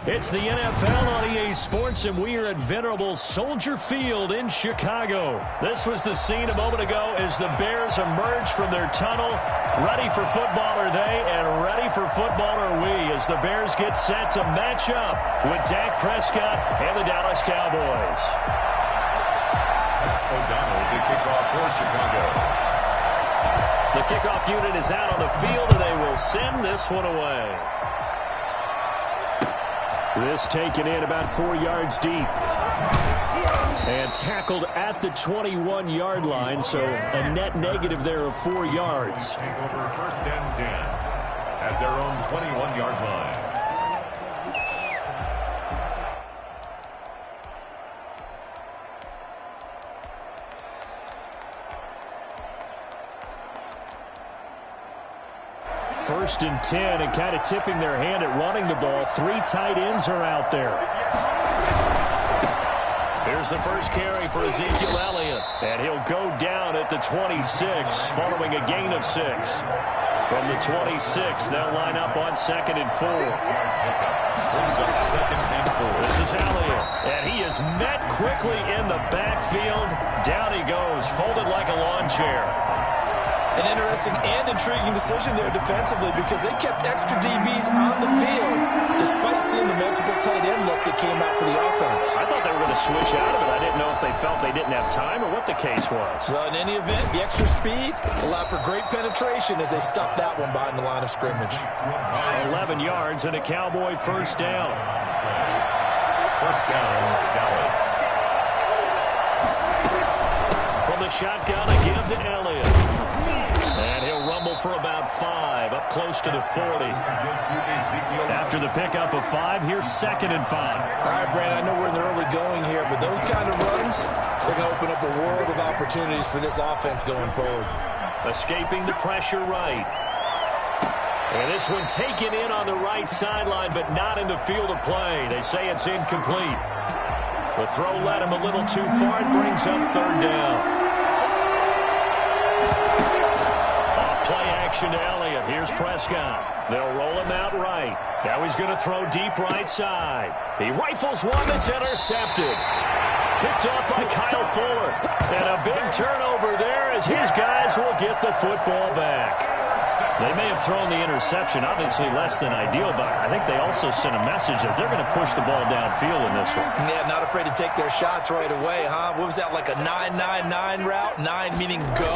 It's the NFL on EA Sports, and we are at venerable Soldier Field in Chicago. This was the scene a moment ago as the Bears emerged from their tunnel. Ready for football are they, and ready for football are we, as the Bears get set to match up with Dak Prescott and the Dallas Cowboys. O'Donnell, the kickoff for Chicago. The kickoff unit is out on the field, and they will send this one away. This taken in about 4 yards deep. And tackled at the 21-yard line, so a net negative there of 4 yards. Take over 1st and 10 at their own 21-yard line. First and 10, and kind of tipping their hand at running the ball. 3 tight ends are out there. Here's the first carry for Ezekiel Elliott, and he'll go down at the 26 following a gain of 6. From the 26, they'll line up on 2nd and 4. This is Elliott, and he is met quickly in the backfield. Down he goes, folded like a lawn chair. An interesting and intriguing decision there defensively, because they kept extra DBs on the field despite seeing the multiple tight end look that came out for the offense. I thought they were going to switch out of it. I didn't know if they felt they didn't have time or what the case was. Well, in any event, the extra speed allowed for great penetration as they stuffed that one behind the line of scrimmage. 11 yards and a Cowboy first down. First down, Dallas. From the shotgun, a give to Elliott. And he'll rumble for about 5, up close to the 40. After the pickup of 5, here's 2nd and 5. All right, Brad, I know we're in the early going here, but those kind of runs, they're going to open up a world of opportunities for this offense going forward. Escaping the pressure right. And this one taken in on the right sideline, but not in the field of play. They say it's incomplete. The throw led him a little too far. It brings up 3rd down. Play action to Elliott. Here's Prescott. They'll roll him out right. Now he's going to throw deep right side. He rifles one that's intercepted. Picked up by Kyle Fuller. And a big turnover there as his guys will get the football back. They may have thrown the interception, obviously less than ideal, but I think they also sent a message that they're going to push the ball downfield in this one. Yeah, not afraid to take their shots right away, huh? What was that, like a 9-9-9 route? 9 meaning go?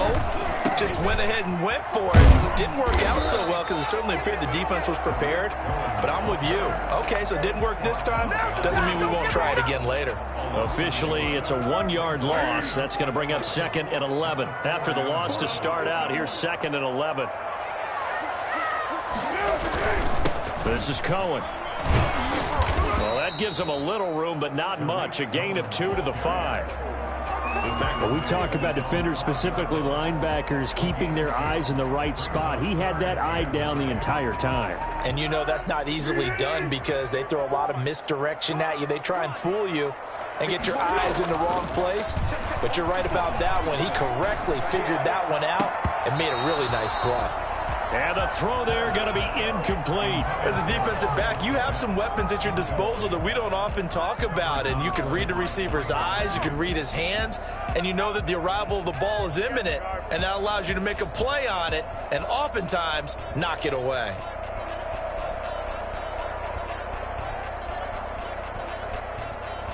Just went ahead and went for it. Didn't work out so well because it certainly appeared the defense was prepared. But I'm with you. Okay, so it didn't work this time. Doesn't mean we won't try it again later. Officially, it's a 1-yard loss. That's going to bring up 2nd and 11. After the loss to start out, here's 2nd and 11. This is Cohen. Well, that gives him a little room, but not much. A gain of 2 to the 5. But we talk about defenders, specifically linebackers, keeping their eyes in the right spot. He had that eye down the entire time. And you know that's not easily done because they throw a lot of misdirection at you. They try and fool you and get your eyes in the wrong place. But you're right about that one. He correctly figured that one out and made a really nice play. And the throw there going to be incomplete. As a defensive back, you have some weapons at your disposal that we don't often talk about. And you can read the receiver's eyes, you can read his hands, and you know that the arrival of the ball is imminent. And that allows you to make a play on it and oftentimes knock it away.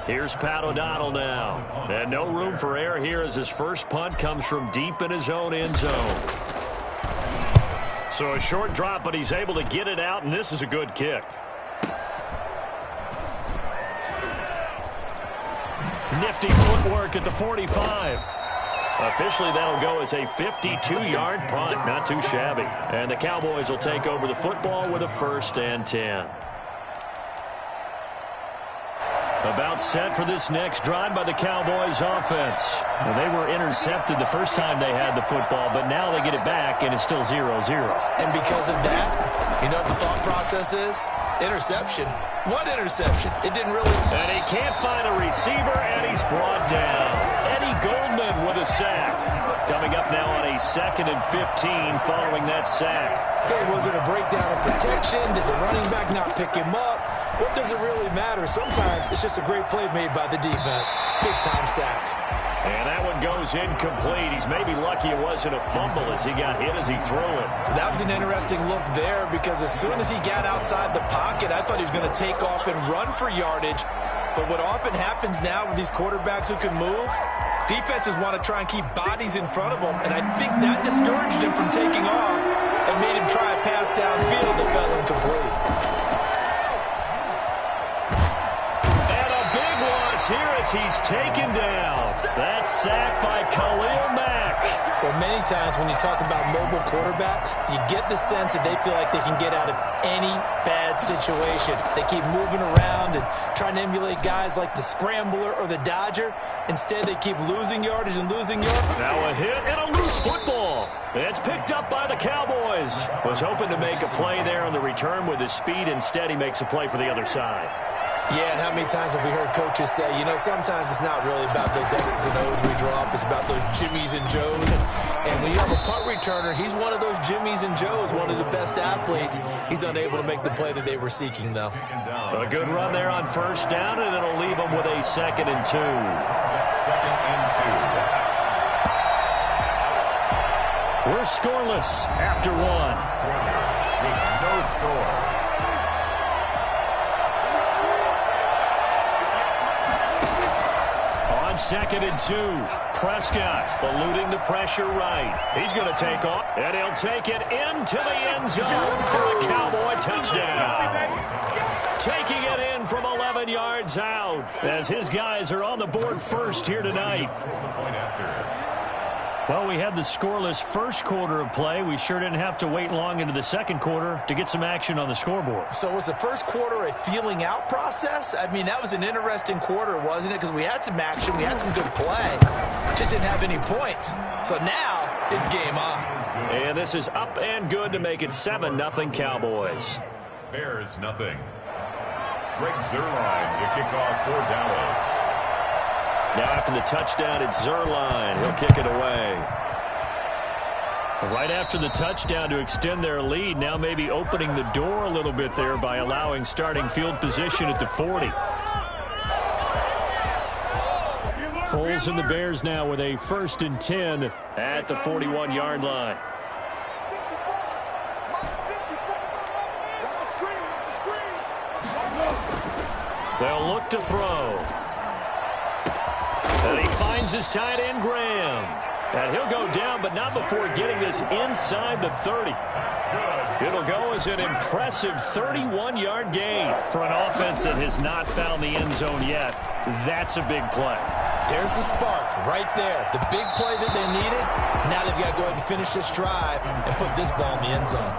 Here's Pat O'Donnell now. And no room for error here as his first punt comes from deep in his own end zone. So a short drop, but he's able to get it out, and this is a good kick. Nifty footwork at the 45. Officially, that'll go as a 52-yard punt. Not too shabby. And the Cowboys will take over the football with a 1st and 10. About set for this next drive by the Cowboys offense. Well, they were intercepted the first time they had the football, but now they get it back, and it's still 0-0. And because of that, you know what the thought process is? Interception. What interception? It didn't really... And he can't find a receiver, and he's brought down. Eddie Goldman with a sack. Coming up now on a 2nd and 15 following that sack. Okay, was it a breakdown of protection? Did the running back not pick him up? what does it really matter? Sometimes it's just a great play made by the defense. Big-time sack. And that one goes incomplete. He's maybe lucky it wasn't a fumble as he got hit as he threw it. That was an interesting look there because as soon as he got outside the pocket, I thought he was going to take off and run for yardage. But what often happens now with these quarterbacks who can move, defenses want to try and keep bodies in front of them, and I think that discouraged him from taking off and made him try a pass downfield that fell incomplete. And a big loss here as he's taken down. That's sacked by Khalil Mack. Well, many times when you talk about mobile quarterbacks, you get the sense that they feel like they can get out of any bad situation. They keep moving around and trying to emulate guys like the Scrambler or the Dodger. Instead, they keep losing yardage and losing yardage. Now a hit and a loose football. It's picked up by the Cowboys. Was hoping to make a play there on the return with his speed. Instead, he makes a play for the other side. Yeah, and how many times have we heard coaches say, you know, sometimes it's not really about those X's and O's we drop. It's about those Jimmies and Joes. And when you have a punt returner, he's one of those Jimmies and Joes, one of the best athletes. He's unable to make the play that they were seeking, though. A good run there on first down, and it'll leave them with a 2nd and 2. 2nd and 2. We're scoreless after one. With no score. On 2nd and 2, Prescott eluding the pressure right. He's going to take off, and he'll take it into the end zone for a Cowboy touchdown. Taking it in from 11 yards out as his guys are on the board first here tonight. Point after. Well, we had the scoreless first quarter of play. We sure didn't have to wait long into the second quarter to get some action on the scoreboard. So was the first quarter a feeling out process? I mean, that was an interesting quarter, wasn't it? Because we had some action, we had some good play. Just didn't have any points. So now it's game on. And this is up and good to make it 7-0 Cowboys. Bears nothing. Greg Zuerlein to kick off for Dallas. Now after the touchdown, it's Zuerlein. He'll kick it away. Right after the touchdown to extend their lead, now maybe opening the door a little bit there by allowing starting field position at the 40. Foles and the Bears now with a 1st and 10 at the 41-yard line. They'll look to throw. And he finds his tight end, Graham. And he'll go down, but not before getting this inside the 30. It'll go as an impressive 31-yard gain for an offense that has not found the end zone yet. That's a big play. There's the spark right there. The big play that they needed. Now they've got to go ahead and finish this drive and put this ball in the end zone.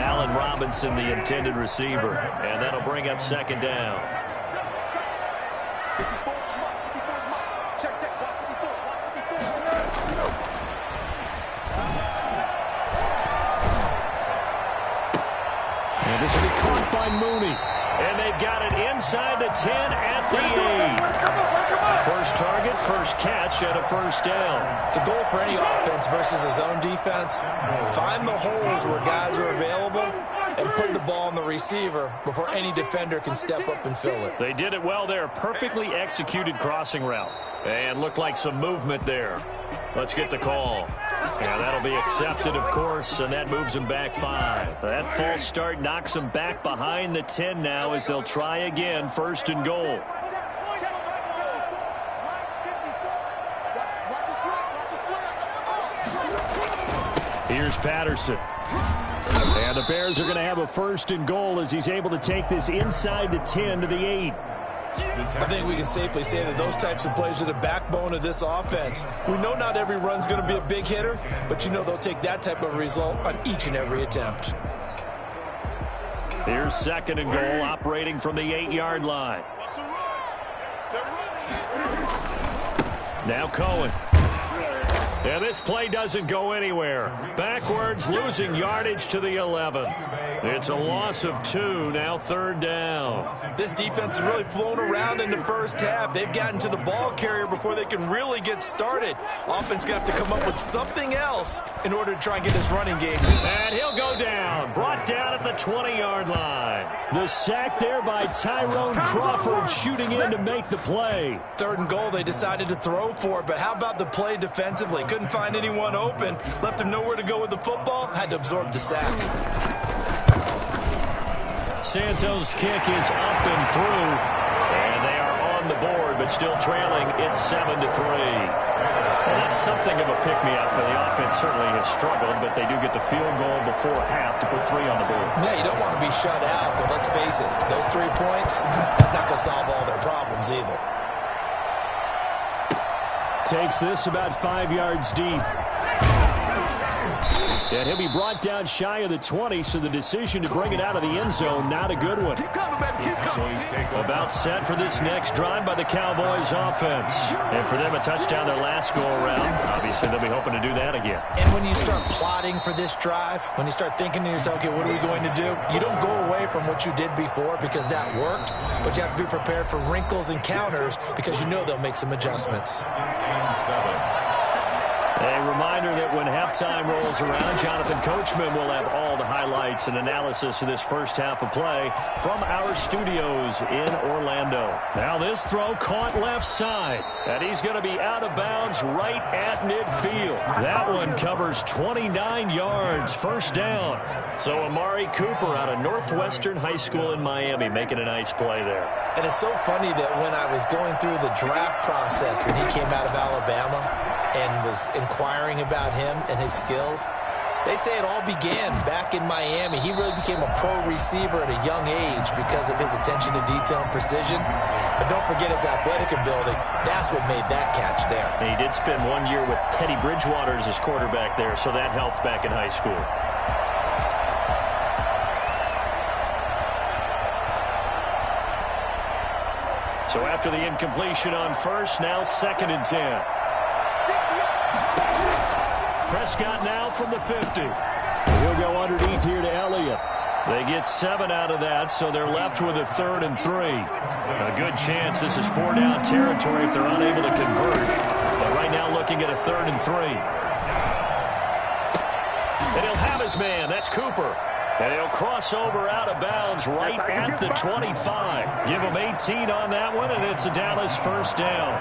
Allen Robinson, the intended receiver. And that'll bring up 2nd down. And this will be caught by Mooney. And they've got it inside the 10 at the 8. First target, first catch, and a 1st down. The goal for any offense versus a zone defense, find the holes where guys are available and put the ball on the receiver before any defender can step up and fill it. They did it well there. Perfectly executed crossing route. And looked like some movement there. Let's get the call. Yeah, that'll be accepted, of course, and that moves them back 5. That false start knocks them back behind the 10 now as they'll try again, 1st and goal. Here's Patterson. And the Bears are going to have a 1st and goal as he's able to take this inside the 10 to the 8. I think we can safely say that those types of plays are the backbone of this offense. We know not every run's going to be a big hitter, but you know they'll take that type of result on each and every attempt. Here's 2nd and goal, operating from the 8-yard line. Now Cohen. And this play doesn't go anywhere. Backwards, losing yardage to the 11. It's a loss of 2, now 3rd down. This defense has really flown around in the first half. They've gotten to the ball carrier before they can really get started. Offense going to have to come up with something else in order to try and get this running game. And he'll go down, brought down at the 20-yard line. The sack there by Tyrone Crawford, shooting in to make the play. 3rd and goal, they decided to throw for it, but how about the play defensively? Couldn't find anyone open, left him nowhere to go with the football, had to absorb the sack. Santos' kick is up and through, and they are on the board, but still trailing. It's 7-3. Well, that's something of a pick-me-up. The offense certainly has struggled, but they do get the field goal before half to put 3 on the board. Yeah, you don't want to be shut out, but let's face it, those 3 points, that's not going to solve all their problems either. Takes this about 5 yards deep. And he'll be brought down shy of the 20, so the decision to bring it out of the end zone, not a good one. Keep coming, baby, keep coming. About set for this next drive by the Cowboys offense. And for them, a touchdown their last go-around. Obviously, they'll be hoping to do that again. And when you start plotting for this drive, when you start thinking to yourself, okay, what are we going to do? You don't go away from what you did before because that worked, but you have to be prepared for wrinkles and counters because you know they'll make some adjustments. 7. A reminder that when halftime rolls around, Jonathan Coachman will have all the highlights and analysis of this first half of play from our studios in Orlando. Now this throw caught left side, and he's going to be out of bounds right at midfield. That one covers 29 yards, 1st down. So Amari Cooper out of Northwestern High School in Miami making a nice play there. And it's so funny that when I was going through the draft process when he came out of Alabama and was inquiring about him and his skills, they say it all began back in Miami. He really became a pro receiver at a young age because of his attention to detail and precision. But don't forget his athletic ability. That's what made that catch there. And he did spend 1 year with Teddy Bridgewater as his quarterback there, so that helped back in high school. So after the incompletion on first, now 2nd and 10. Prescott now from the 50. He'll go underneath here to Elliott. They get 7 out of that, so they're left with a 3rd and 3. A good chance this is 4-down territory if they're unable to convert. But right now looking at a 3rd and 3. And he'll have his man. That's Cooper. And he'll cross over out of bounds right at the 25. Give him 18 on that one, and it's a Dallas 1st down.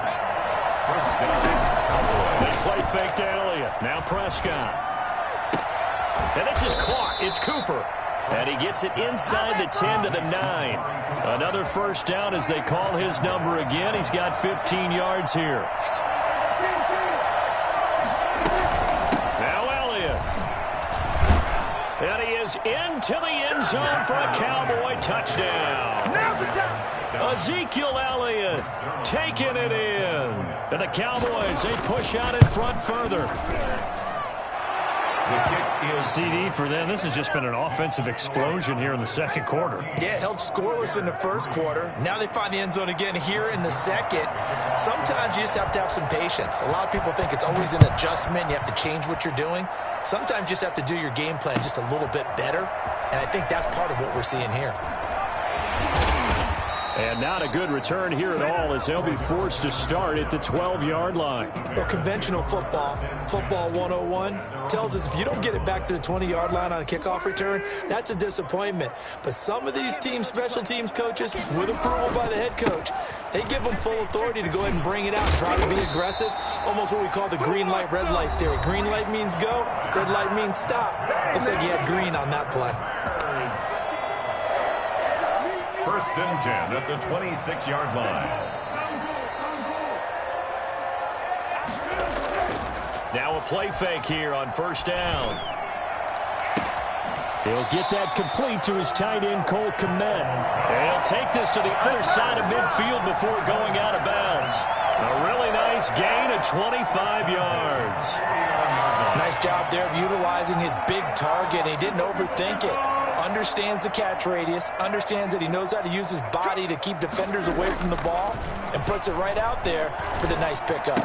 They play fake to Elliott. Now Prescott. And this is caught. It's Cooper. And he gets it inside the 10 to the 9. Another 1st down as they call his number again. He's got 15 yards here. Now Elliott. And he is into the end zone for a Cowboy touchdown. Ezekiel Elliott taking it in. And the Cowboys, they push out in front further. The kick is CD for them. This has just been an offensive explosion here in the 2nd quarter. Yeah, held scoreless in the 1st quarter. Now they find the end zone again here in the 2nd. Sometimes you just have to have some patience. A lot of people think it's always an adjustment. You have to change what you're doing. Sometimes you just have to do your game plan just a little bit better. And I think that's part of what we're seeing here. And not a good return here at all as they'll be forced to start at the 12-yard line. Well, conventional football 101, tells us if you don't get it back to the 20-yard line on a kickoff return, that's a disappointment. But some of these teams, special teams coaches, with approval by the head coach, they give them full authority to go ahead and bring it out and try to be aggressive, almost what we call the green light, red light theory. Green light means go, red light means stop. Looks like he had green on that play. 1st and 10 at the 26-yard line. Now a play fake here on 1st down. He'll get that complete to his tight end, Cole Kmet. And he'll take this to the other side of midfield before going out of bounds. A really nice gain of 25 yards. Nice job there of utilizing his big target. He didn't overthink it. Understands the catch radius, understands that he knows how to use his body to keep defenders away from the ball, and puts it right out there for the nice pickup.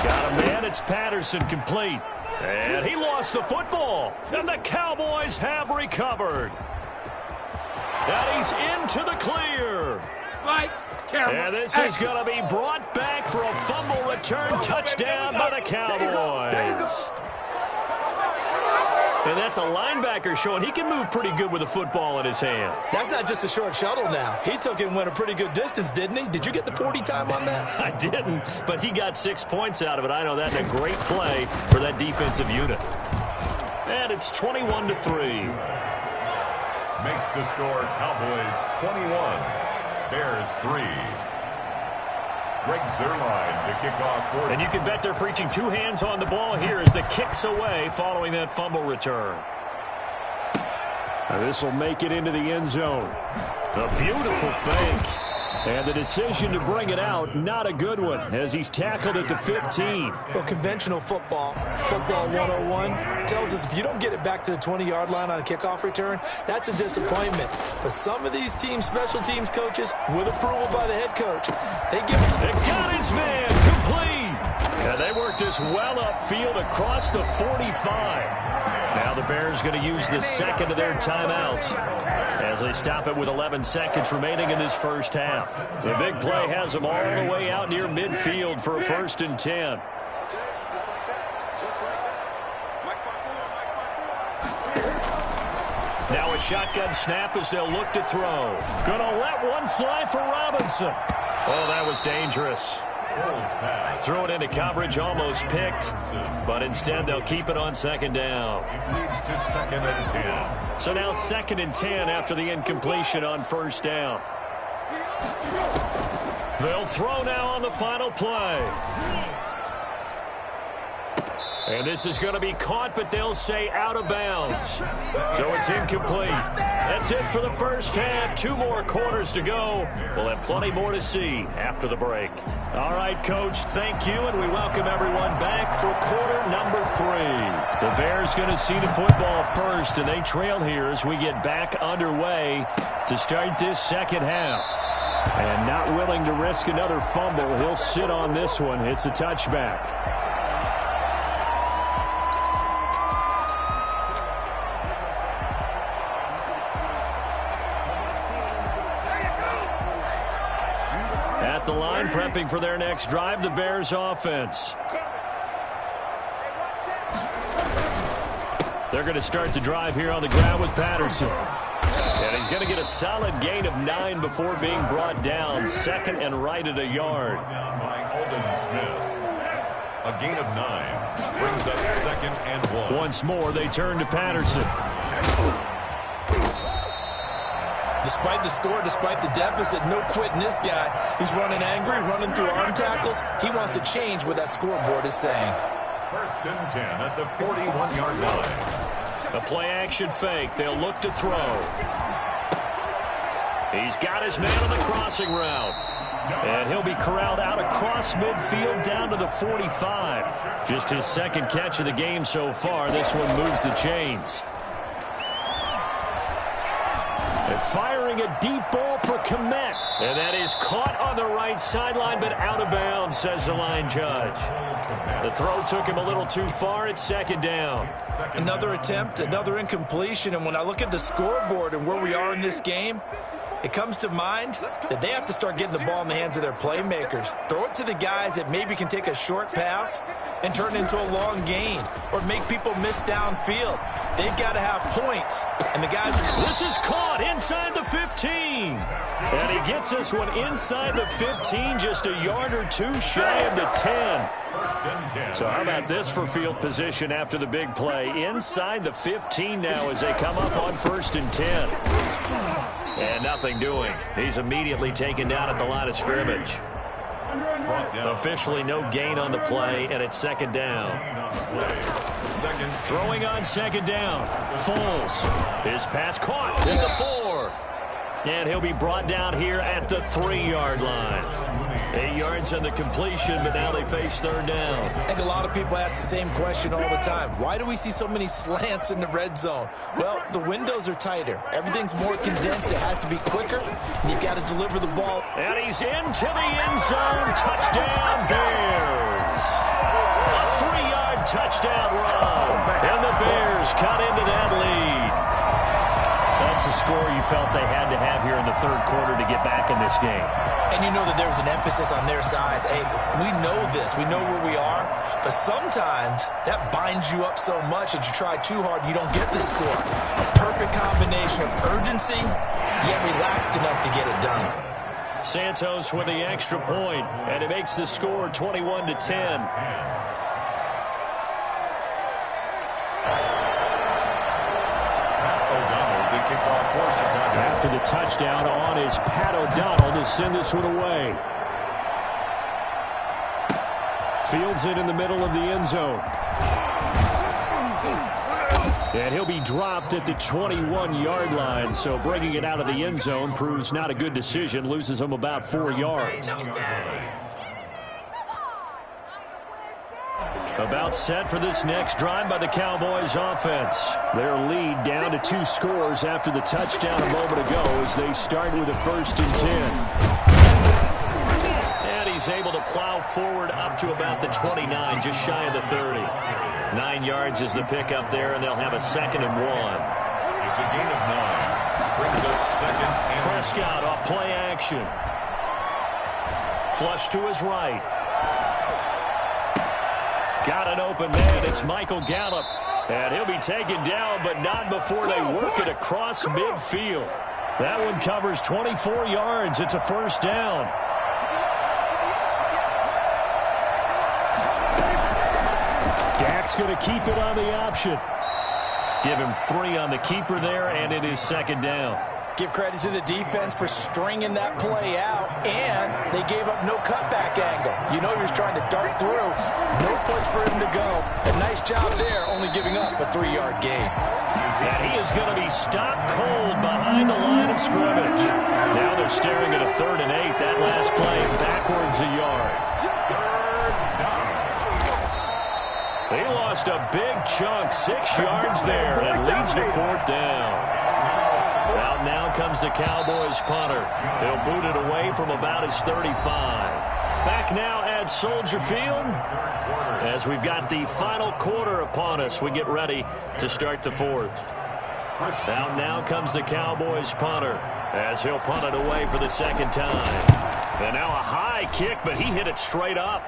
Got a man, it's Patterson complete. And he lost the football, and the Cowboys have recovered. And he's into the clear. And this is going to be brought back for a fumble return touchdown by the Cowboys. And that's a linebacker showing he can move pretty good with a football in his hand. That's not just a short shuttle now. He took it and went a pretty good distance, didn't he? Did you get the 40 time on that? I didn't, but he got 6 points out of it. I know that in a great play for that defensive unit. And it's 21-3. Makes the score Cowboys 21, Bears 3. Greg Zuerlein to kick off for. And you can bet they're preaching two hands on the ball here as the kick's away following that fumble return. This will make it into the end zone. A beautiful fake. And the decision to bring it out, not a good one, as he's tackled at the 15. Well, conventional football 101, tells us if you don't get it back to the 20-yard line on a kickoff return, that's a disappointment. But some of these special teams coaches, with approval by the head coach, they give it. They got his man complete. And they work this well upfield across the 45. Now the Bears going to use the second of their timeouts as they stop it with 11 seconds remaining in this first half. The big play has them all the way out near midfield for a 1st and 10. Now a shotgun snap as they'll look to throw. Gonna let one fly for Robinson. Oh, that was dangerous. Throw it into coverage, almost picked, but instead they'll keep it on 2nd down. Leads to 2nd and 10. So now 2nd and 10 after the incompletion on 1st down. They'll throw now on the final play. And this is going to be caught, but they'll say out of bounds. So it's incomplete. That's it for the first half. 2 more quarters to go. We'll have plenty more to see after the break. All right, Coach, thank you, and we welcome everyone back for quarter number 3. The Bears going to see the football first, and they trail here as we get back underway to start this second half. And not willing to risk another fumble, he'll sit on this one. It's a touchback. At the line, prepping for their next drive, the Bears offense. They're going to start the drive here on the ground with Patterson. And he's going to get a solid gain of 9 before being brought down. 2nd and right at a yard. Down by Aldon Smith. A gain of 9 brings up 2nd and 1. Once more, they turn to Patterson. Despite the score, despite the deficit, no quitting this guy. He's running angry, running through arm tackles. He wants to change what that scoreboard is saying. 1st and 10 at the 41-yard line. A play-action fake. They'll look to throw. He's got his man on the crossing route. And he'll be corralled out across midfield down to the 45. Just his 2nd catch of the game so far. This one moves the chains. And firing a deep ball for Kmet. And that is caught on the right sideline, but out of bounds, says the line judge. The throw took him a little too far. It's 2nd down. Another attempt, another incompletion. And when I look at the scoreboard and where we are in this game, it comes to mind that they have to start getting the ball in the hands of their playmakers. Throw it to the guys that maybe can take a short pass and turn it into a long gain or make people miss downfield. They've got to have points. And the guys are... This is caught inside the 15. And he gets this one inside the 15, just a yard or 2 shy of the 10. So how about this for field position after the big play? Inside the 15 now as they come up on 1st and 10. And nothing doing. He's immediately taken down at the line of scrimmage. Officially no gain on the play, and it's 2nd down. Throwing on 2nd down. Foles. His pass caught at the 4. And he'll be brought down here at the 3-yard line. 8 yards on the completion, but now they face 3rd down. I think a lot of people ask the same question all the time. Why do we see so many slants in the red zone? Well, the windows are tighter. Everything's more condensed. It has to be quicker, and you've got to deliver the ball. And he's into the end zone. Touchdown, Bears. A 3-yard touchdown run. And the Bears cut into that lead. A That's a score you felt they had to have here in the third quarter to get back in this game. And you know that there's an emphasis on their side. Hey, we know this. We know where we are. But sometimes that binds you up so much that you try too hard, you don't get this score. A perfect combination of urgency, yet relaxed enough to get it done. Santos with the extra point, and it makes the score 21-10. After the touchdown on is Pat O'Donnell to send this one away. Fields it in the middle of the end zone. And he'll be dropped at the 21-yard line, so bringing it out of the end zone proves not a good decision, loses him about 4 yards. About set for this next drive by the Cowboys offense. Their lead down to 2 scores after the touchdown a moment ago as they start with a 1st and 10. And he's able to plow forward up to about the 29, just shy of the 30. 9 yards is the pickup there, and they'll have a 2nd and 1. It's a gain of 9. Brings up 2nd and Prescott off play action. Flush to his right. Got an open man. It's Michael Gallup. And he'll be taken down, but not before they work it across midfield. That one covers 24 yards. It's a 1st down. Dak's going to keep it on the option. Give him 3 on the keeper there, and it is 2nd down. Give credit to the defense for stringing that play out, and they gave up no cutback angle. You know he was trying to dart through. No place for him to go. A nice job there, only giving up a 3-yard gain. And he is going to be stopped cold behind the line of scrimmage. Now they're staring at a 3rd and 8. That last play backwards a yard. They lost a big chunk, 6 yards there, and it leads to 4th down. Out now comes the Cowboys punter. He'll boot it away from about his 35. Back now at Soldier Field as we've got the final quarter upon us. We get ready to start the 4th. Out now comes the Cowboys punter as he'll punt it away for the 2nd time. And now a high kick, but he hit it straight up.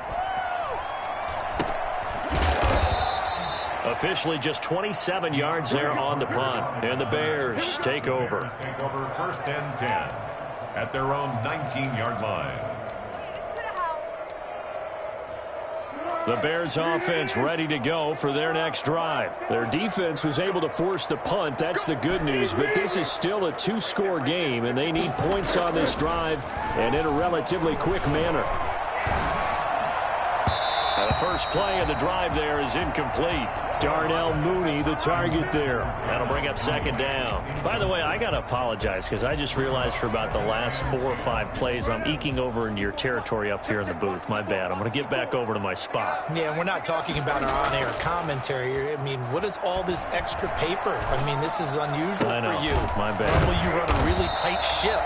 Officially just 27 yards there on the punt. And the Bears take over. Take over 1st and 10 at their own 19-yard line. The Bears offense ready to go for their next drive. Their defense was able to force the punt. That's the good news. But this is still a 2-score game, and they need points on this drive and in a relatively quick manner. The first play of the drive there is incomplete. Darnell Mooney, the target there. That'll bring up 2nd down. By the way, I got to apologize because I just realized for about the last 4 or 5 plays, I'm eking over into your territory up here in the booth. My bad. I'm going to get back over to my spot. Yeah, we're not talking about our on-air commentary here. I mean, what is all this extra paper? I mean, this is unusual for you. My bad. Normally you run a really tight ship.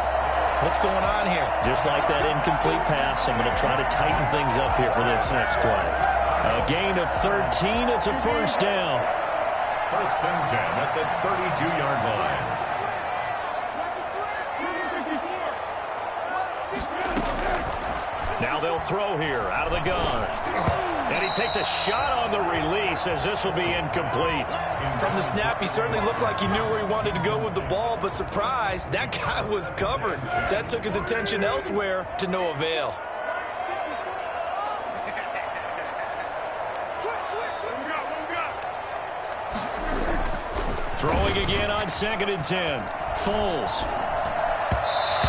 What's going on here? Just like that incomplete pass, I'm going to try to tighten things up here for this next play. A gain of 13. It's a 1st down. 1st and 10 at the 32-yard line. Now they'll throw here out of the gun. And he takes a shot on the release as this will be incomplete. From the snap, he certainly looked like he knew where he wanted to go with the ball, but surprise, that guy was covered. So that took his attention elsewhere to no avail. Throwing again on 2nd and 10. Foles.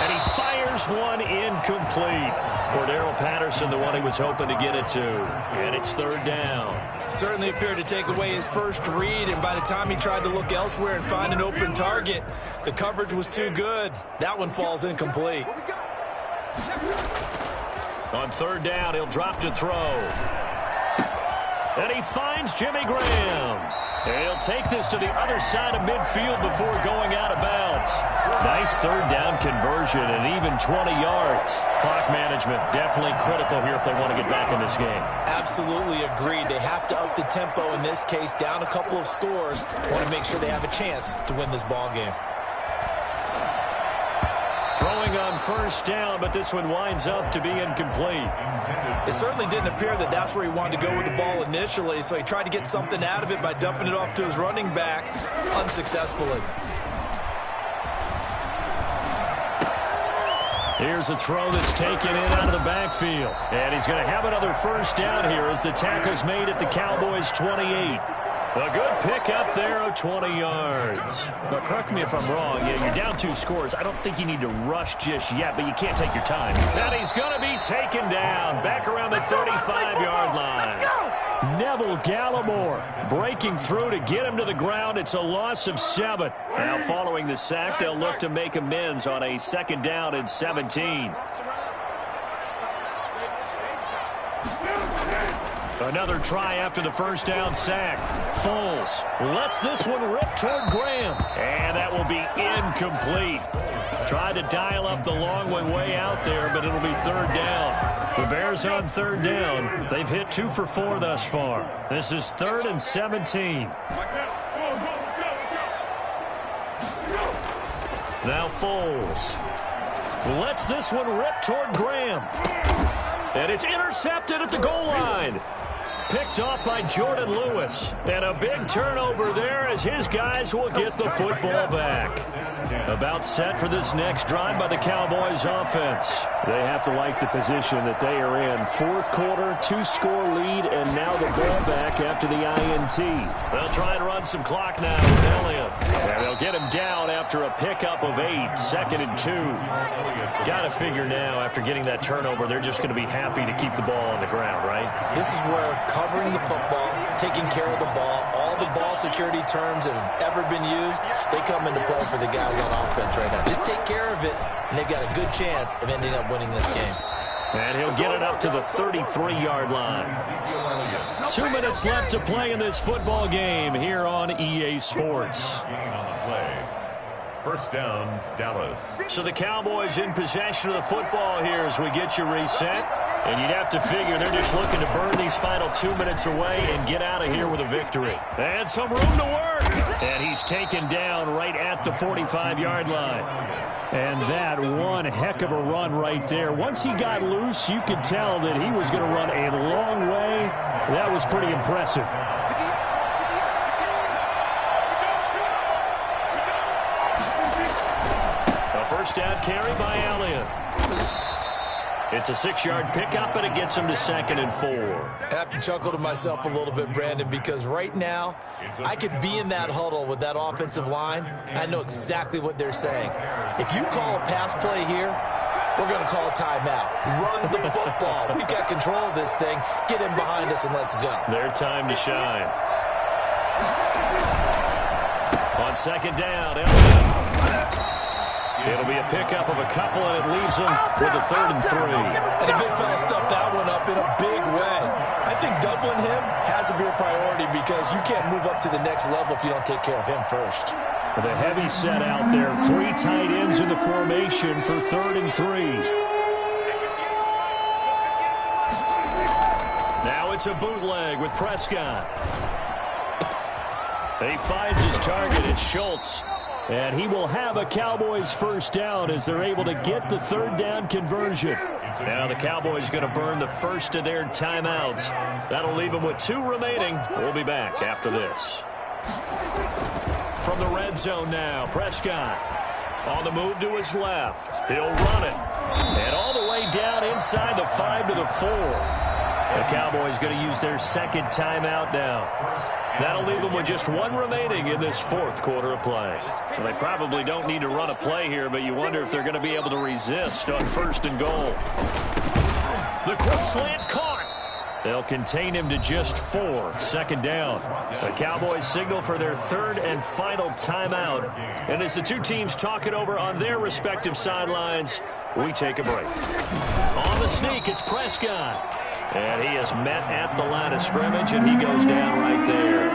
And he fires one incomplete. Cordero Patterson, the one he was hoping to get it to. And it's 3rd down. Certainly appeared to take away his first read, and by the time he tried to look elsewhere and find an open target, the coverage was too good. That one falls incomplete. On 3rd down, he'll drop to throw. And he finds Jimmy Graham. And he'll take this to the other side of midfield before going out of bounds. Nice 3rd down conversion and even 20 yards. Clock management definitely critical here if they want to get back in this game. Absolutely agreed. They have to up the tempo in this case, down a couple of scores. Want to make sure they have a chance to win this ball game. Throwing on first down, but this one winds up to be incomplete. It certainly didn't appear that that's where he wanted to go with the ball initially, so he tried to get something out of it by dumping it off to his running back unsuccessfully. Here's a throw that's taken in out of the backfield. And he's going to have another first down here as the tackle's made at the Cowboys' 28. A good pickup there of 20 yards. But correct me if I'm wrong. Yeah, you're down 2 scores. I don't think you need to rush just yet, but you can't take your time. And he's going to be taken down back around the 35-yard line. Let's go! Neville Gallimore breaking through to get him to the ground. It's a loss of 7. Now following the sack, they'll look to make amends on a 2nd down and 17. Another try after the first down sack. Foles lets this one rip toward Graham. And that will be incomplete. Tried to dial up the long one way out there, but it'll be 3rd down. The Bears on 3rd down. They've hit 2 for 4 thus far. This is 3rd and 17. Now Foles lets this one rip toward Graham. And it's intercepted at the goal line. Picked off by Jordan Lewis. And a big turnover there as his guys will get the football back. About set for this next drive by the Cowboys offense. They have to like the position that they are in. 4th quarter, 2-score lead, and now the ball back after the INT. They'll try and run some clock now with Elliott. And they'll get him down after a pickup of 8, 2nd and 2. Got to figure now after getting that turnover, they're just going to be happy to keep the ball on the ground, right? This is where covering the football, taking care of the ball, all the ball security terms that have ever been used, they come into play for the guys on offense right now. Just take care of it, and they've got a good chance of ending up winning this game. And he'll get it up to the 33-yard line. 2 minutes left to play in this football game here on EA Sports. First down, Dallas. So the Cowboys in possession of the football here as we get you reset. And you'd have to figure they're just looking to burn these final 2 minutes away and get out of here with a victory. And some room to work. And he's taken down right at the 45-yard line. And that one heck of a run right there. Once he got loose, you could tell that he was going to run a long way. That was pretty impressive. First down carry by Elliott. It's a 6-yard pickup, and it gets him to 2nd and 4. I have to chuckle to myself a little bit, Brandon, because right now I could be in that huddle with that offensive line. I know exactly what they're saying. If you call a pass play here, we're going to call a timeout. Run the football. We've got control of this thing. Get in behind us and let's go. Their time to shine. On 2nd down, Elliott. It'll be a pickup of a couple, and it leaves them with a 3rd and 3. And the big fella stuffed that one up in a big way. I think doubling him has to be a priority because you can't move up to the next level if you don't take care of him first. The heavy set out there. 3 tight ends in the formation for 3rd and 3. Now it's a bootleg with Prescott. He finds his target. It's Schultz. And he will have a Cowboys first down as they're able to get the 3rd down conversion. Now the Cowboys going to burn the first of their timeouts. That'll leave them with 2 remaining. We'll be back after this. From the red zone now, Prescott on the move to his left. He'll run it. And all the way down inside the 5 to the 4. The Cowboys going to use their 2nd timeout now. That'll leave them with just 1 remaining in this 4th quarter of play. Well, they probably don't need to run a play here, but you wonder if they're going to be able to resist on 1st and goal. The quick slant caught. They'll contain him to just 4. 2nd down. The Cowboys signal for their 3rd and final timeout. And as the 2 teams talk it over on their respective sidelines, we take a break. On the sneak, it's Prescott. And he is met at the line of scrimmage, and he goes down right there.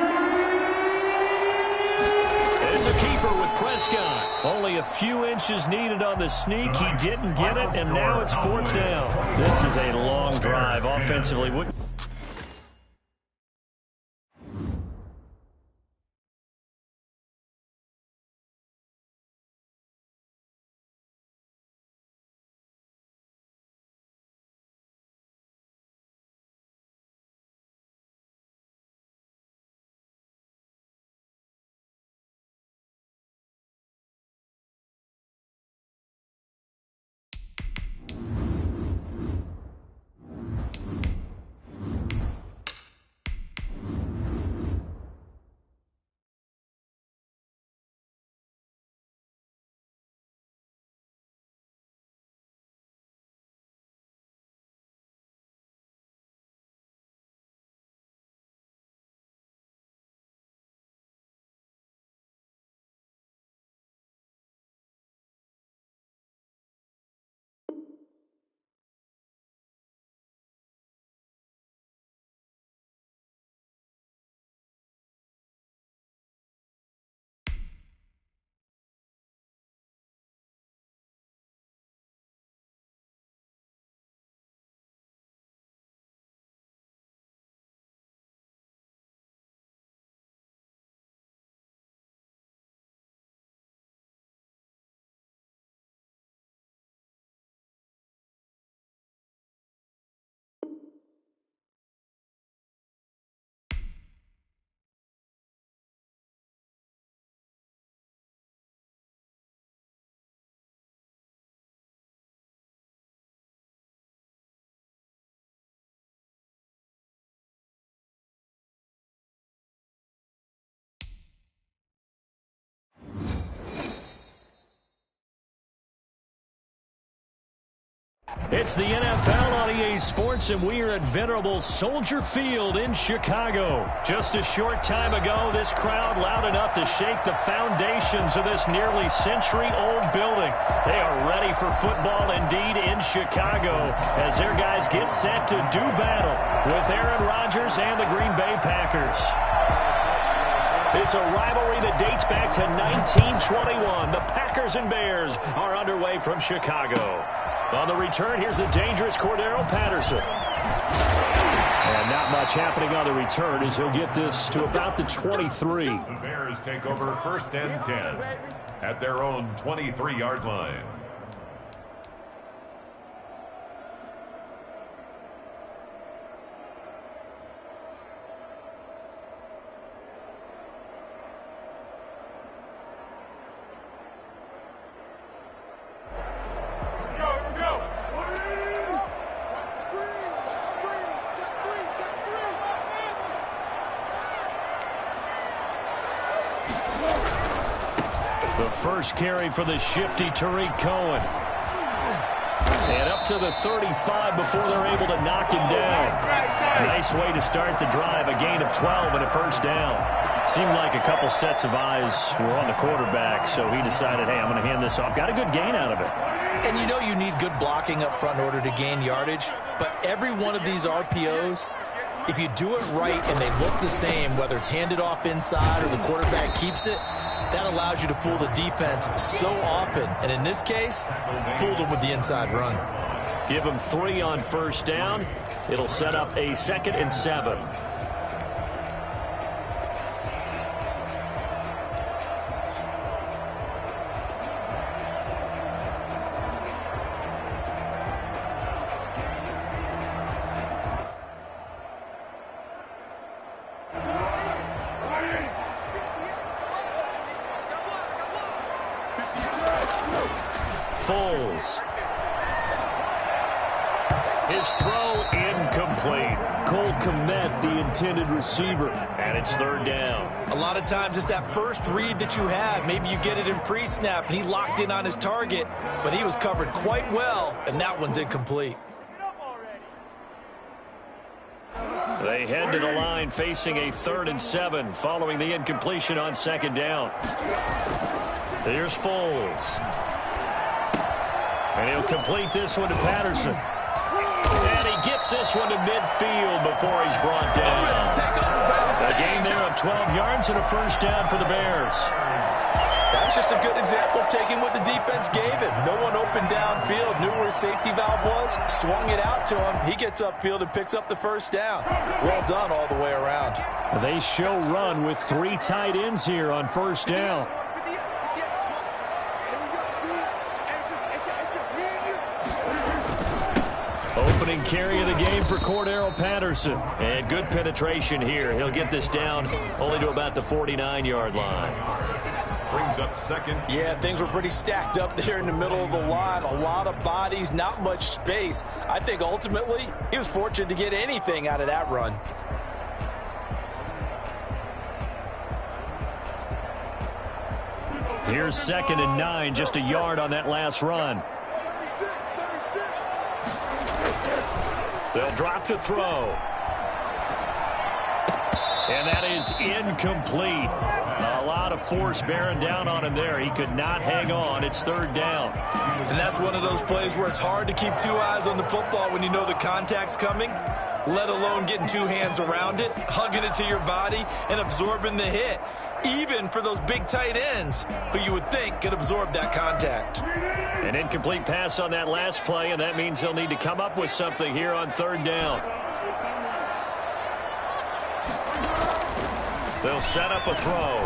It's a keeper with Prescott. Only a few inches needed on the sneak. He didn't get it, and now it's 4th down. This is a long drive offensively. It's the NFL on EA Sports, and we are at venerable Soldier Field in Chicago. Just a short time ago, this crowd loud enough to shake the foundations of this nearly century-old building. They are ready for football indeed in Chicago as their guys get set to do battle with Aaron Rodgers and the Green Bay Packers. It's a rivalry that dates back to 1921. The Packers and Bears are underway from Chicago. On the return, here's the dangerous Cordarrelle Patterson. And not much happening on the return as he'll get this to about the 23. The Bears take over 1st and 10 at their own 23-yard line. First carry for the shifty Tariq Cohen. And up to the 35 before they're able to knock him down. Nice way to start the drive. A gain of 12 and a first down. Seemed like a couple sets of eyes were on the quarterback, so he decided, hey, I'm going to hand this off. Got a good gain out of it. And you know you need good blocking up front in order to gain yardage. But every one of these RPOs, if you do it right and they look the same, whether it's handed off inside or the quarterback keeps it, that allows you to fool the defense so often. And in this case, fooled them with the inside run. Give them 3 on first down. It'll set up a 2nd and 7. Foles. His throw incomplete. Cole Kmet, the intended receiver, and it's 3rd down. A lot of times it's that first read that you have. Maybe you get it in pre-snap, and he locked in on his target, but he was covered quite well, and that one's incomplete. They head to the line facing a 3rd and 7 following the incompletion on 2nd down. Here's Foles. And he'll complete this one to Patterson. And he gets this one to midfield before he's brought down. A gain there of 12 yards and a first down for the Bears. That was just a good example of taking what the defense gave him. No one opened downfield, knew where his safety valve was, swung it out to him. He gets upfield and picks up the first down. Well done all the way around. They show run with 3 tight ends here on first down. Opening carry of the game for Cordarrelle Patterson. And good penetration here. He'll get this down only to about the 49-yard line. Brings up 2nd. Yeah, things were pretty stacked up there in the middle of the line. A lot of bodies, not much space. I think ultimately he was fortunate to get anything out of that run. Here's 2nd and 9, just a yard on that last run. They'll drop to throw. And that is incomplete. A lot of force bearing down on him there. He could not hang on. It's 3rd down. And that's one of those plays where it's hard to keep 2 eyes on the football when you know the contact's coming, let alone getting 2 hands around it, hugging it to your body, and absorbing the hit. Even for those big tight ends who you would think could absorb that contact. An incomplete pass on that last play, and that means they'll need to come up with something here on 3rd down. They'll set up a throw.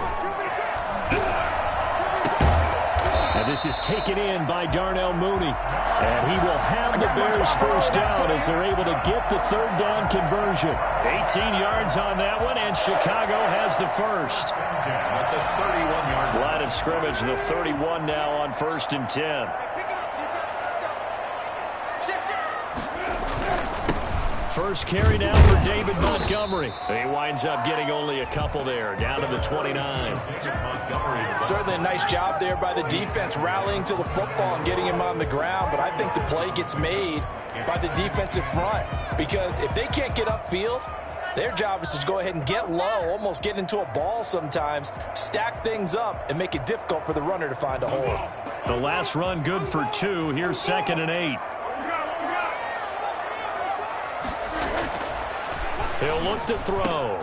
And this is taken in by Darnell Mooney. And he will have the Bears first down as they're able to get the 3rd down conversion. 18 yards on that one, and Chicago has the first. At the 31-yard Line of scrimmage, the 31 now on 1st and 10. First carry now for David Montgomery. He winds up getting only a couple there, down to the 29. Certainly a nice job there by the defense, rallying to the football and getting him on the ground. But I think the play gets made by the defensive front, because if they can't get upfield, their job is to go ahead and get low, almost get into a ball sometimes, stack things up, and make it difficult for the runner to find a hole. The last run good for 2. Here's 2nd and 8. He'll look to throw.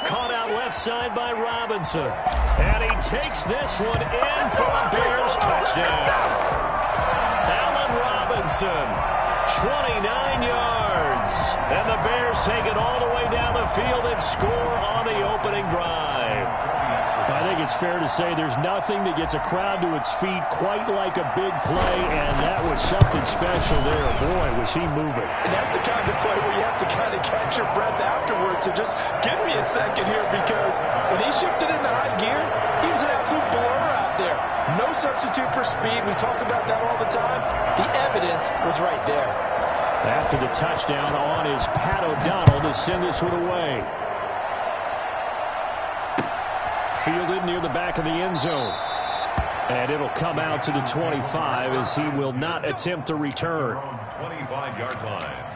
Caught out left side by Robinson. And he takes this one in for a Bears touchdown. Allen Robinson, 29 yards. And the Bears take it all the way down the field and score on the opening drive. I think it's fair to say there's nothing that gets a crowd to its feet quite like a big play, and that was something special there. Boy, was he moving. And that's the kind of play where you have to kind of catch your breath afterwards. So just give me a second here, because when he shifted into high gear, he was an absolute blur out there. No substitute for speed. We talk about that all the time. The evidence was right there. After the touchdown on is Pat O'Donnell to send this one away. Fielded near the back of the end zone. And it'll come out to the 25 as he will not attempt to return. 25-yard line.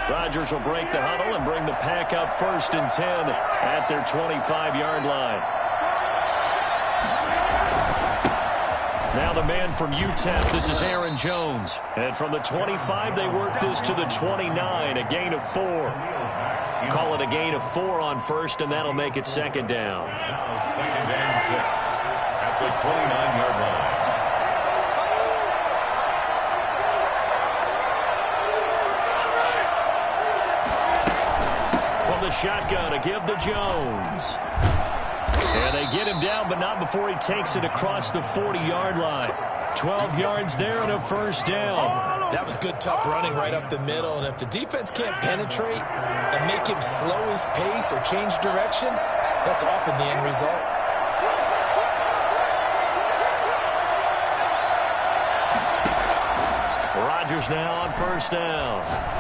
Rodgers will break the huddle and bring the pack up 1st and 10 at their 25-yard line. Now the man from UTEP, this is Aaron Jones. And from the 25, they work this to the 29, a gain of 4. Call it a gain of 4 on 1st, and that'll make it 2nd down. Now 2nd and 6 at the 29-yard line. The shotgun, a give to Jones. And they get him down, but not before he takes it across the 40-yard line. 12 yards there and a 1st down. That was good, tough running right up the middle. And if the defense can't penetrate and make him slow his pace or change direction, that's often the end result. Rodgers now on 1st down.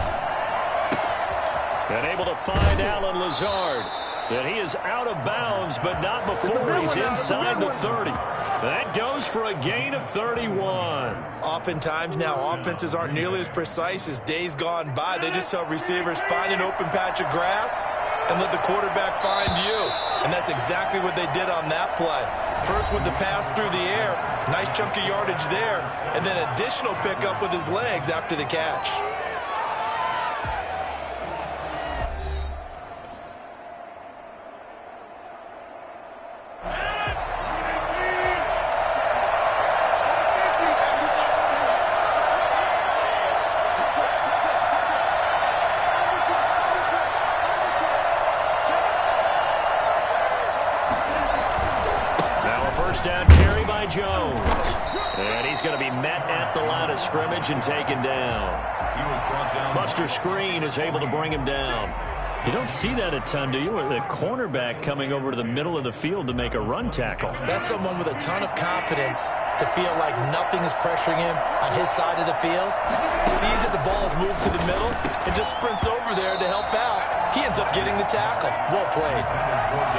And able to find Allen Lazard. And he is out of bounds, but not before he's inside the 30. That goes for a gain of 31. Oftentimes now, offenses aren't nearly as precise as days gone by. They just tell receivers, find an open patch of grass and let the quarterback find you. And that's exactly what they did on that play. First with the pass through the air, nice chunk of yardage there, and then additional pickup with his legs after the catch. Down carry by Jones. And he's going to be met at the line of scrimmage and taken down. Buster Screen is able to bring him down. You don't see that a ton, do you? The cornerback coming over to the middle of the field to make a run tackle. That's someone with a ton of confidence to feel like nothing is pressuring him on his side of the field. Sees that the ball is moved to the middle and just sprints over there to help out. He ends up getting the tackle. Well played.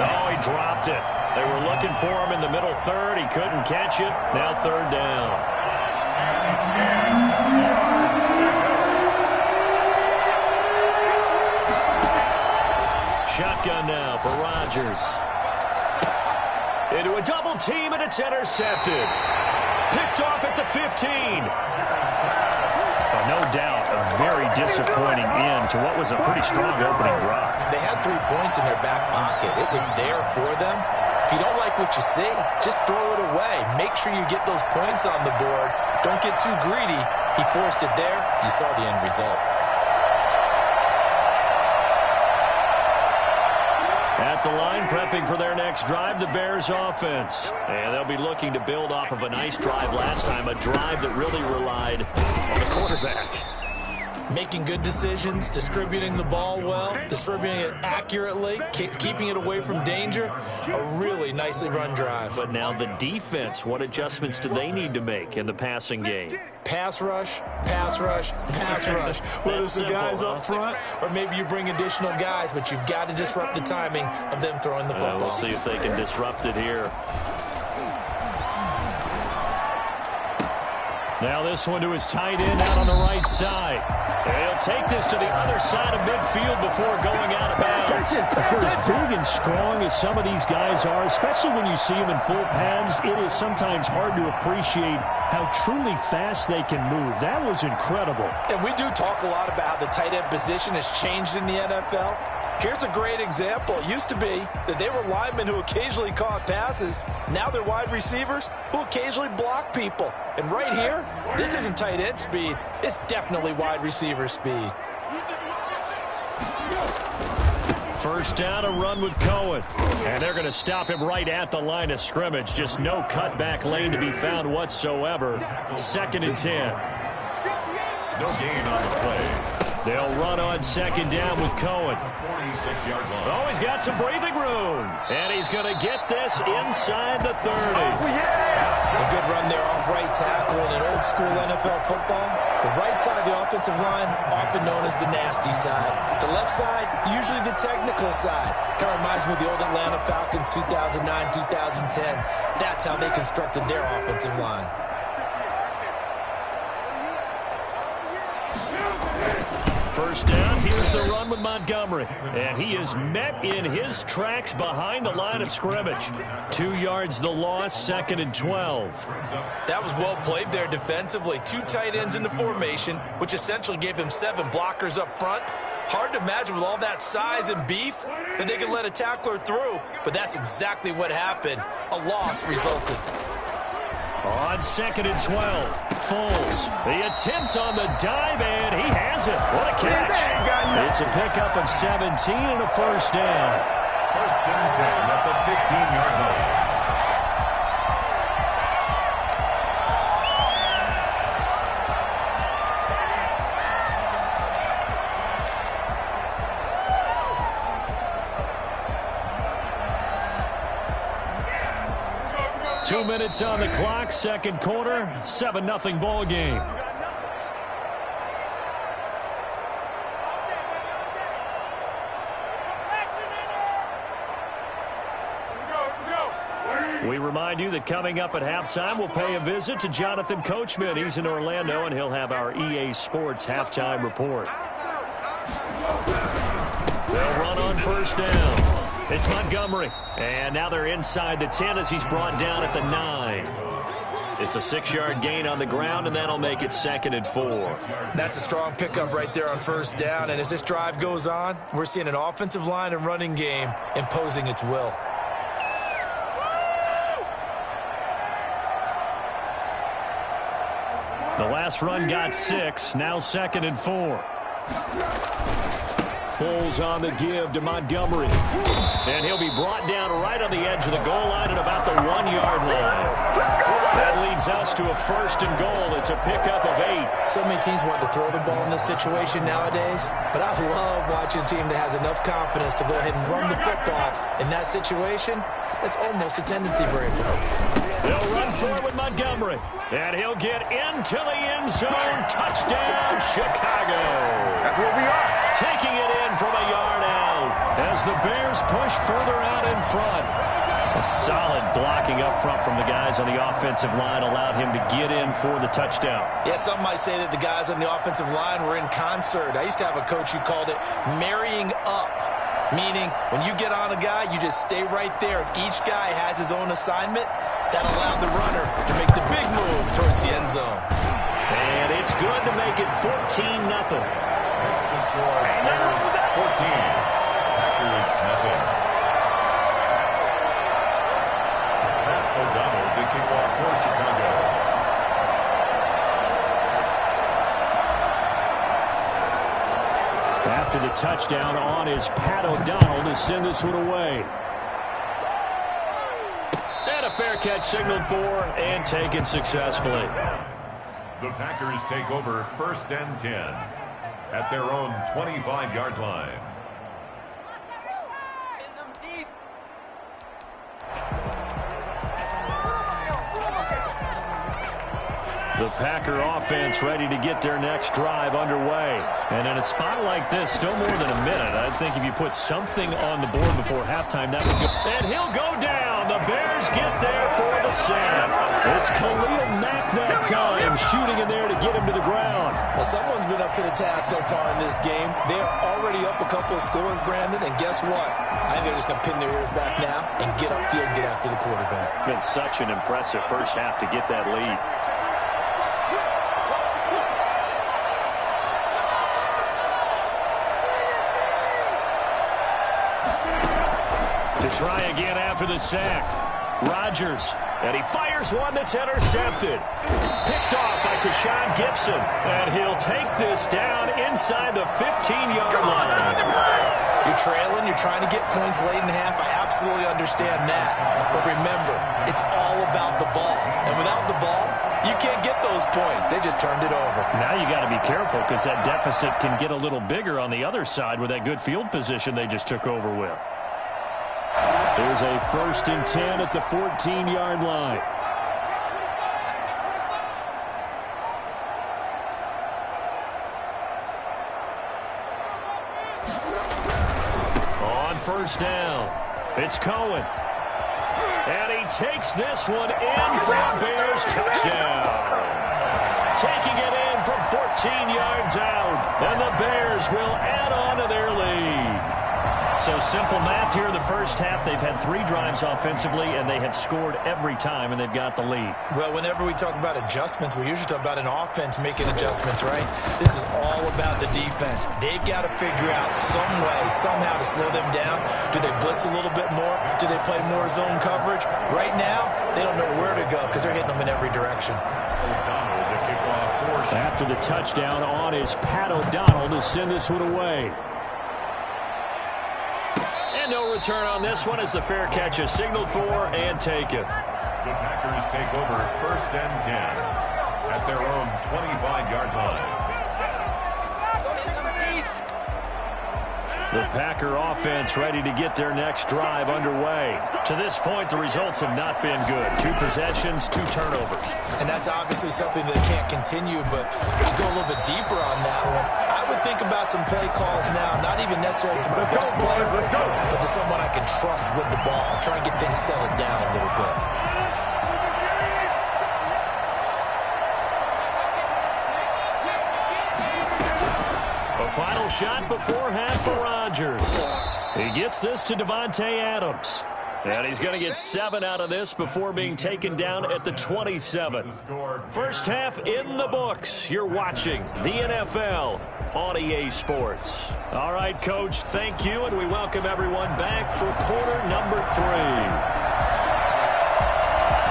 Oh, he dropped it. They were looking for him in the middle third. He couldn't catch it. Now 3rd down. Shotgun now for Rodgers. Into a double team, and it's intercepted. Picked off at the 15. No doubt, a very disappointing end to what was a pretty strong opening drive. They had 3 points in their back pocket. It was there for them. If you don't like what you see, just throw it away. Make sure you get those points on the board. Don't get too greedy. He forced it there. You saw the end result. At the line, prepping for their next drive, the Bears offense. And they'll be looking to build off of a nice drive last time, a drive that really relied on the quarterback. Making good decisions, distributing the ball well, distributing it accurately, keeping it away from danger. A really nicely run drive. But now the defense, what adjustments do they need to make in the passing game? Pass rush, pass rush, pass rush. Whether it's the guys up front or maybe you bring additional guys, but you've got to disrupt the timing of them throwing the football. We'll see if they can disrupt it here. Now this one to his tight end out on the right side. And he'll take this to the other side of midfield before going out of bounds. For as big and strong as some of these guys are, especially when you see them in full pads, it is sometimes hard to appreciate how truly fast they can move. That was incredible. And we do talk a lot about how the tight end position has changed in the NFL. Here's a great example. It used to be that they were linemen who occasionally caught passes. Now they're wide receivers who occasionally block people. And right here, this isn't tight end speed. It's definitely wide receiver speed. First down, a run with Cohen. And they're going to stop him right at the line of scrimmage. Just no cutback lane to be found whatsoever. 2nd and 10. No gain on the play. They'll run on 2nd down with Cohen. 46-yard line. Oh, he's got some breathing room. And he's going to get this inside the 30. A good run there off right tackle in an old school NFL football. The right side of the offensive line, often known as the nasty side. The left side, usually the technical side. Kind of reminds me of the old Atlanta Falcons 2009, 2010. That's how they constructed their offensive line. First down, here's the run with Montgomery. And he is met in his tracks behind the line of scrimmage. 2 yards the loss, 2nd and 12. That was well played there defensively. 2 tight ends in the formation, which essentially gave him 7 blockers up front. Hard to imagine with all that size and beef that they could let a tackler through, but that's exactly what happened. A loss resulted. On 2nd and 12, Foles. The attempt on the dive, and he has it. What a catch. It's a pickup of 17 and a first down. 1st and 10 at the 15-yard line. Two minutes on the clock, 2nd quarter, 7-0 ball game. We remind you that coming up at halftime, we'll pay a visit to Jonathan Coachman. He's in Orlando, and he'll have our EA Sports halftime report. They'll run on first down. It's Montgomery. And now they're inside the 10 as he's brought down at the 9. It's a 6-yard gain on the ground, and that'll make it 2nd and 4. That's a strong pickup right there on first down. And as this drive goes on, we're seeing an offensive line and running game imposing its will. The last run got 6. Now 2nd and 4. Foles on the give to Montgomery. And he'll be brought down right on the edge of the goal line at about the 1-yard line. That leads us to a 1st and goal. It's a pickup of 8. So many teams want to throw the ball in this situation nowadays, but I love watching a team that has enough confidence to go ahead and run the football. In that situation, that's almost a tendency breaker. They'll run forward with Montgomery. And he'll get into the end zone. Touchdown, Chicago. That's where we are. Taking it in from a yard out as the Bears push further out in front. A solid blocking up front from the guys on the offensive line allowed him to get in for the touchdown. Yeah, some might say that the guys on the offensive line were in concert. I used to have a coach who called it marrying up, meaning when you get on a guy, you just stay right there. Each guy has his own assignment. That allowed the runner to make the big move towards the end zone. And it's good to make it 14-0. That's the score. Bears 14. Packers nothing. Matt O'Donnell to kick off for Chicago. After the touchdown on is Pat O'Donnell to send this one away. And a fair catch signaled for and taken successfully. The Packers take over 1st and 10 at their own 25-yard line. The Packer offense ready to get their next drive underway. And in a spot like this, still more than a minute. I think if you put something on the board before halftime, that would go. And he'll go down. The Bears get there for the sack. It's Khalil Mack that time, shooting in there to get him to the ground. Well, someone's been up to the task so far in this game. They're already up a couple of scores, Brandon, and guess what? I think they're just going to pin their ears back now and get upfield, get after the quarterback. Been such an impressive first half to get that lead. To try again after the sack. Rodgers. And he fires one that's intercepted. Picked off by Tashaun Gibson. And he'll take this down inside the 15-yard line. You're trailing. You're trying to get points late in half. I absolutely understand that. But remember, it's all about the ball. And without the ball, you can't get those points. They just turned it over. Now you got to be careful because that deficit can get a little bigger on the other side with that good field position they just took over with. There's a 1st and 10 at the 14-yard line. On 1st down, it's Cohen. And he takes this one in for a Bears touchdown. Taking it in from 14 yards out. And the Bears will add on to their lead. So simple math here in the first half. They've had 3 drives offensively, and they have scored every time, and they've got the lead. Well, whenever we talk about adjustments, we usually talk about an offense making adjustments, right? This is all about the defense. They've got to figure out some way, somehow to slow them down. Do they blitz a little bit more? Do they play more zone coverage? Right now, they don't know where to go because they're hitting them in every direction. After the touchdown on is Pat O'Donnell to send this one away. No return on this one as the fair catch is signaled for and taken. The Packers take over 1st and 10 at their own 25-yard line. The Packer offense ready to get their next drive underway. To this point, the results have not been good. 2 possessions, 2 turnovers. And that's obviously something that can't continue, but to go a little bit deeper on that one, I would think about some play calls now, not even necessarily to my best player, but to someone I can trust with the ball. Try and get things settled down a little bit. Final shot before half for Rodgers. He gets this to Davante Adams. And he's going to get 7 out of this before being taken down at the 27. First half in the books. You're watching the NFL on EA Sports. All right, Coach, thank you, and we welcome everyone back for quarter number 3.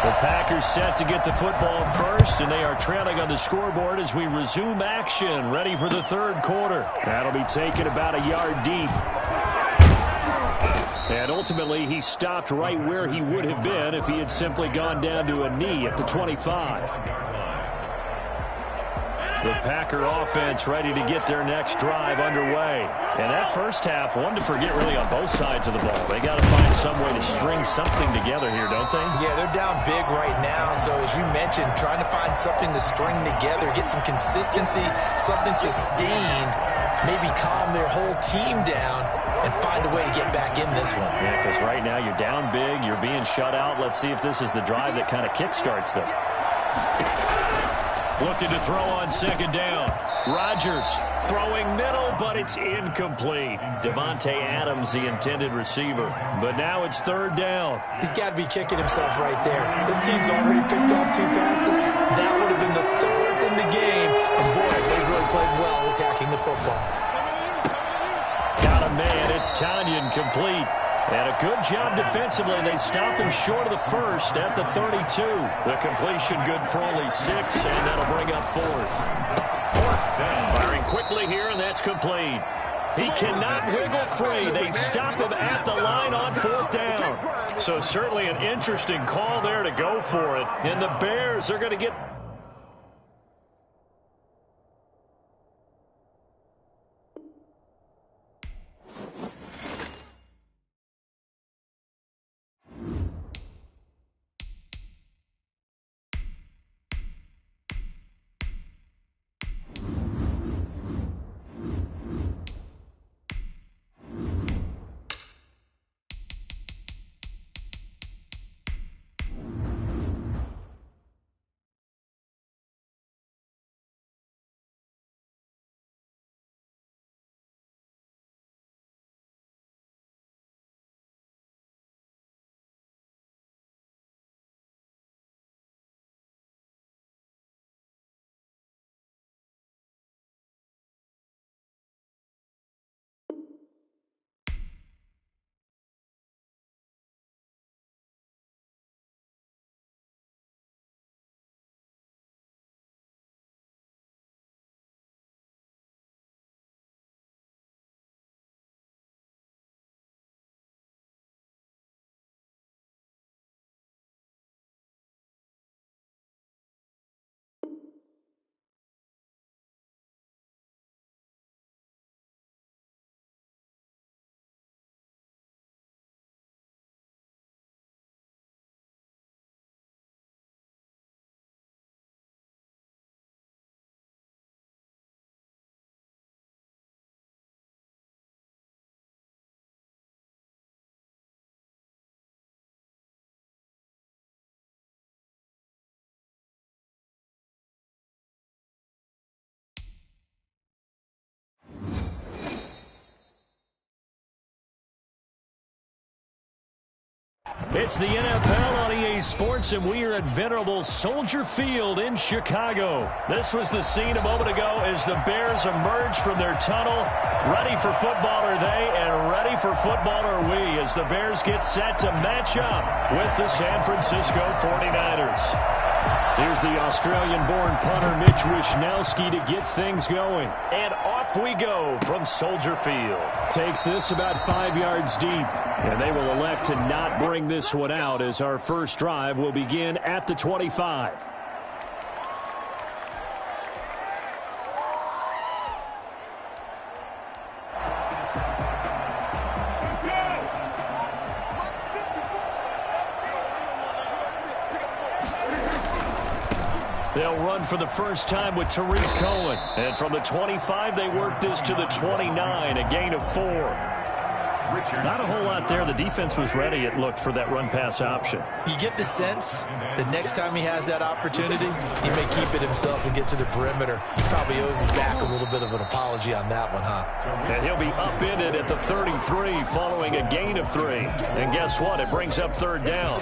The Packers set to get the football first, and they are trailing on the scoreboard as we resume action, ready for the 3rd quarter. That'll be taken about a yard deep. And ultimately, he stopped right where he would have been if he had simply gone down to a knee at the 25. The Packer offense ready to get their next drive underway. And that first half, one to forget really on both sides of the ball. They got to find some way to string something together here, don't they? Yeah, they're down big right now. So as you mentioned, trying to find something to string together, get some consistency, something sustained, maybe calm their whole team down and find a way to get back in this one. Yeah, because right now you're down big, you're being shut out. Let's see if this is the drive that kind of kickstarts them. Looking to throw on 2nd down. Rodgers throwing middle, but it's incomplete. Davante Adams, the intended receiver. But now it's 3rd down. He's got to be kicking himself right there. His team's already picked off 2 passes. That would have been the 3rd in the game. And boy, they've really played well attacking the football. Got a man. It's Tanyan complete. And a good job defensively. They stopped him short of the 1st at the 32. The completion good for only 6, and that'll bring up 4th. Firing quickly here, and that's complete. He cannot wiggle free. They stop him at the line on 4th down. So certainly an interesting call there to go for it. And the Bears are going to get... It's the NFL on EA Sports, and we are at venerable Soldier Field in Chicago. This was the scene a moment ago as the Bears emerged from their tunnel. Ready for football are they, and ready for football are we, as the Bears get set to match up with the San Francisco 49ers. Here's the Australian-born punter Mitch Wishnowsky to get things going. And off we go from Soldier Field. Takes this about 5 yards deep. And they will elect to not bring this one out as our first drive will begin at the 25. They'll run for the first time with Tariq Cohen. And from the 25, they work this to the 29, a gain of 4. Not a whole lot there. The defense was ready, it looked, for that run-pass option. You get the sense that next time he has that opportunity, he may keep it himself and get to the perimeter. He probably owes his back a little bit of an apology on that one, huh? And he'll be upended at the 33 following a gain of 3. And guess what? It brings up 3rd down.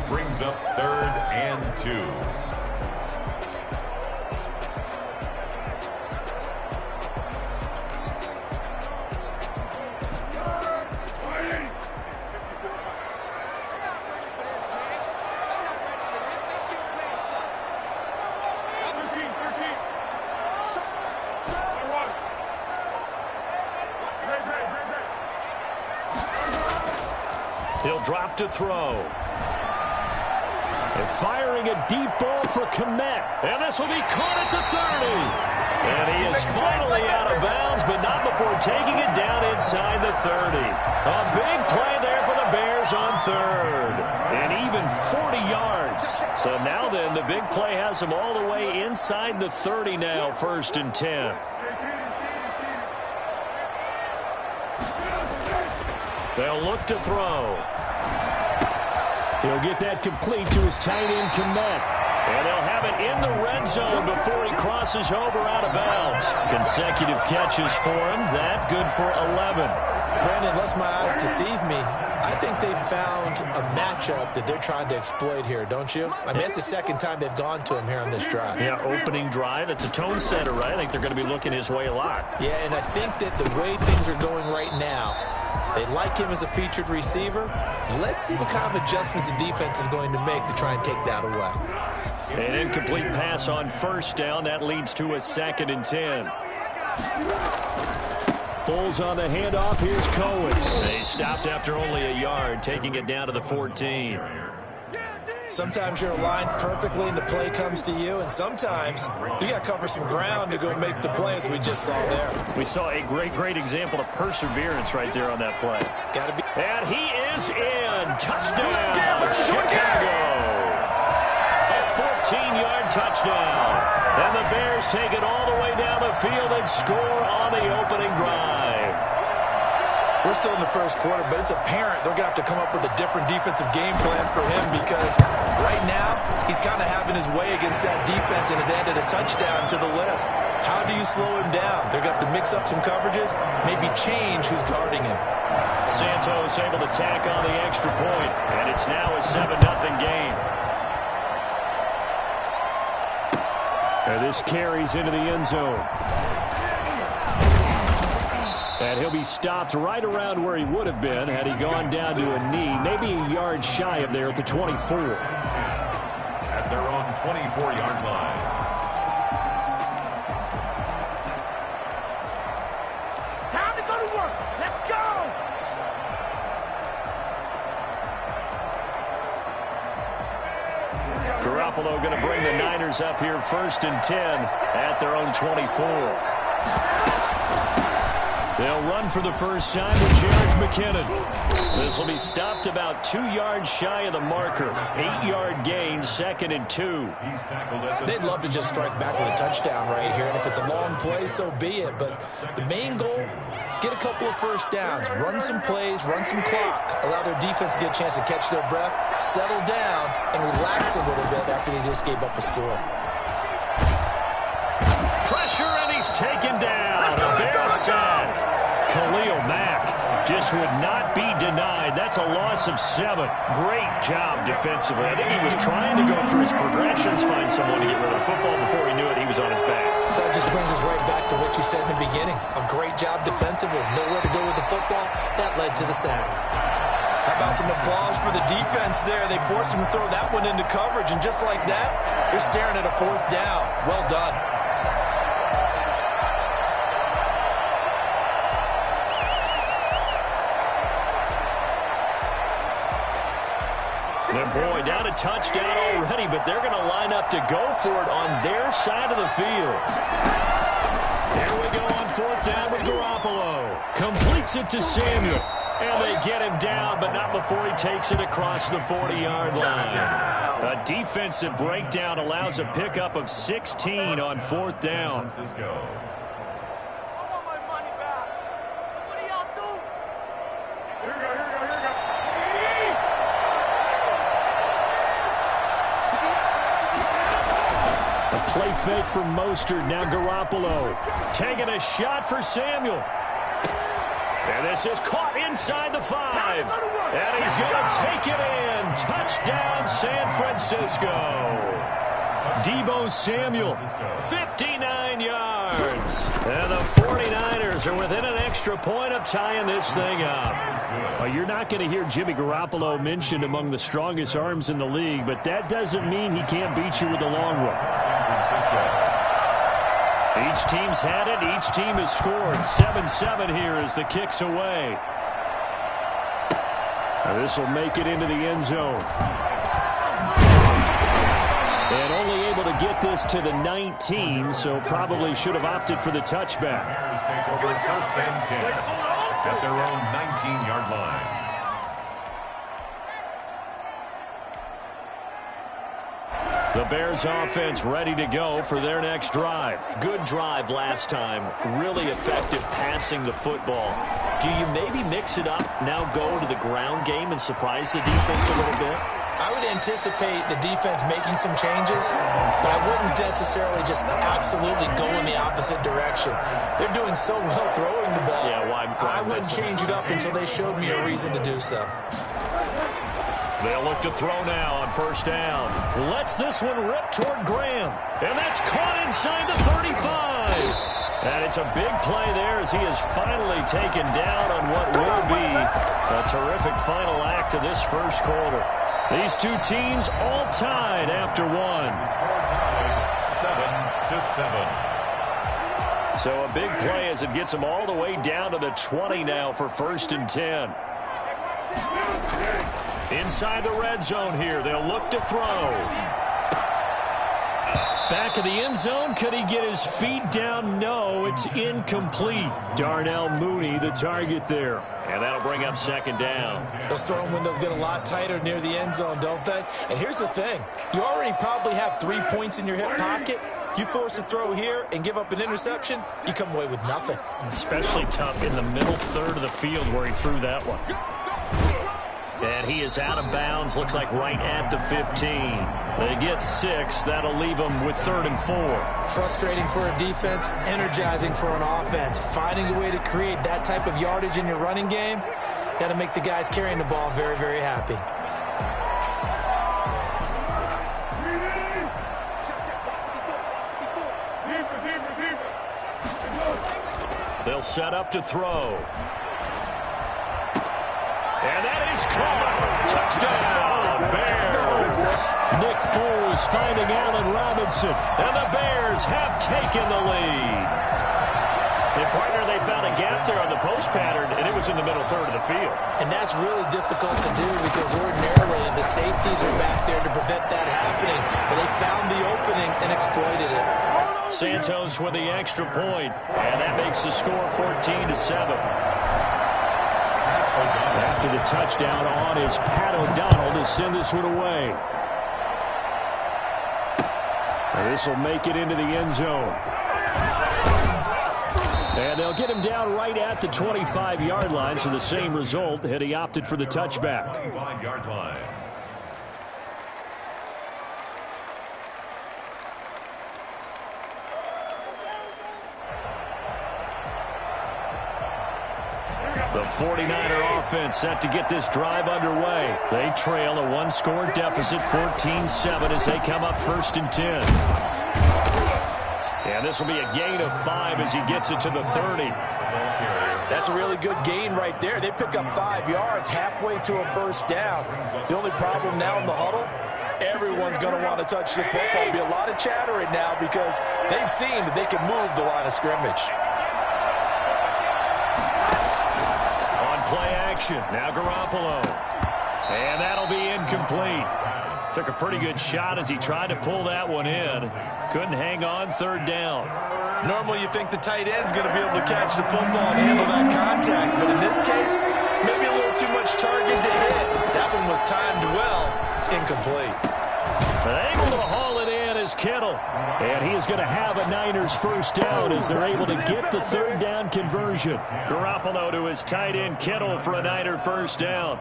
Brings up 3rd and 2. He'll drop to throw. And firing a deep ball for Kmet. And this will be caught at the 30. And he is finally out of bounds, but not before taking it down inside the 30. A big play there for the Bears on 3rd. And even 40 yards. So now then, the big play has him all the way inside the 30 now, 1st and 10. They'll look to throw. He'll get that complete to his tight end, Kmet. And they'll have it in the red zone before he crosses over out of bounds. Consecutive catches for him. That good for 11. Brandon, unless my eyes deceive me, I think they found a matchup that they're trying to exploit here, don't you? I mean, it's the second time they've gone to him here on this drive. Yeah, opening drive. It's a tone setter, right? I think they're going to be looking his way a lot. Yeah, and I think that the way things are going right now, they like him as a featured receiver. Let's see what kind of adjustments the defense is going to make to try and take that away. An incomplete pass on 1st down. That leads to a 2nd and 10. Foles on the handoff. Here's Cohen. They stopped after only a yard, taking it down to the 14. Sometimes you're aligned perfectly and the play comes to you, and sometimes you got to cover some ground to go make the play, as we just saw there. We saw a great example of perseverance right there on that play. Got to be. And he is in. Touchdown, Chicago. A 14-yard touchdown. And the Bears take it all the way down the field and score on the opening drive. We're still in the first quarter, but it's apparent they're going to have to come up with a different defensive game plan for him, because right now he's kind of having his way against that defense and has added a touchdown to the list. How do you slow him down? They're going to have to mix up some coverages, maybe change who's guarding him. Santos able to tack on the extra point, and it's now a 7-0 game. And this carries into the end zone. And he'll be stopped right around where he would have been had he gone down to a knee, maybe a yard shy of there at the 24. At their own 24-yard line. Time to go to work. Let's go. Garoppolo going to bring the Niners up here 1st and 10 at their own 24. They'll run for the first time with Jerick McKinnon. This will be stopped about 2 yards shy of the marker. 8-yard gain, 2nd and 2. They'd love to just strike back with a touchdown right here, and if it's a long play, so be it. But the main goal, get a couple of first downs, run some plays, run some clock, allow their defense to get a chance to catch their breath, settle down, and relax a little bit after they just gave up a score. Pressure, and he's taken down. A Bears sack. Khalil Mack just would not be denied. That's a loss of 7. Great job defensively. I think he was trying to go through his progressions, find someone to get rid of the football. Before he knew it, he was on his back. So that just brings us right back to what you said in the beginning. A great job defensively. Nowhere to go with the football. That led to the sack. How about some applause for the defense there? They forced him to throw that one into coverage, and just like that, you're staring at a 4th down. Well done. And boy, down a touchdown already, but they're going to line up to go for it on their side of the field. Here we go on 4th down with Garoppolo. Completes it to Samuel. And they get him down, but not before he takes it across the 40-yard line. A defensive breakdown allows a pickup of 16 on 4th down. Play fake from Mostert. Now Garoppolo taking a shot for Samuel. And this is caught inside the 5. And he's going to take it in. Touchdown, San Francisco. Deebo Samuel, 59 yards. And the 49ers are within an extra point of tying this thing up. Well, you're not going to hear Jimmy Garoppolo mentioned among the strongest arms in the league, but that doesn't mean he can't beat you with a long one. Each team's had it. Each team has scored. 7-7 here as the kick's away. This will make it into the end zone. And only able to get this to the 19, so probably should have opted for the touchback. Take over 1st and 10 at their own 19-yard line. The Bears offense ready to go for their next drive. Good drive last time. Really effective passing the football. Do you maybe mix it up, now go to the ground game and surprise the defense a little bit? I would anticipate the defense making some changes, but I wouldn't necessarily just absolutely go in the opposite direction. They're doing so well throwing the ball. Yeah, I wouldn't change it up until they showed me a reason to do so. They'll look to throw now on 1st down. Lets this one rip toward Graham. And that's caught inside the 35. And it's a big play there as he is finally taken down on what will be a terrific final act of this first quarter. These two teams all tied after one. 7-7. So a big play as it gets them all the way down to the 20 now for 1st and 10. Inside the red zone here. They'll look to throw. Back of the end zone. Could he get his feet down? No, it's incomplete. Darnell Mooney, the target there. And that'll bring up 2nd down. Those throwing windows get a lot tighter near the end zone, don't they? And here's the thing. You already probably have 3 points in your hip pocket. You force a throw here and give up an interception, you come away with nothing. Especially tough in the middle third of the field where he threw that one. And he is out of bounds. Looks like right at the 15. They get 6. That'll leave them with 3rd and 4. Frustrating for a defense, energizing for an offense. Finding a way to create that type of yardage in your running game, got to make the guys carrying the ball very, very happy. They'll set up to throw. And that is caught. Touchdown, Bears. Nick Foles finding Allen Robinson. And the Bears have taken the lead. And partner, they found a gap there on the post pattern, and it was in the middle third of the field. And that's really difficult to do because ordinarily the safeties are back there to prevent that happening. But they found the opening and exploited it. Santos with the extra point, and that makes the score 14-7. After the touchdown on is Pat O'Donnell to send this one away. And this will make it into the end zone. And they'll get him down right at the 25-yard line, so the same result had he opted for the touchback. 25-yard line. The 49er offense set to get this drive underway. They trail a one-score deficit, 14-7, as they come up 1st and 10. And this will be a gain of 5 as he gets it to the 30. That's a really good gain right there. They pick up 5 yards halfway to a 1st down. The only problem now in the huddle, everyone's going to want to touch the football. There'll be a lot of chatter right now because they've seen that they can move the line of scrimmage. Play action. Now Garoppolo. And that'll be incomplete. Took a pretty good shot as he tried to pull that one in. Couldn't hang on 3rd down. Normally you think the tight end's going to be able to catch the football and handle that contact. But in this case, maybe a little too much target to hit. That one was timed well. Incomplete. Able to haul it in is Kittle. And he is going to have a Niners 1st down as they're able to get the 3rd down conversion. Garoppolo to his tight end Kittle for a Niner 1st down.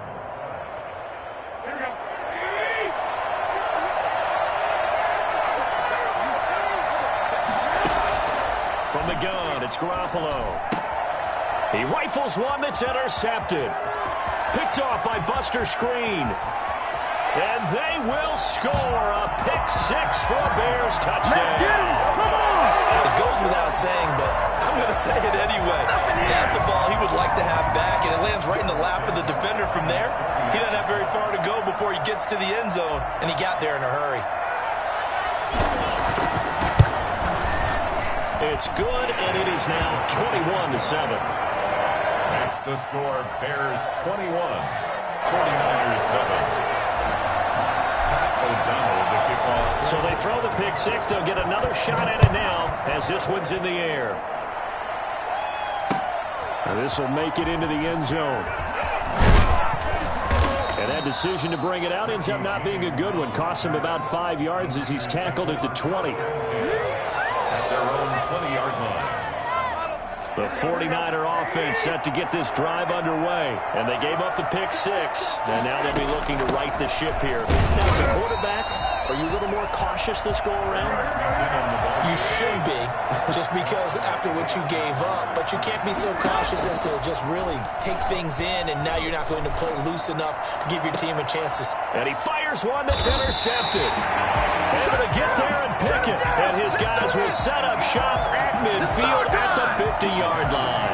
From the gun, it's Garoppolo. He rifles one that's intercepted. Picked off by Buster Screen. And they will score a pick 6 for a Bears touchdown. It goes without saying, but I'm going to say it anyway. That's a ball he would like to have back, and it lands right in the lap of the defender from there. He doesn't have very far to go before he gets to the end zone, and he got there in a hurry. It's good, and it is now 21-7. That's the score. Bears 21, 49ers 7. O'Donnell, the kickoff. So they throw the pick 6. They'll get another shot at it now as this one's in the air. And this will make it into the end zone. And that decision to bring it out ends up not being a good one. Cost him about 5 yards as he's tackled at the 20. At their own 20-yard line. The 49er offense set to get this drive underway. And they gave up the pick 6. And now they'll be looking to right the ship here. Now, as a quarterback, are you a little more cautious this go-around? You should be, just because after what you gave up. But you can't be so cautious as to just really take things in, and now you're not going to play loose enough to give your team a chance to... And he fires one that's intercepted. Able to get there and pick it. And his guys will set up shop at midfield at the 50-yard line.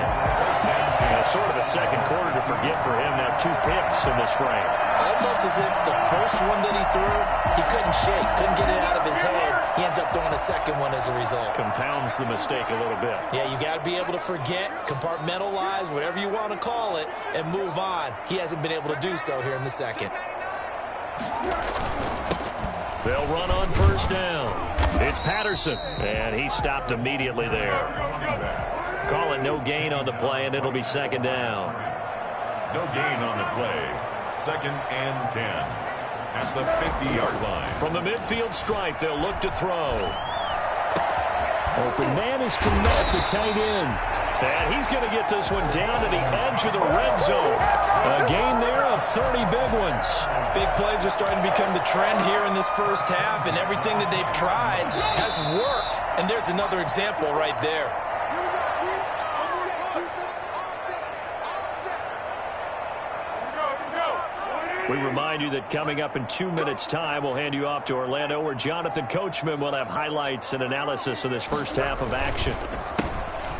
A sort of a second quarter to forget for him. Now 2 picks in this frame. Almost as if the first one that he threw, he couldn't shake, couldn't get it out of his head. He ends up throwing a second one as a result. Compounds the mistake a little bit. Yeah, you got to be able to forget, compartmentalize, whatever you want to call it, and move on. He hasn't been able to do so here in the second. They'll run on first down. It's Patterson, and he stopped immediately there. Call it no gain on the play, and it'll be second down. No gain on the play. 2nd and 10 at the 50-yard line. From the midfield stripe, they'll look to throw. Open man is Kmet, the tight end. And he's going to get this one down to the edge of the red zone. A gain there of 30 big ones. Big plays are starting to become the trend here in this first half, and everything that they've tried has worked. And there's another example right there. We remind you that coming up in 2 minutes' time, we'll hand you off to Orlando, where Jonathan Coachman will have highlights and analysis of this first half of action.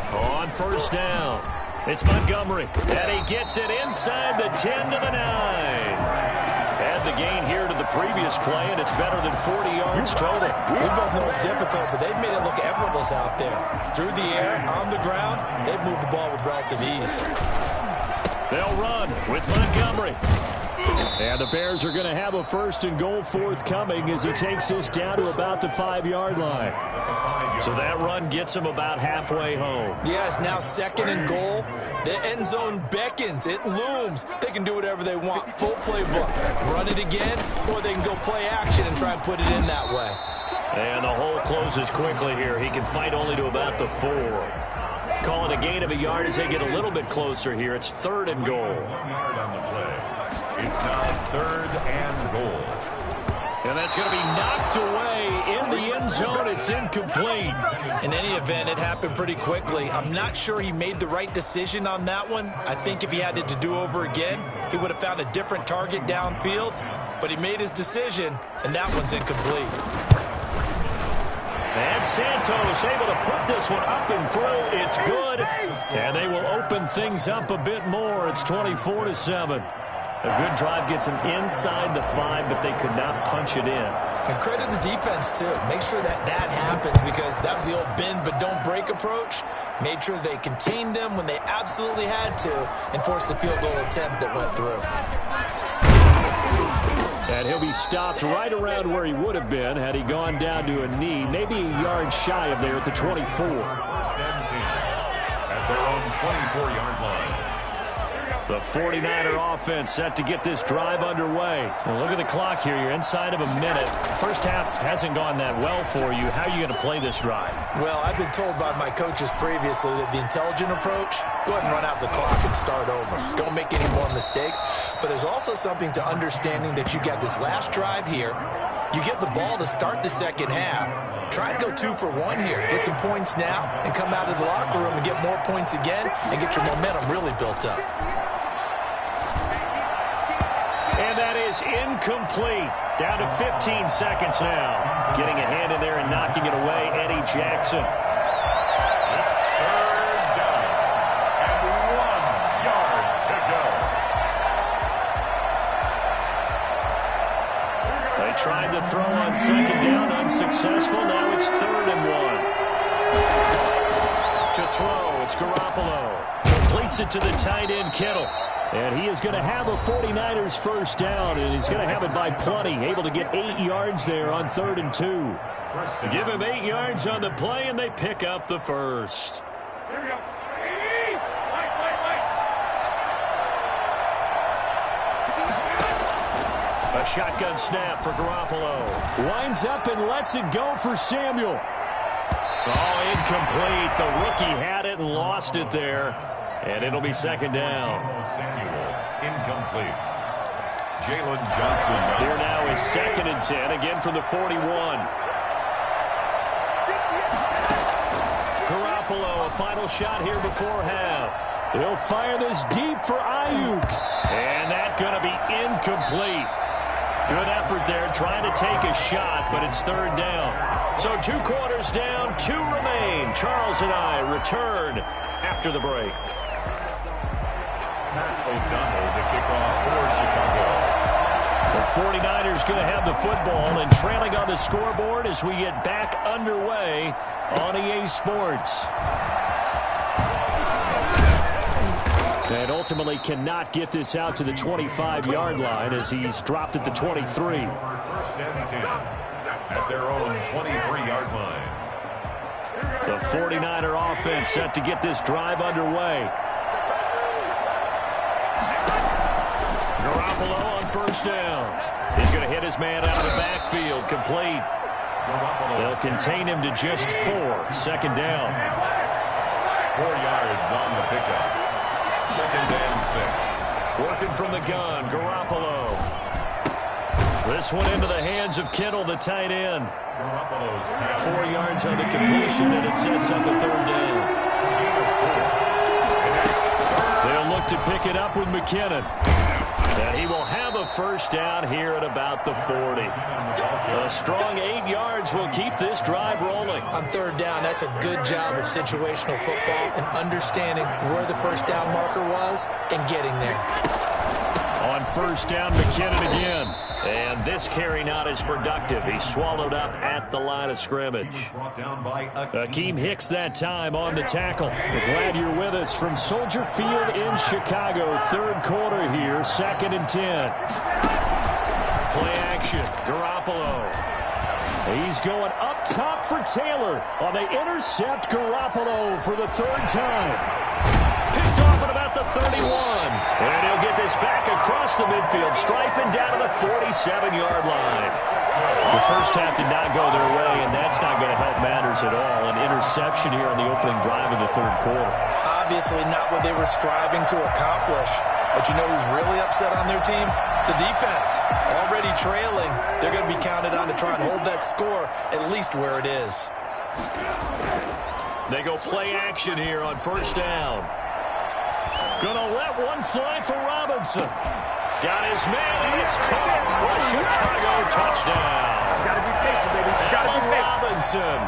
On first down, it's Montgomery, and he gets it inside the 10 to the 9. Add the gain here to the previous play, and it's better than 40 yards total. We both know it's difficult, but they've made it look effortless out there. Through the air, on the ground, they've moved the ball with relative ease. They'll run with Montgomery. And the Bears are going to have a 1st and goal forthcoming as he takes this down to about the 5-yard line. So that run gets him about halfway home. Yes, now 2nd and goal. The end zone beckons. It looms. They can do whatever they want. Full playbook. Run it again, or they can go play action and try and put it in that way. And the hole closes quickly here. He can fight only to about the 4. Calling a gain of a yard as they get a little bit closer here. It's 3rd and goal. 1 yard on the play. It's now 3rd and goal. And that's going to be knocked away in the end zone. It's incomplete. In any event, it happened pretty quickly. I'm not sure he made the right decision on that one. I think if he had it to do over again, he would have found a different target downfield. But he made his decision, and that one's incomplete. And Santos able to put this one up and through. It's good. And they will open things up a bit more. It's 24-7. A good drive gets them inside the 5, but they could not punch it in. And credit the defense, too. Make sure that that happens, because that was the old bend but don't break approach. Made sure they contained them when they absolutely had to and forced the field goal attempt that went through. And he'll be stopped right around where he would have been had he gone down to a knee, maybe a yard shy of there at the 24. 1st and 10 at their own 24-yard line. The 49er offense set to get this drive underway. Well, look at the clock here. You're inside of a minute. First half hasn't gone that well for you. How are you going to play this drive? Well, I've been told by my coaches previously that the intelligent approach, go ahead and run out the clock and start over. Don't make any more mistakes. But there's also something to understanding that you got this last drive here. You get the ball to start the second half. Try and go 2 for 1 here. Get some points now and come out of the locker room and get more points again and get your momentum really built up. And that is incomplete. Down to 15 seconds now. Getting a hand in there and knocking it away, Eddie Jackson. It's 3rd down and 1 yard to go. They tried to throw on second down, unsuccessful. Now it's 3rd and 1. To throw, it's Garoppolo. Completes it to the tight end, Kittle. And he is going to have a 49ers first down, and he's going to have it by plenty. Able to get 8 yards there on 3rd and 2. Give him 8 yards on the play, and they pick up the first. Here we go. A shotgun snap for Garoppolo. Winds up and lets it go for Samuel. Oh, incomplete. The rookie had it and lost it there. And it'll be second down. Samuel, incomplete. Jalen Johnson. Here now is 2nd and 10, again from the 41. Garoppolo, a final shot here before half. He'll fire this deep for Ayuk. And that's going to be incomplete. Good effort there, trying to take a shot, but it's 3rd down. So 2 quarters down, 2 remain. Charles and I return after the break. Pat O'Donnell to kick off for Chicago. The 49ers going to have the football and trailing on the scoreboard as we get back underway on EA Sports. And ultimately cannot get this out to the 25-yard line as he's dropped at the 23. First and 10 at their own 23-yard line. The 49er offense set to get this drive underway. Garoppolo on first down. He's going to hit his man out of the backfield. Complete. They'll contain him to just 4. Second down. 4 yards on the pickup. Second and 6. Working from the gun, Garoppolo. This one into the hands of Kittle, the tight end. 4 yards on the completion, and it sets up a third down. They'll look to pick it up with McKinnon. And he will have a first down here at about the 40. A strong 8 yards will keep this drive rolling. On third down, that's a good job of situational football and understanding where the first down marker was and getting there. On first down, McKinnon again. And this carry not as productive. He's swallowed up at the line of scrimmage. Akeem Hicks that time on the tackle. We're glad you're with us from Soldier Field in Chicago. Third quarter here, 2nd and 10. Play action, Garoppolo. He's going up top for Taylor. On the intercept, Garoppolo for the third time. Picked off at about the 31. And he'll get this back across the midfield stripe and down to the 47-yard line. The first half did not go their way, and that's not going to help matters at all. An interception here on the opening drive of the third quarter. Obviously not what they were striving to accomplish. But you know who's really upset on their team? The defense. Already trailing. They're going to be counted on to try and hold that score at least where it is. They go play action here on first down. Gonna let one fly for Robinson. Got his man, and it's caught for a Chicago touchdown. Gotta be patient, baby. Gotta be patient. Robinson.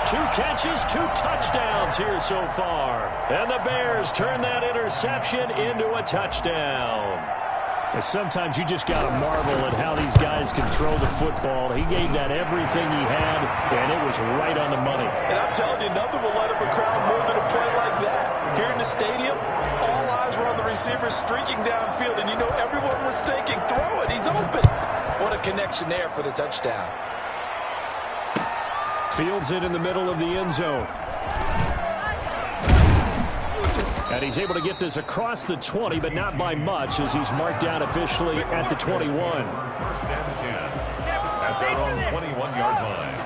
2 catches, 2 touchdowns here so far. And the Bears turn that interception into a touchdown. Sometimes you just got to marvel at how these guys can throw the football. He gave that everything he had, and it was right on the money. And I'm telling you, nothing will light up a crowd more than a play like that. Here in the stadium, all eyes were on the receiver streaking downfield, and you know everyone was thinking, throw it, he's open. What a connection there for the touchdown. Fields it in the middle of the end zone. And he's able to get this across the 20, but not by much, as he's marked down officially at the 21. First and 10 at their own 21-yard line.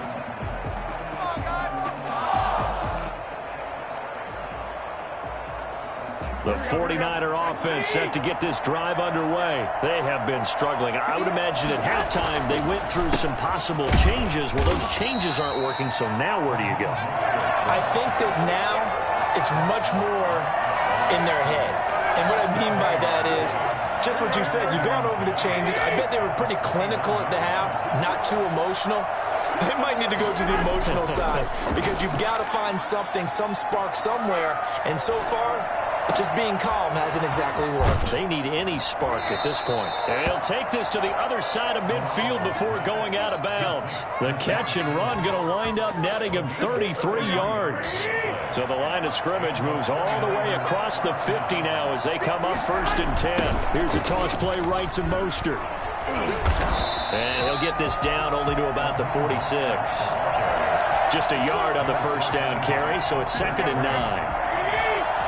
The 49er offense set to get this drive underway. They have been struggling. I would imagine at halftime they went through some possible changes. Well, those changes aren't working, so now where do you go? I think that now it's much more in their head. And what I mean by that is just what you said. You've gone over the changes. I bet they were pretty clinical at the half, not too emotional. They might need to go to the emotional side because you've got to find something, some spark somewhere. And so far, just being calm hasn't exactly worked. They need any spark at this point. And he'll take this to the other side of midfield before going out of bounds. The catch and run going to wind up netting him 33 yards. So the line of scrimmage moves all the way across the 50 now as they come up 1st and 10. Here's a toss play right to Mostert. And he'll get this down only to about the 46. Just a yard on the first down carry, so it's 2nd and 9.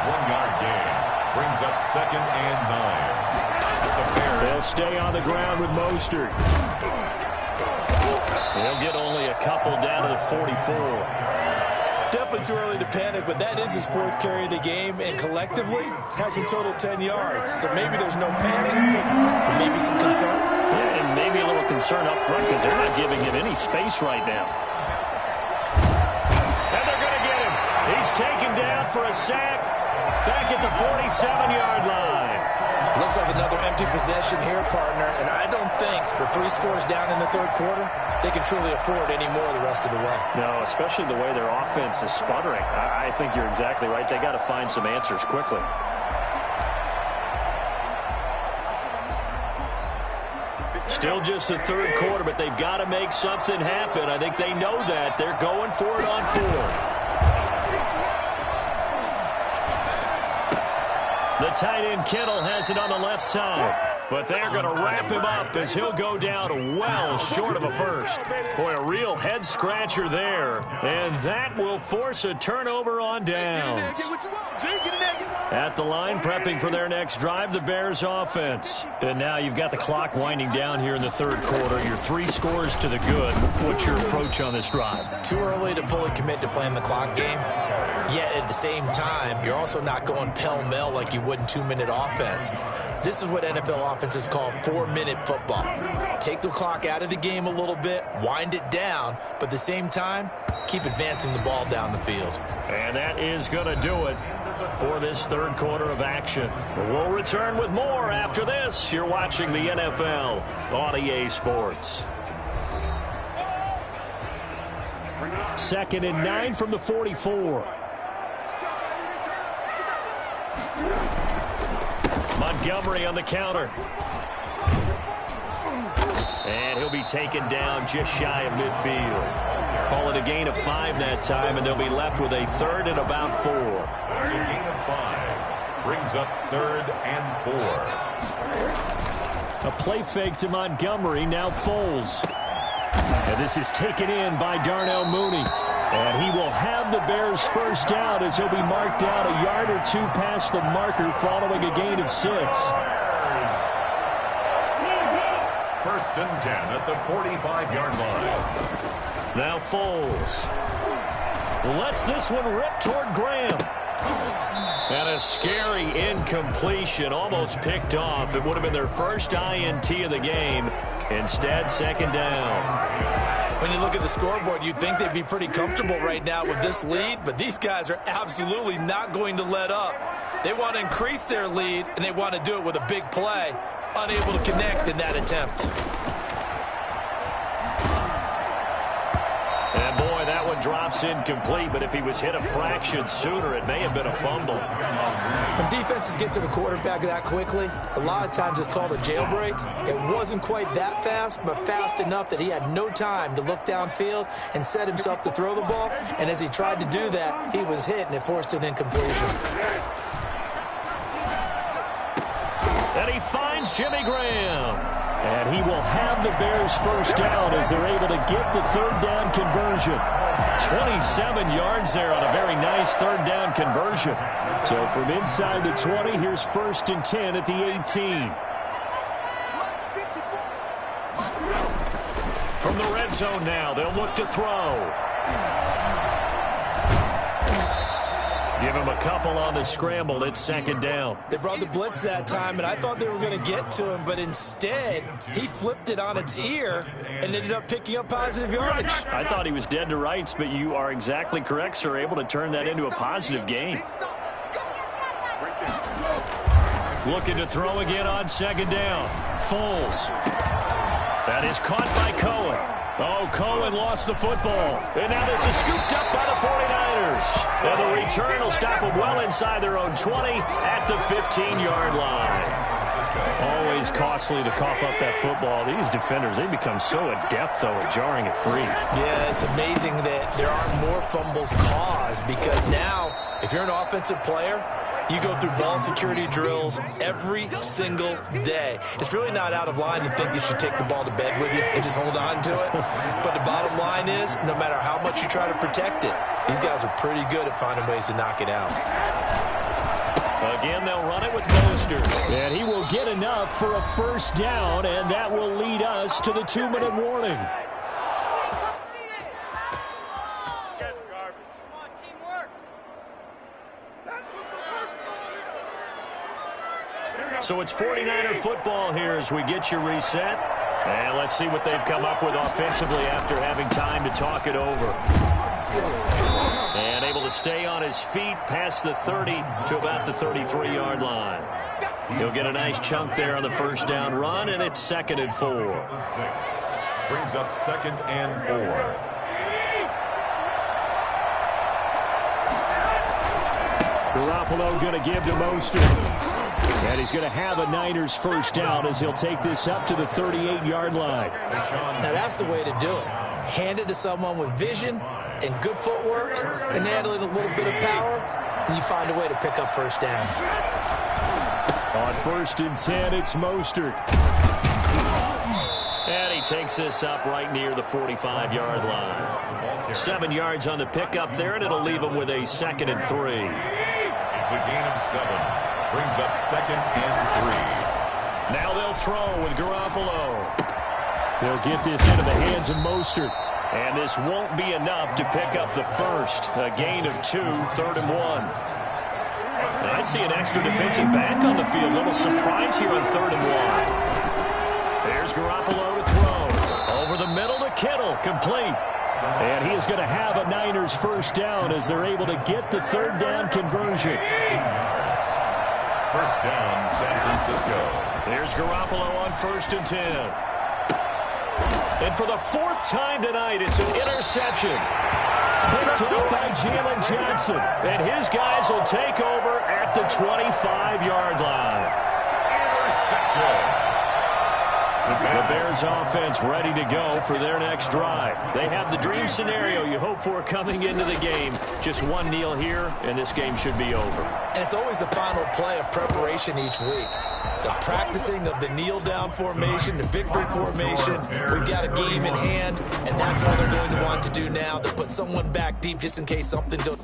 1-yard gain brings up 2nd and 9. They'll stay on the ground with Mostert. He'll get only a couple down to the 44. Definitely too early to panic, but that is his 4th carry of the game, and collectively has a total 10 yards. So maybe there's no panic, but maybe some concern. Yeah, and maybe a little concern up front because they're not giving him any space right now. And they're going to get him. He's taken down for a sack back at the 47-yard line. Looks like another empty possession here, partner, and I don't think with 3 scores down in the third quarter, they can truly afford any more the rest of the way. No, especially the way their offense is sputtering. I think you're exactly right. They got to find some answers quickly. Still just the third quarter, but they've got to make something happen. I think they know that. They're going for it on fourth. The tight end Kittle has it on the left side. But they're going to wrap him up as he'll go down well short of a first. Boy, a real head-scratcher there. And that will force a turnover on downs. At the line, prepping for their next drive, the Bears offense. And now you've got the clock winding down here in the third quarter. Your 3 scores to the good. What's your approach on this drive? Too early to fully commit to playing the clock game. Yet at the same time, you're also not going pell-mell like you would in 2-minute offense. This is what NFL offenses call 4-minute football. Take the clock out of the game a little bit, wind it down, but at the same time, keep advancing the ball down the field. And that is going to do it for this third quarter of action. We'll return with more after this. You're watching the NFL on EA Sports. 2nd and 9 from the 44. Montgomery on the counter. And he'll be taken down just shy of midfield. Call it a gain of 5 that time, and they'll be left with a 3rd and about 4. That's a gain of 5. Brings up 3rd and 4. A play fake to Montgomery, now Foles. And this is taken in by Darnell Mooney. And he will have the Bears first down as he'll be marked down a yard or 2 past the marker following a gain of 6. 1st and 10 at the 45-yard line. Now Foles lets this one rip toward Graham. And a scary incompletion, almost picked off. It would have been their first INT of the game. Instead, 2nd down. When you look at the scoreboard, you'd think they'd be pretty comfortable right now with this lead, but these guys are absolutely not going to let up. They want to increase their lead, and they want to do it with a big play. Unable to connect in that attempt. And boy, that one drops incomplete, but if he was hit a fraction sooner, it may have been a fumble. When defenses get to the quarterback that quickly, a lot of times it's called a jailbreak. It wasn't quite that fast, but fast enough that he had no time to look downfield and set himself to throw the ball. And as he tried to do that, he was hit, and it forced an incompletion. And he finds Jimmy Graham. And he will have the Bears first down as they're able to get the 3rd down conversion. 27 yards there on a very nice 3rd down conversion. So from inside the 20, here's 1st and 10 at the 18. From the red zone now, they'll look to throw. Give him a couple on the scramble. It's 2nd down. They brought the blitz that time, and I thought they were going to get to him, but instead, he flipped it on its ear and ended up picking up positive yardage. I thought he was dead to rights, but you are exactly correct, sir. Able to turn that into a positive gain. Looking to throw again on 2nd down. Foles. That is caught by Cohen. Oh, Cohen lost the football. And now this is scooped up by the 49ers. And the return will stop them well inside their own 20 at the 15-yard line. Always costly to cough up that football. These defenders, they become so adept, though, at jarring it free. Yeah, it's amazing that there aren't more fumbles caused because now, if you're an offensive player, you go through ball security drills every single day. It's really not out of line to think you should take the ball to bed with you and just hold on to it. But the bottom line is, no matter how much you try to protect it, these guys are pretty good at finding ways to knock it out. Again, they'll run it with Mostert. And he will get enough for a first down, and that will lead us to the 2-minute warning. So it's 49er football here as we get you reset. And let's see what they've come up with offensively after having time to talk it over. And able to stay on his feet past the 30 to about the 33-yard line. He'll get a nice chunk there on the first down run, and it's 2nd and 4. Brings up 2nd and 4. Garoppolo going to give to Mostert. And he's going to have a Niners first down as he'll take this up to the 38-yard line. Now that's the way to do it. Hand it to someone with vision and good footwork and add in a little bit of power, and you find a way to pick up first downs. On 1st and 10, it's Mostert. And he takes this up right near the 45-yard line. 7 yards on the pickup there, and it'll leave him with a 2nd and 3. It's a gain of 7. Brings up 2nd and 3. Now they'll throw with Garoppolo. They'll get this into the hands of Mostert. And this won't be enough to pick up the first. A gain of 2, 3rd and 1. And I see an extra defensive back on the field. Little surprise here on 3rd and 1. There's Garoppolo to throw. Over the middle to Kittle. Complete. And he is going to have a Niners first down as they're able to get the 3rd down conversion. First down, San Francisco. There's Garoppolo on 1st and 10. And for the 4th time tonight, it's an interception. Picked up by Jalen Johnson. And his guys will take over at the 25-yard line. Intercepted. The Bears offense ready to go for their next drive. They have the dream scenario you hope for coming into the game. Just one kneel here, and this game should be over. And it's always the final play of preparation each week. The practicing of the kneel-down formation, the victory formation. We've got a game in hand, and that's all they're going to want to do now, to put someone back deep just in case something goes.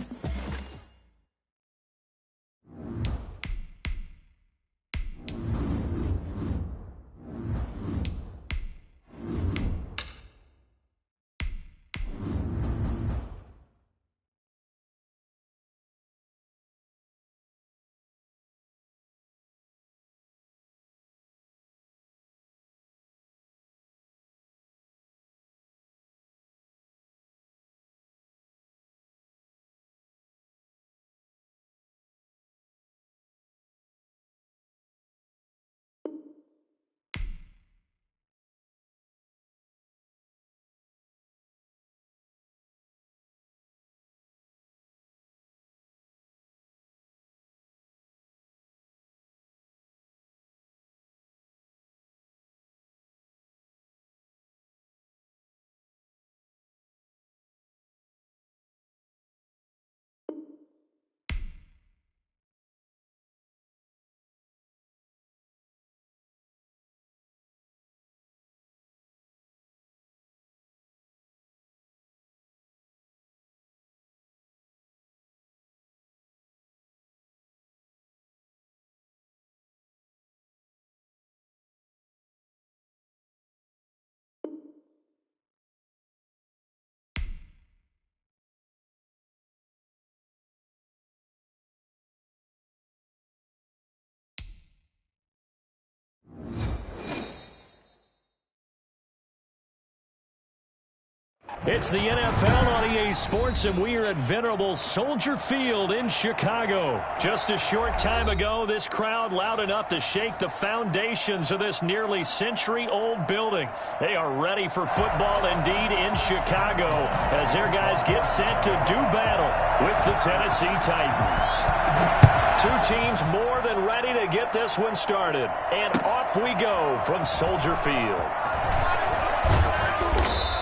It's the NFL on EA Sports, and we are at venerable Soldier Field in Chicago. Just a short time ago, this crowd loud enough to shake the foundations of this nearly century-old building. They are ready for football indeed in Chicago as their guys get set to do battle with the Tennessee Titans. Two teams more than ready to get this one started. And off we go from Soldier Field.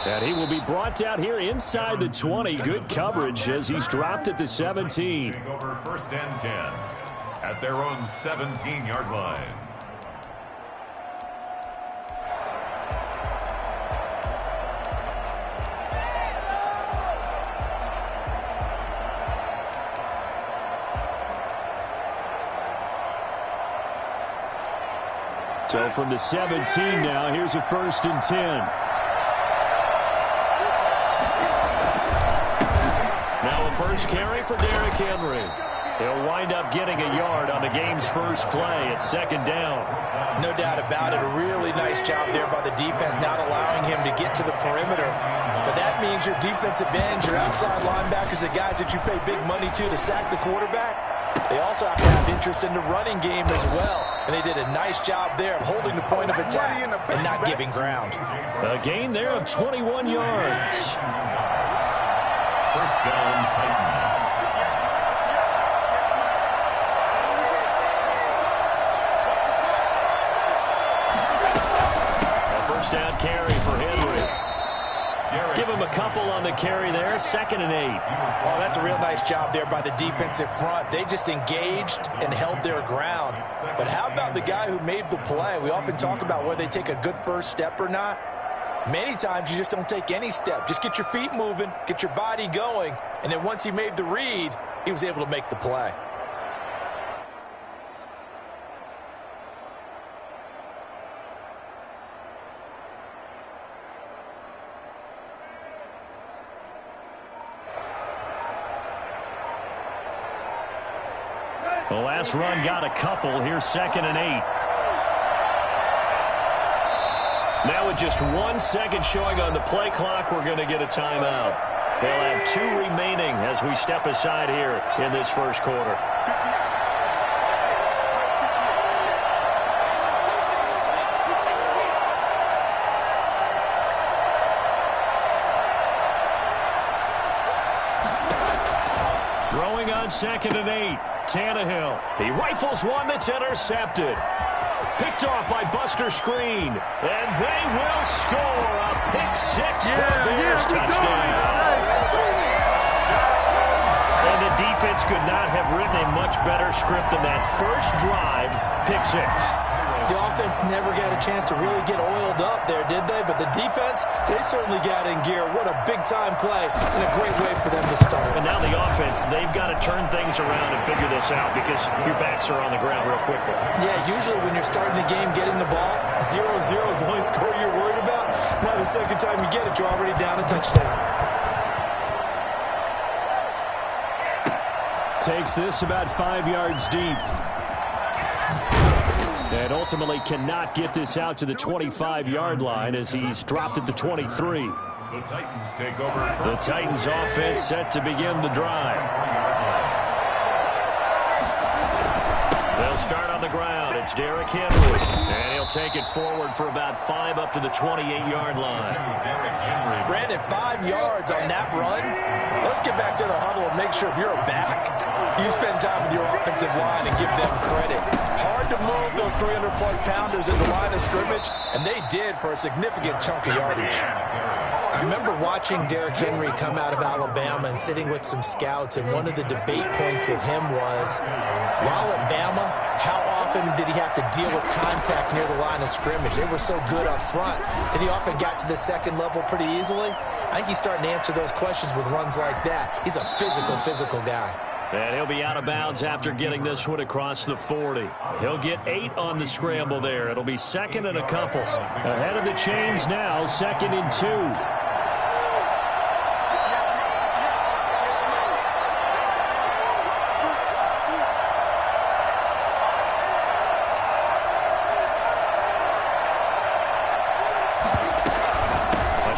And he will be brought down here inside the 20. Good coverage as he's dropped at the 17. Over 1st and 10 at their own 17-yard line. So from the 17 now, here's a 1st and 10. First carry for Derrick Henry. He'll wind up getting a yard on the game's first play at 2nd down. No doubt about it. A really nice job there by the defense, not allowing him to get to the perimeter. But that means your defensive ends, your outside linebackers, the guys that you pay big money to sack the quarterback, they also have to have interest in the running game as well. And they did a nice job there of holding the point of attack and not giving ground. A gain there of 21 yards. First down, Titans. carry for Henry. Give him a couple on the carry there, 2nd and 8. Oh, that's a real nice job there by the defensive front. They just engaged and held their ground. But how about the guy who made the play? We often talk about whether they take a good first step or not. Many times you just don't take any step. Just get your feet moving, get your body going, and then once he made the read, he was able to make the play. The last run got a couple. Here's 2nd and 8. Now with just 1 second showing on the play clock, we're going to get a timeout. They'll have 2 remaining as we step aside here in this first quarter. Throwing on 2nd and 8. Tannehill. He rifles one that's intercepted. Picked off by Buster Screen. And they will score a pick-6 for a Bears touchdown. And the defense could not have written a much better script than that first drive, pick-6. The offense never got a chance to really get oiled up there, did they? But the defense, they certainly got in gear. What a big-time play and a great way for them to start. And now the offense, they've got to turn things around and figure this out because your backs are on the ground real quickly. Yeah, usually when you're starting the game getting the ball, 0-0 is the only score you're worried about. Now the second time you get it, you're already down a touchdown. Takes this about 5 yards deep. And ultimately cannot get this out to the 25-yard line as he's dropped at the 23. The Titans take over. The Titans offense set to begin the drive. They'll start on the ground. It's Derrick Henry. And he'll take it forward for about 5 up to the 28-yard line. Brandon, 5 yards on that run. Let's get back to the huddle and make sure if you're a back, you spend time with your offensive line and give them credit. Hard to move those 300-plus pounders in the line of scrimmage, and they did for a significant chunk of yardage. I remember watching Derrick Henry come out of Alabama and sitting with some scouts, and one of the debate points with him was, while at Bama, how often did he have to deal with contact near the line of scrimmage? They were so good up front that he often got to the second level pretty easily. I think he's starting to answer those questions with runs like that. He's a physical guy. And he'll be out of bounds after getting this one across the 40. He'll get 8 on the scramble there. It'll be 2nd and a couple. Ahead of the chains now, 2nd and 2.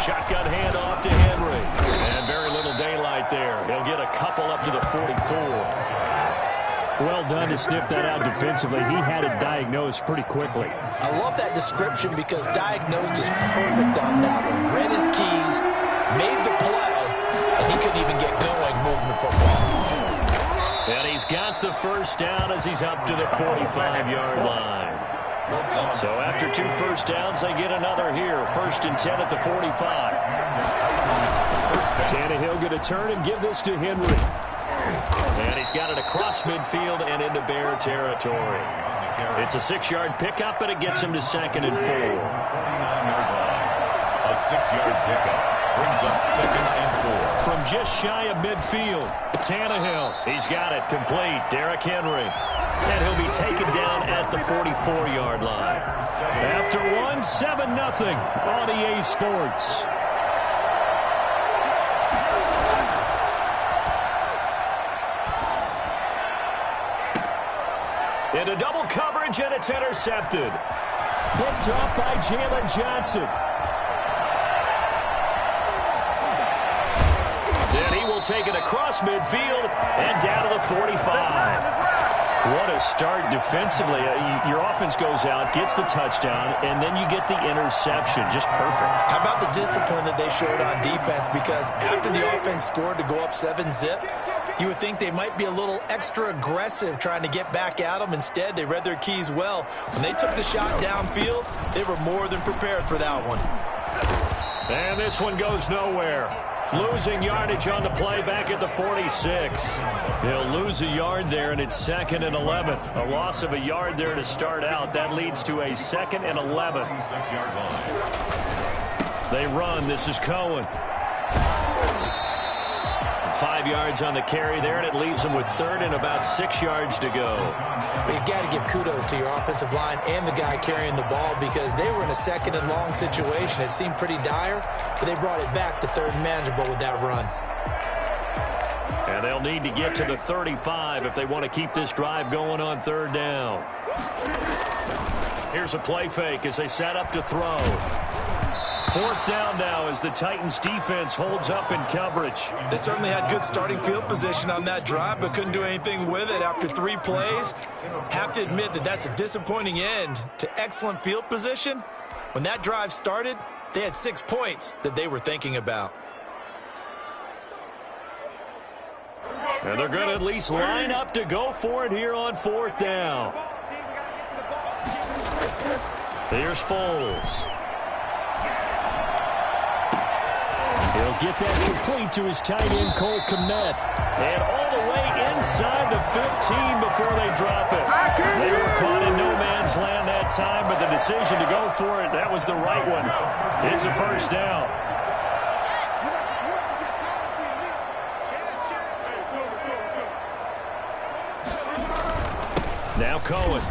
Shotgun handoff to Henry. And very little daylight there. He'll get a couple up to the 44. Well done to sniff that out defensively. He had it diagnosed pretty quickly. I love that description because diagnosed is perfect on that one. Read his keys, made the play, and he couldn't even get going moving the football. And he's got the first down as he's up to the 45-yard line. So after 2 first downs, they get another here. 1st and 10 at the 45. Tannehill going to turn and give this to Henry. And he's got it across midfield and into Bear territory. It's a 6-yard pickup, but it gets him to 2nd and 4. A 6-yard pickup brings up 2nd and 4. From just shy of midfield, Tannehill. He's got it complete. Derrick Henry. And he'll be taken down at the 44-yard line. After one, 7-0 on EA Sports. Into double coverage, and it's intercepted. Picked off by Jalen Johnson. Then he will take it across midfield and down to the 45. What a start defensively. Your offense goes out, gets the touchdown, and then you get the interception. Just perfect. How about the discipline that they showed on defense? Because after the offense scored to go up 7-zip, you would think they might be a little extra aggressive trying to get back at them. Instead, they read their keys well. When they took the shot downfield, they were more than prepared for that one. And this one goes nowhere. Losing yardage on the play back at the 46. He'll lose a yard there, and it's 2nd and 11. A loss of a yard there to start out. That leads to a 2nd and 11. They run. This is Cohen. 5 yards on the carry there, and it leaves them with 3rd and about 6 yards to go. You got to give kudos to your offensive line and the guy carrying the ball because they were in a 2nd and long situation. It seemed pretty dire, but they brought it back to 3rd and manageable with that run. And they'll need to get to the 35 if they want to keep this drive going on 3rd down. Here's a play fake as they set up to throw. 4th down now as the Titans defense holds up in coverage. They certainly had good starting field position on that drive, but couldn't do anything with it after 3 plays. Have to admit that that's a disappointing end to excellent field position. When that drive started, they had 6 points that they were thinking about. And they're going to at least line up to go for it here on 4th down. Here's Foles. He'll get that complete to his tight end, Cole Kmet. And all the way inside the 15 before they drop it. They were caught in no man's land that time, but the decision to go for it, that was the right one. It's a 1st down. Now Cohen.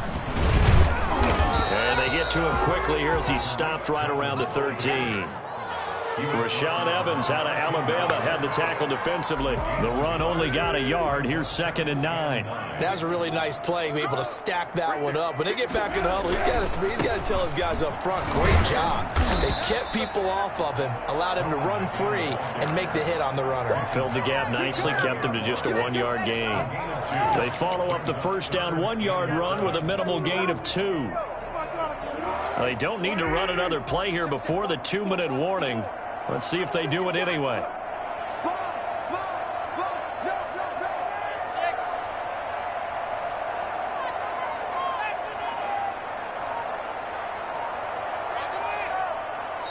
And they get to him quickly here as he stopped right around the 13. Rashaan Evans out of Alabama had the tackle defensively. The run only got a yard. Here's 2nd and 9. That was a really nice play, able to stack that one up. When they get back in the huddle, he's got to tell his guys up front, great job. They kept people off of him, allowed him to run free, and make the hit on the runner. Filled the gap nicely, kept him to just a 1-yard gain. They follow up the 1st down 1-yard run with a minimal gain of 2. They don't need to run another play here before the 2-minute warning. Let's see if they do it anyway.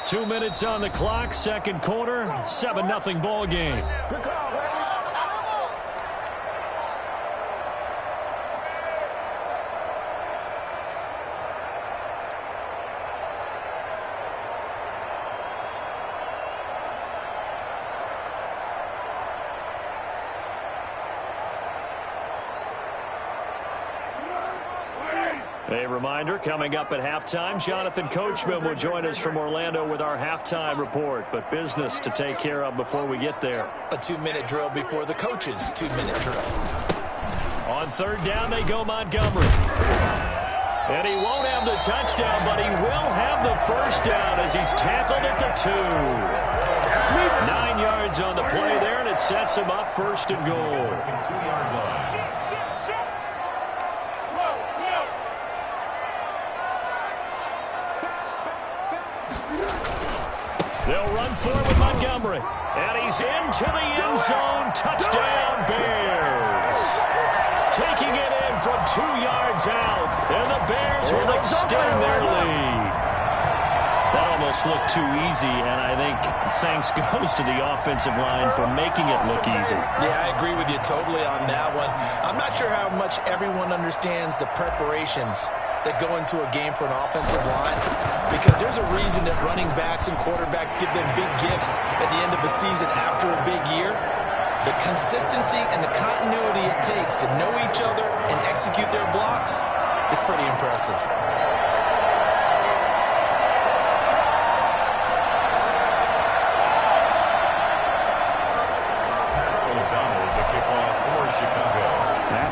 Two minutes on the clock, 2nd quarter, 7-0 ball game. A reminder, coming up at halftime, Jonathan Coachman will join us from Orlando with our halftime report, but business to take care of before we get there. A 2-minute drill before the coach's 2-minute drill. On 3rd down, they go Montgomery. And he won't have the touchdown, but he will have the 1st down as he's tackled at the 2. 9 yards on the play there, and it sets him up 1st and goal. 2-yard line. They'll run for it with Montgomery. And he's into the end zone. Touchdown, Bears. Taking it in from 2 yards out. And the Bears will extend their lead. That almost looked too easy, and I think thanks goes to the offensive line for making it look easy. Yeah, I agree with you totally on that one. I'm not sure how much everyone understands the preparations that go into a game for an offensive line, because there's a reason that running backs and quarterbacks give them big gifts at the end of the season after a big year. The consistency and the continuity it takes to know each other and execute their blocks is pretty impressive.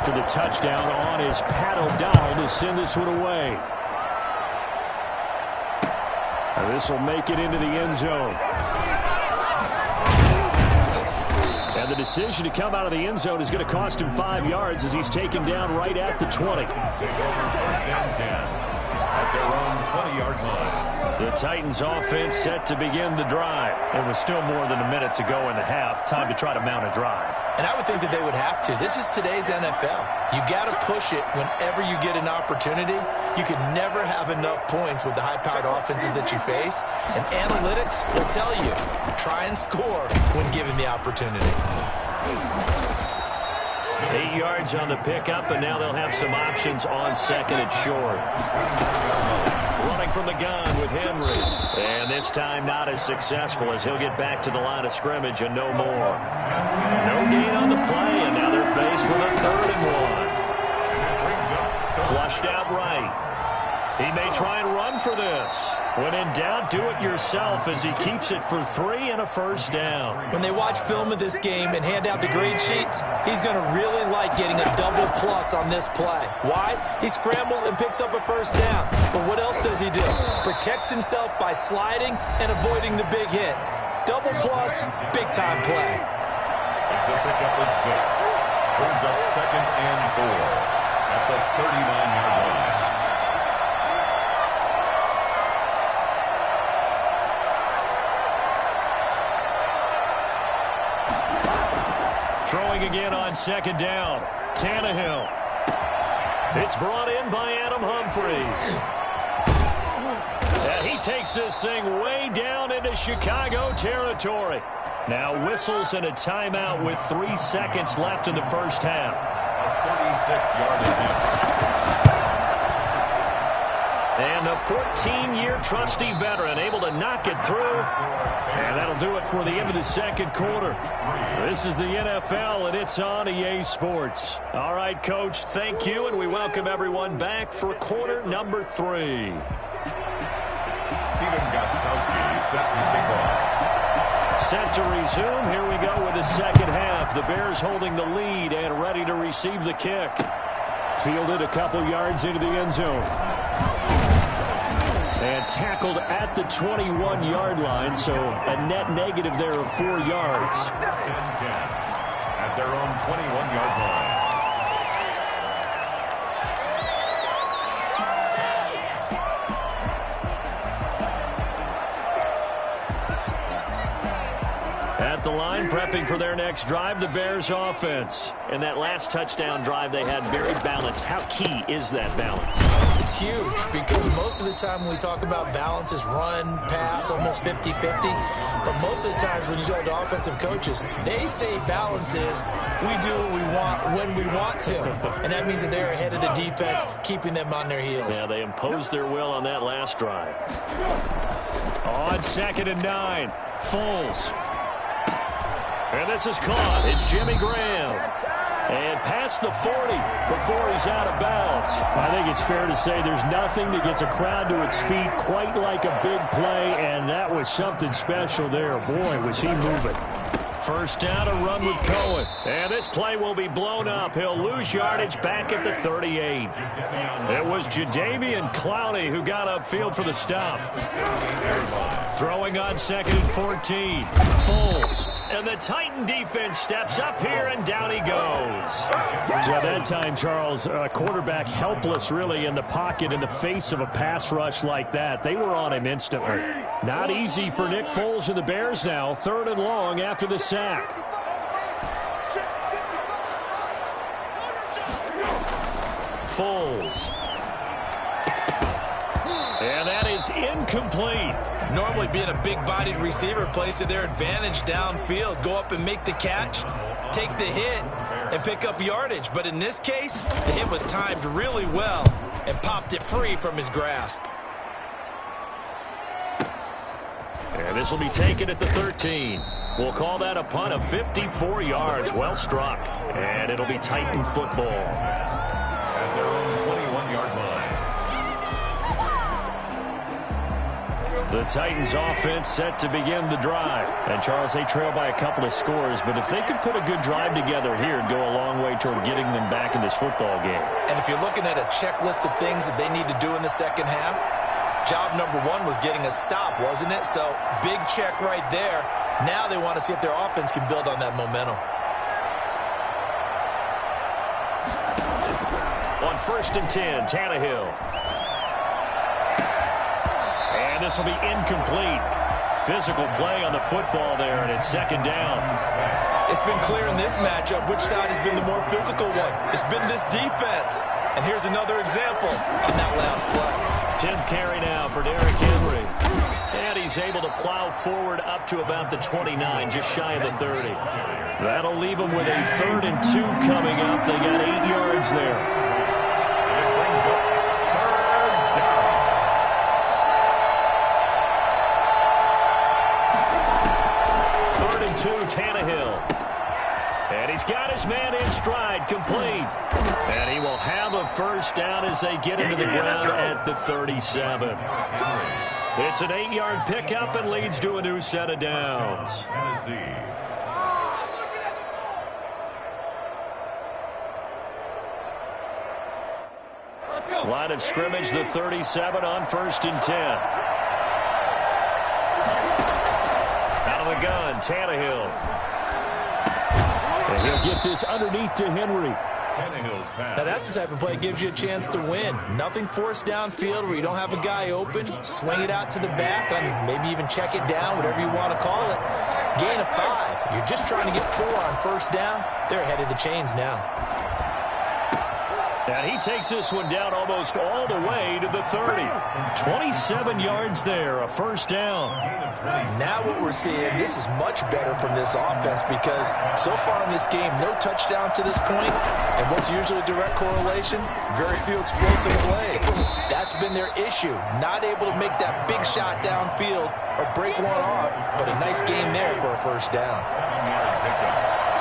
After the touchdown on is Pat O'Donnell to send this one away. And this will make it into the end zone. And the decision to come out of the end zone is going to cost him 5 yards as he's taken down right at the 20. 1st and 10 at their own 20-yard line. The Titans offense set to begin the drive. It was still more than a minute to go in the half. Time to try to mount a drive. And I would think that they would have to. This is today's NFL. You got to push it whenever you get an opportunity. You can never have enough points with the high-powered offenses that you face. And analytics will tell you, try and score when given the opportunity. 8 yards on the pickup, and now they'll have some options on second and short. Running from the gun with Henry. And this time not as successful as he'll get back to the line of scrimmage and no more. No gain on the play, and now they're faced with a 3rd and 1. Flushed out right. He may try and run for this. When in doubt, do it yourself as he keeps it for 3 and a first down. When they watch film of this game and hand out the grade sheets, he's going to really like getting a double plus on this play. Why? He scrambles and picks up a first down. But what else does he do? Protects himself by sliding and avoiding the big hit. Double plus, big-time play. It's a pickup of 6. Brings up 2nd and 4 at the 39-yard line. Throwing again on 2nd down. Tannehill. It's brought in by Adam Humphries. And he takes this thing way down into Chicago territory. Now whistles and a timeout with 3 seconds left in the first half. A 36-yard attempt. And the 14-year trusty veteran able to knock it through. And that'll do it for the end of the second quarter. This is the NFL, and it's on EA Sports. All right, Coach, thank you, and we welcome everyone back for quarter number 3. Stephen Gostkowski set to kick off. Set to resume. Here we go with the second half. The Bears holding the lead and ready to receive the kick. Fielded a couple yards into the end zone. And tackled at the 21-yard line, so a net negative there of 4 yards. 10-10 at their own 21-yard line. At the line, prepping for their next drive, the Bears offense. And that last touchdown drive they had very balanced. How key is that balance? It's huge because most of the time when we talk about balance is run, pass, almost 50-50. But most of the times when you talk to offensive coaches, they say balance is we do what we want when we want to. And that means that they're ahead of the defense, keeping them on their heels. Yeah, they imposed their will on that last drive. On 2nd and 9, Foles. And this is caught. It's Jimmy Graham. And past the 40 before he's out of bounds. I think it's fair to say there's nothing that gets a crowd to its feet quite like a big play, and that was something special there. Boy, was he moving. First down, a run with Cohen. And this play will be blown up. He'll lose yardage back at the 38. It was Jadeveon Clowney who got upfield for the stop. Throwing on 2nd and 14. Foles. And the Titan defense steps up here, and down he goes. So that time, Charles, quarterback helpless really in the pocket in the face of a pass rush like that. They were on him instantly. Not easy for Nick Foles and the Bears now. 3rd and long after the sack. Foles. And that is incomplete. Normally being a big-bodied receiver plays to their advantage downfield. Go up and make the catch, take the hit, and pick up yardage. But in this case, the hit was timed really well and popped it free from his grasp. And this will be taken at the 13. We'll call that a punt of 54 yards. Well struck. And it'll be Titan football. At their own 21-yard line. The Titans offense set to begin the drive. And Charles, they trail by a couple of scores, but if they could put a good drive together here, it'd go a long way toward getting them back in this football game. And if you're looking at a checklist of things that they need to do in the second half, job number 1 was getting a stop, wasn't it? So big check right there. Now they want to see if their offense can build on that momentum. On 1st and 10, Tannehill. And And this will be incomplete. Physical play on the football there, and it's second down. It's been clear in this matchup which side has been the more physical one. It's been this defense. And here's another example on that last play. 10th carry now for Derrick Henry. And he's able to plow forward up to about the 29, just shy of the 30. That'll leave them with a 3rd and 2 coming up. They got 8 yards there. And it brings up 3rd down. 3rd and 2, Tannehill. And he's got his man in stride, complete. And he will have a first down as they get into the ground at the 37. It's an 8-yard pickup and leads to a new set of downs. Tennessee. Line of scrimmage, the 37 on 1st and 10. Out of the gun, Tannehill. And he'll get this underneath to Henry. Tannehill's pass. Now that's the type of play that gives you a chance to win. Nothing forced downfield where you don't have a guy open. Swing it out to the back, and maybe even check it down, whatever you want to call it. Gain of 5. You're just trying to get 4 on first down. They're ahead of the chains now. And he takes this one down almost all the way to the 30. 27 yards there, a first down. Now what we're seeing, this is much better from this offense because so far in this game, no touchdown to this point. And what's usually a direct correlation? Very few explosive plays. That's been their issue. Not able to make that big shot downfield or break one off, but a nice game there for a first down. 7-yard pickup.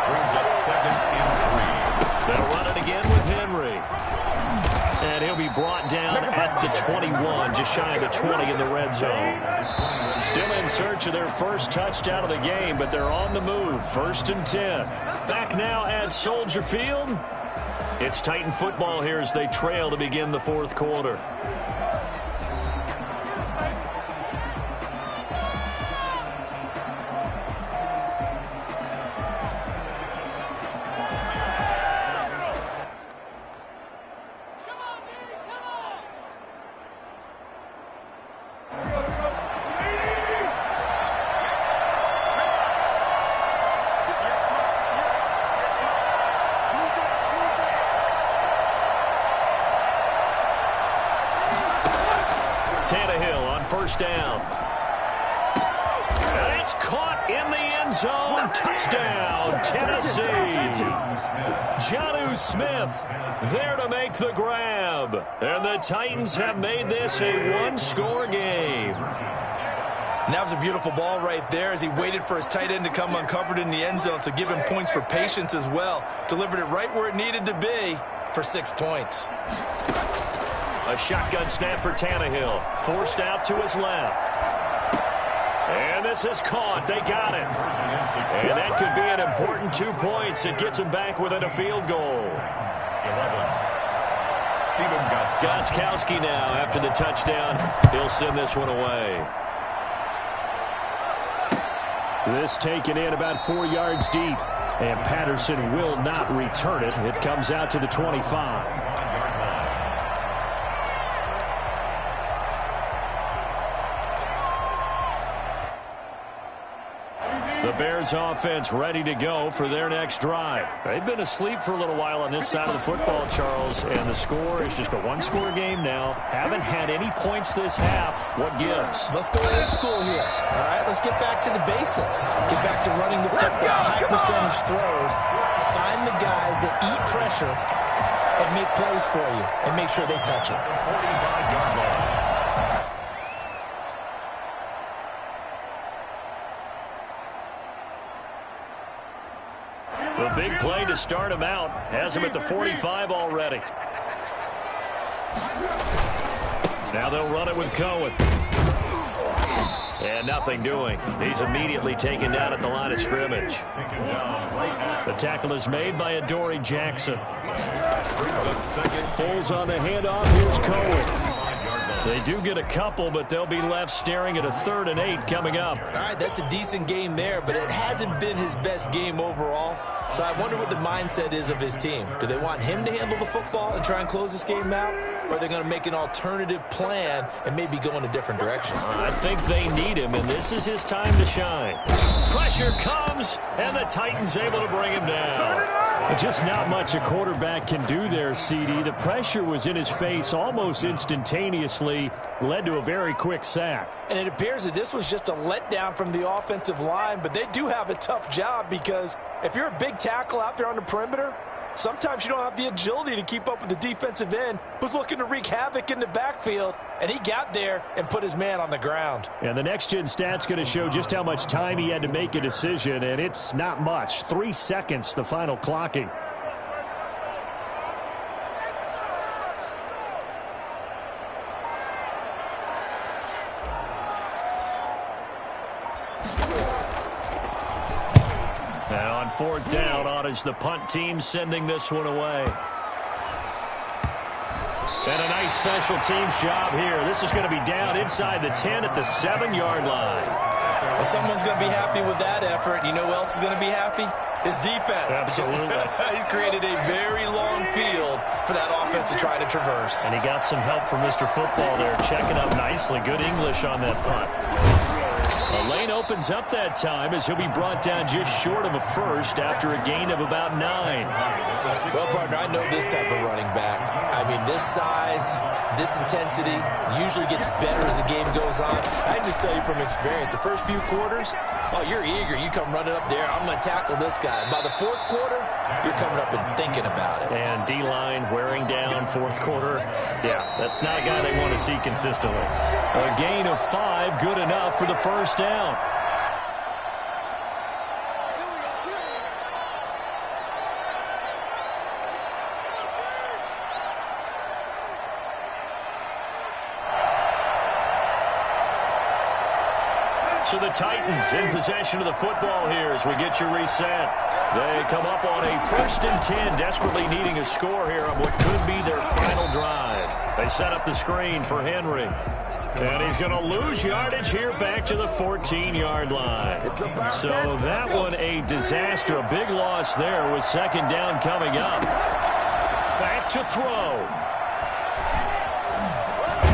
Brings up 2nd and 3. They'll run it again with Henry. And he'll be brought down at the 21, just shy of the 20 in the red zone. Still in search of their first touchdown of the game, but they're on the move. 1st and 10. Back now at Soldier Field. It's Titan football here as they trail to begin the 4th quarter. Tannehill on first down. And it's caught in the end zone. Touchdown, Tennessee. Jonnu Smith there to make the grab. And the Titans have made this a one-score game. And that was a beautiful ball right there as he waited for his tight end to come uncovered in the end zone, so give him points for patience as well. Delivered it right where it needed to be for 6 points. A shotgun snap for Tannehill. Forced out to his left. And this is caught. They got it. And that could be an important 2 points. It gets him back within a field goal. 11. Stephen Gostkowski now after the touchdown. He'll send this one away. This taken in about 4 yards deep. And Patterson will not return it. It comes out to the 25. The Bears offense ready to go for their next drive. They've been asleep for a little while on this side of the football, Charles, and the score is just a one-score game now. Haven't had any points this half. What gives? Let's go old school here. All right, let's get back to the basics. Get back to running the football, high percentage throws. Find the guys that eat pressure and make plays for you and make sure they touch it. 45-yard line. The big play to start him out has him at the 45 already. Now they'll run it with Cohen. And nothing doing. He's immediately taken down at the line of scrimmage. The tackle is made by Adoree Jackson. Foles on the handoff. Here's Cohen. They do get a couple, but they'll be left staring at a 3rd and 8 coming up. All right, that's a decent game there, but it hasn't been his best game overall. So I wonder what the mindset is of his team. Do they want him to handle the football and try and close this game out? or they're going to make an alternative plan and maybe go in a different direction. I think they need him, and this is his time to shine. Pressure comes, and the Titans able to bring him down. Just not much a quarterback can do there, CD. The pressure was in his face almost instantaneously, led to a very quick sack. And it appears that this was just a letdown from the offensive line, but they do have a tough job because if you're a big tackle out there on the perimeter, sometimes you don't have the agility to keep up with the defensive end who's looking to wreak havoc in the backfield, and he got there and put his man on the ground. And the next-gen stat's going to show just how much time he had to make a decision, and it's not much. 3 seconds, the final clocking. Now on 4th down, on is the punt team sending this one away. And a nice special teams job here. This is going to be down inside the 10 at the 7-yard line. Well, someone's going to be happy with that effort. You know who else is going to be happy? His defense. Absolutely. He's created a very long field for that offense to try to traverse. And he got some help from Mr. Football there, checking up nicely. Good English on that punt. The lane opens up that time as he'll be brought down just short of a first after a gain of about 9. Well, partner, I know this type of running back. I mean, this size, this intensity usually gets better as the game goes on. I can just tell you from experience, the first few quarters, oh, you're eager. You come running up there, I'm going to tackle this guy. By the 4th quarter, you're coming up and thinking about it. And D-line wearing down 4th quarter. Yeah, that's not a guy they want to see consistently. A gain of 5, good enough for the first down. So the Titans in possession of the football here as we get you reset. They come up on a 1st and 10, desperately needing a score here on what could be their final drive. They set up the screen for Henry. And he's going to lose yardage here back to the 14-yard line. So that one a disaster. A big loss there with 2nd down coming up. Back to throw.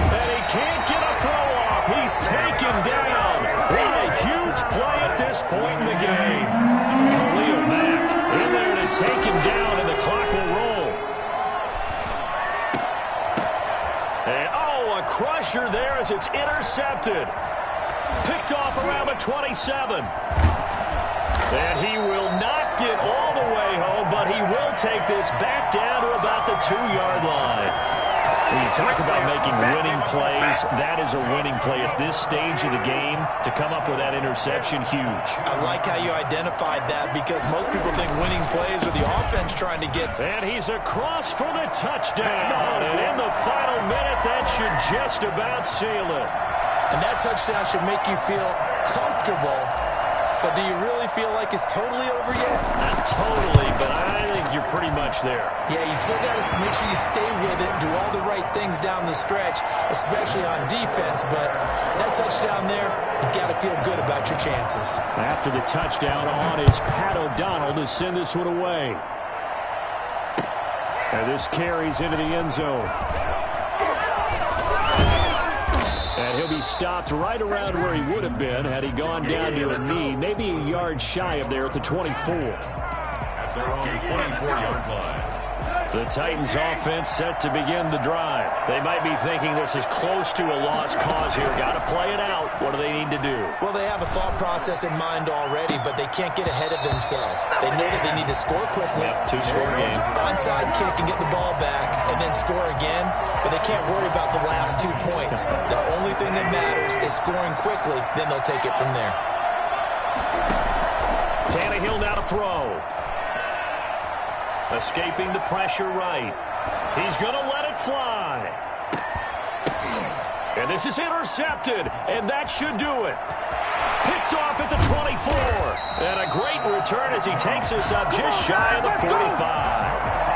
And he can't get a throw off. He's taken down. What a huge play at this point in the game. Khalil Mack in there to take him down, and the clock will roll. And a crusher there as it's intercepted. Picked off around the 27. And he will not get all the way home, but he will take this back down to about the 2-yard line. When you talk about making winning plays, that is a winning play at this stage of the game. To come up with that interception, huge. I like how you identified that because most people think winning plays are the offense trying to get. And he's across for the touchdown. And in the final minute, that should just about seal it. And that touchdown should make you feel comfortable. But do you really feel like it's totally over yet? Not totally, but I think you're pretty much there. Yeah, you still got to make sure you stay with it, do all the right things down the stretch, especially on defense. But that touchdown there, you've got to feel good about your chances. After the touchdown on is Pat O'Donnell to send this one away. And this carries into the end zone. And he'll be stopped right around where he would have been had he gone down to a knee, maybe a yard shy of there at the 24. At their own 24-yard line. The Titans offense set to begin the drive. They might be thinking this is close to a lost cause here. Got to play it out. What do they need to do? Well, they have a thought process in mind already, but they can't get ahead of themselves. They know that they need to score quickly. Yep, 2-score game. Onside kick and get the ball back and then score again, but they can't worry about the last 2 points. The only thing that matters is scoring quickly, then they'll take it from there. Tannehill now to throw. Escaping the pressure right. He's going to let it fly. And this is intercepted, and that should do it. Picked off at the 24. And a great return as he takes us up just shy of the 45.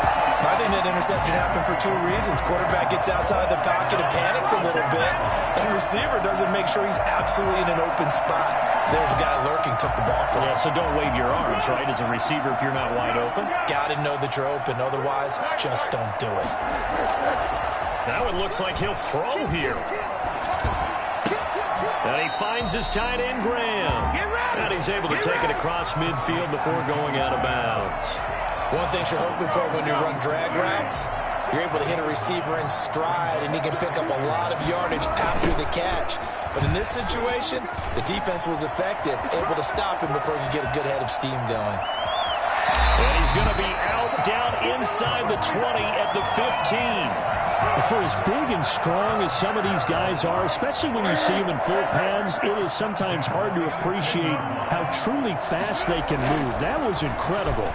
I think that interception happened for 2 reasons. Quarterback gets outside the pocket and panics a little bit, and receiver doesn't make sure he's absolutely in an open spot. There's a guy lurking, took the ball from him. Yeah, so don't wave your arms, right, as a receiver if you're not wide open. Got to know that you're open. Otherwise, just don't do it. That one looks like he'll throw here. And he finds his tight end, Graham. And he's able to take it across midfield before going out of bounds. One thing you're hoping for when you run drag routes, you're able to hit a receiver in stride, and he can pick up a lot of yardage after the catch. But in this situation, the defense was effective, able to stop him before he could get a good head of steam going. And he's going to be out down inside the 20 at the 15. For as big and strong as some of these guys are, especially when you see them in full pads, it is sometimes hard to appreciate how truly fast they can move. That was incredible.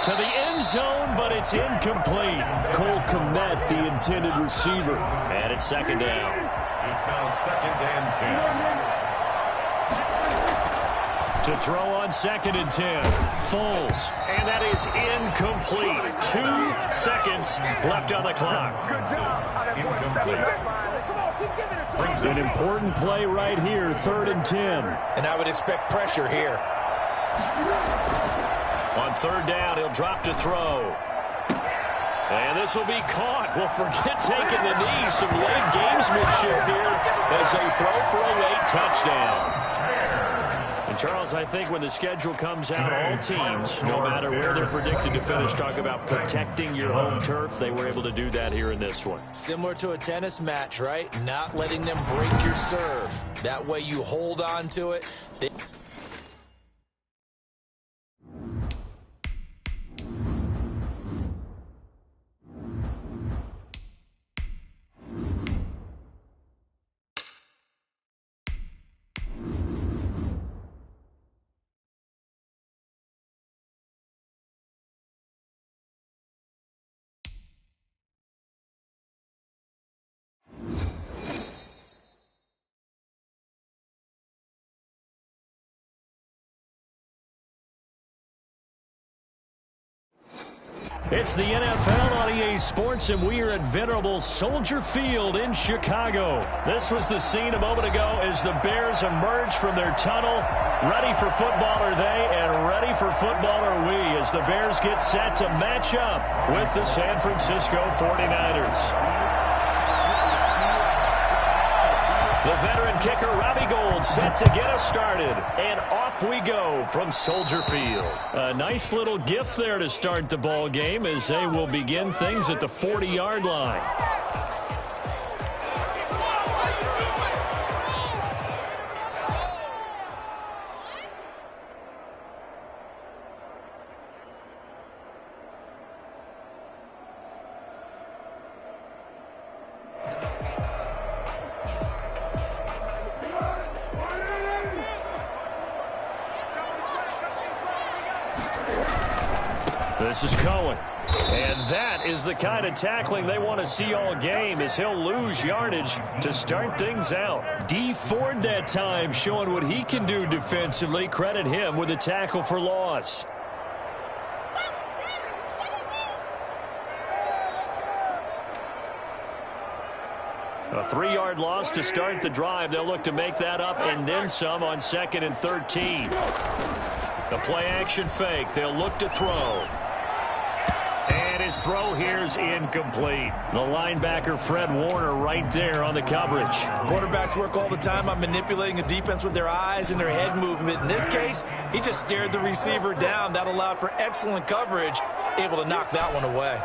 To the end zone, but it's incomplete. Cole Kmet, the intended receiver. And it's second down. It's now 2nd and 10. To throw on 2nd and 10. Foles. And that is incomplete. 2 seconds left on the clock. An important play right here, 3rd and 10. And I would expect pressure here. On 3rd down, he'll drop to throw. And this will be caught. Well, forget taking the knee. Some late gamesmanship here as they throw for a late touchdown. And, Charles, I think when the schedule comes out, all teams, no matter where they're predicted to finish, talk about protecting your home turf. They were able to do that here in this one. Similar to a tennis match, right? Not letting them break your serve. That way you hold on to it. It's the NFL on EA Sports, and we are at venerable Soldier Field in Chicago. This was the scene a moment ago as the Bears emerged from their tunnel. Ready for football are they, and ready for football are we, as the Bears get set to match up with the San Francisco 49ers. The veteran kicker, Robbie Gould, set to get us started. And off we go from Soldier Field. A nice little gift there to start the ball game as they will begin things at the 40-yard line. This is Cohen. And that is the kind of tackling they want to see all game, as he'll lose yardage to start things out. Dee Ford that time showing what he can do defensively. Credit him with a tackle for loss. A 3-yard loss to start the drive. They'll look to make that up and then some on 2nd and 13. The play action fake. They'll look to throw. And his throw here's incomplete. The linebacker, Fred Warner, right there on the coverage. Quarterbacks work all the time on manipulating a defense with their eyes and their head movement. In this case, he just stared the receiver down. That allowed for excellent coverage, able to knock that one away.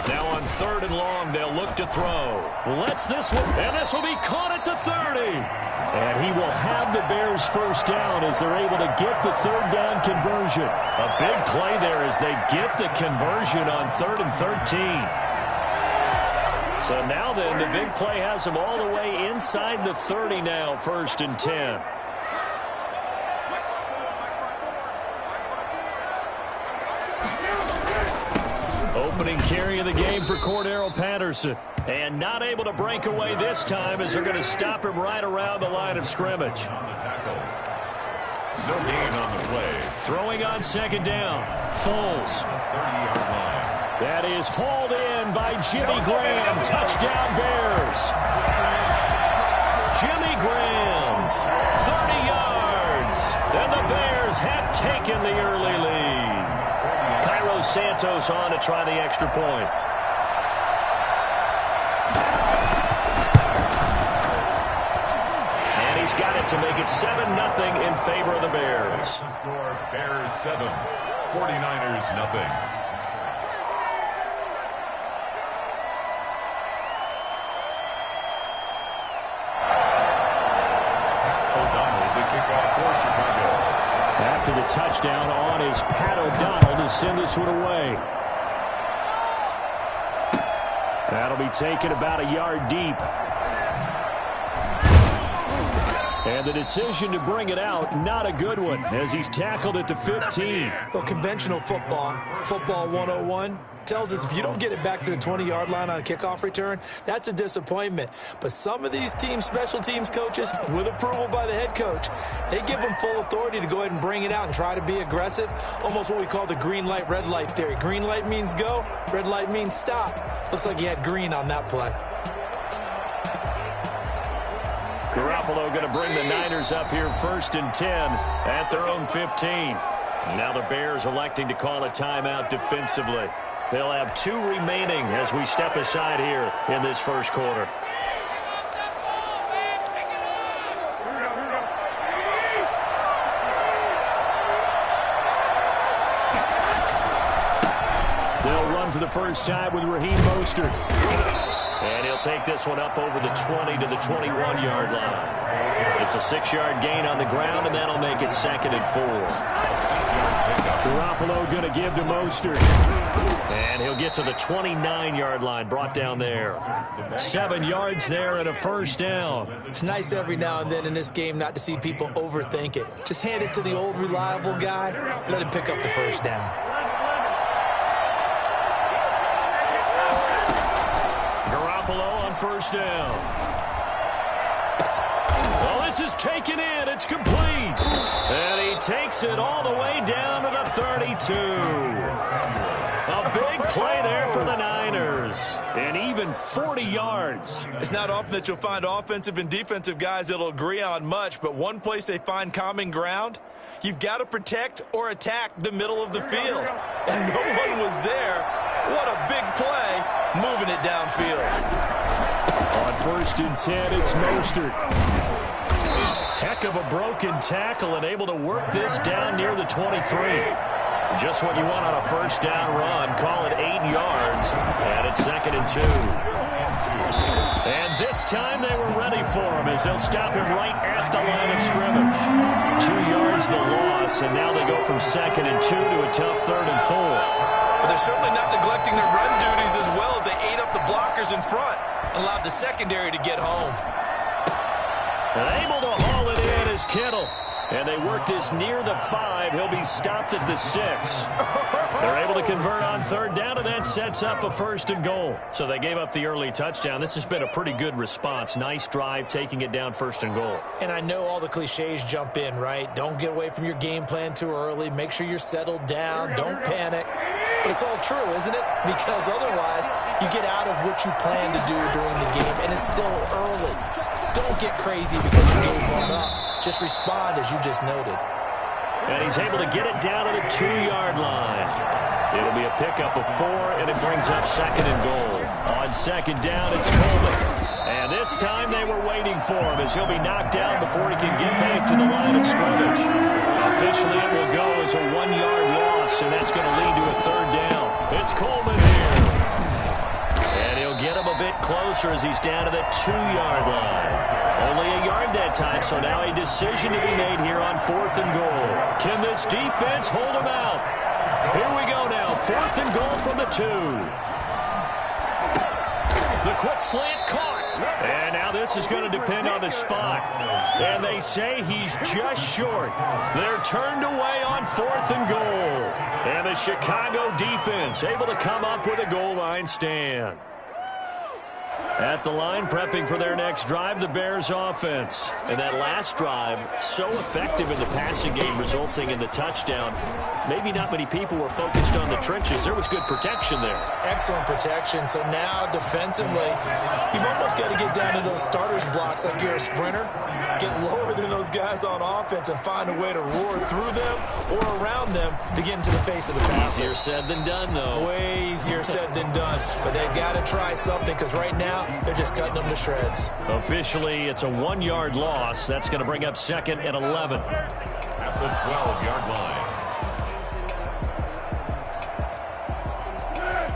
Now on 3rd and long, they'll look to throw. Lets this one, and this will be caught at the 30. And he will have the Bears first down as they're able to get the 3rd down conversion. A big play there as they get the conversion on 3rd and 13. So now then, the big play has them all the way inside the 30 now, 1st and 10. Opening carry of the game for Cordero Patterson. And not able to break away this time as they're going to stop him right around the line of scrimmage. No gain on the play. Throwing on 2nd down. Foles. 30-yard line. That is hauled in by Jimmy Graham. Touchdown Bears. Jimmy Graham. 30 yards. And the Bears Bears have taken the early lead. Cairo Santos on to try the extra point. And he's got it to make it 7-0 in favor of the Bears. Score Bears 7, 49ers nothing. After the touchdown on is Pat O'Donnell to send this one away. That'll be taken about a yard deep. And the decision to bring it out, not a good one, as he's tackled at the 15. Well, conventional football 101, tells us if you don't get it back to the 20-yard line on a kickoff return, that's a disappointment. But some of these teams, special teams coaches, with approval by the head coach, they give them full authority to go ahead and bring it out and try to be aggressive. Almost what we call the green light, red light theory. Green light means go, red light means stop. Looks like he had green on that play. Garoppolo going to bring the Niners up here 1st and 10 at their own 15. Now the Bears electing to call a timeout defensively. They'll have 2 remaining as we step aside here in this first quarter. They'll run for the first time with Raheem Mostert. And he'll take this one up over the 20 to the 21-yard line. It's a 6-yard gain on the ground, and that'll make it 2nd and 4. Garoppolo going to give to Mostert. And he'll get to the 29-yard line, brought down there. 7 yards there and a first down. It's nice every now and then in this game not to see people overthink it. Just hand it to the old reliable guy, let him pick up the first down. Garoppolo on first down. Well, this is taken in. It's complete. And he takes it all the way down to the 32. A big play there for the Niners. And even 40 yards. It's not often that you'll find offensive and defensive guys that'll agree on much, but one place they find common ground, you've got to protect or attack the middle of the field. And no one was there. What a big play, moving it downfield. On 1st and 10, it's Mostert. Heck of a broken tackle and able to work this down near the 23. Just what you want on a first down run. Call it 8 yards. And it's 2nd and 2. And this time they were ready for him as they'll stop him right at the line of scrimmage. 2 yards the loss, and now they go from 2nd and 2 to a tough 3rd and 4. But they're certainly not neglecting their run duties as well as they ate up the blockers in front and allowed the secondary to get home. And able to haul it in is Kittle. And they work this near the 5. He'll be stopped at the 6. They're able to convert on 3rd down, and that sets up a 1st and goal. So they gave up the early touchdown. This has been a pretty good response. Nice drive, taking it down 1st and goal. And I know all the cliches jump in, right? Don't get away from your game plan too early. Make sure you're settled down. Don't panic. But it's all true, isn't it? Because otherwise, you get out of what you plan to do during the game, and it's still early. Don't get crazy because you gave one up. Just respond as you just noted. And he's able to get it down to the 2-yard line. It'll be a pickup of 4, and it brings up 2nd and goal. On 2nd down, it's Coleman. And this time they were waiting for him as he'll be knocked down before he can get back to the line of scrimmage. Officially, it will go as a 1-yard loss, and that's going to lead to a 3rd down. It's Coleman here. And he'll get him a bit closer as he's down to the 2-yard line. Only a yard that time, so now a decision to be made here on 4th and goal. Can this defense hold him out? Here we go now, 4th and goal from the 2. The quick slant caught. And now this is going to depend on the spot. And they say he's just short. They're turned away on 4th and goal. And the Chicago defense able to come up with a goal line stand. At the line, prepping for their next drive, the Bears offense. And that last drive, so effective in the passing game, resulting in the touchdown. Maybe not many people were focused on the trenches. There was good protection there. Excellent protection. So now, defensively, you've almost got to get down to those starters blocks like you're a sprinter. Get lower than those guys on offense and find a way to roar through them or around them to get into the face of the passer. Easier said than done, though. Way easier said than done. But they've got to try something because right now, they're just cutting them to shreds. Officially, it's a 1-yard loss. That's going to bring up 2nd and 11. At the 12-yard line.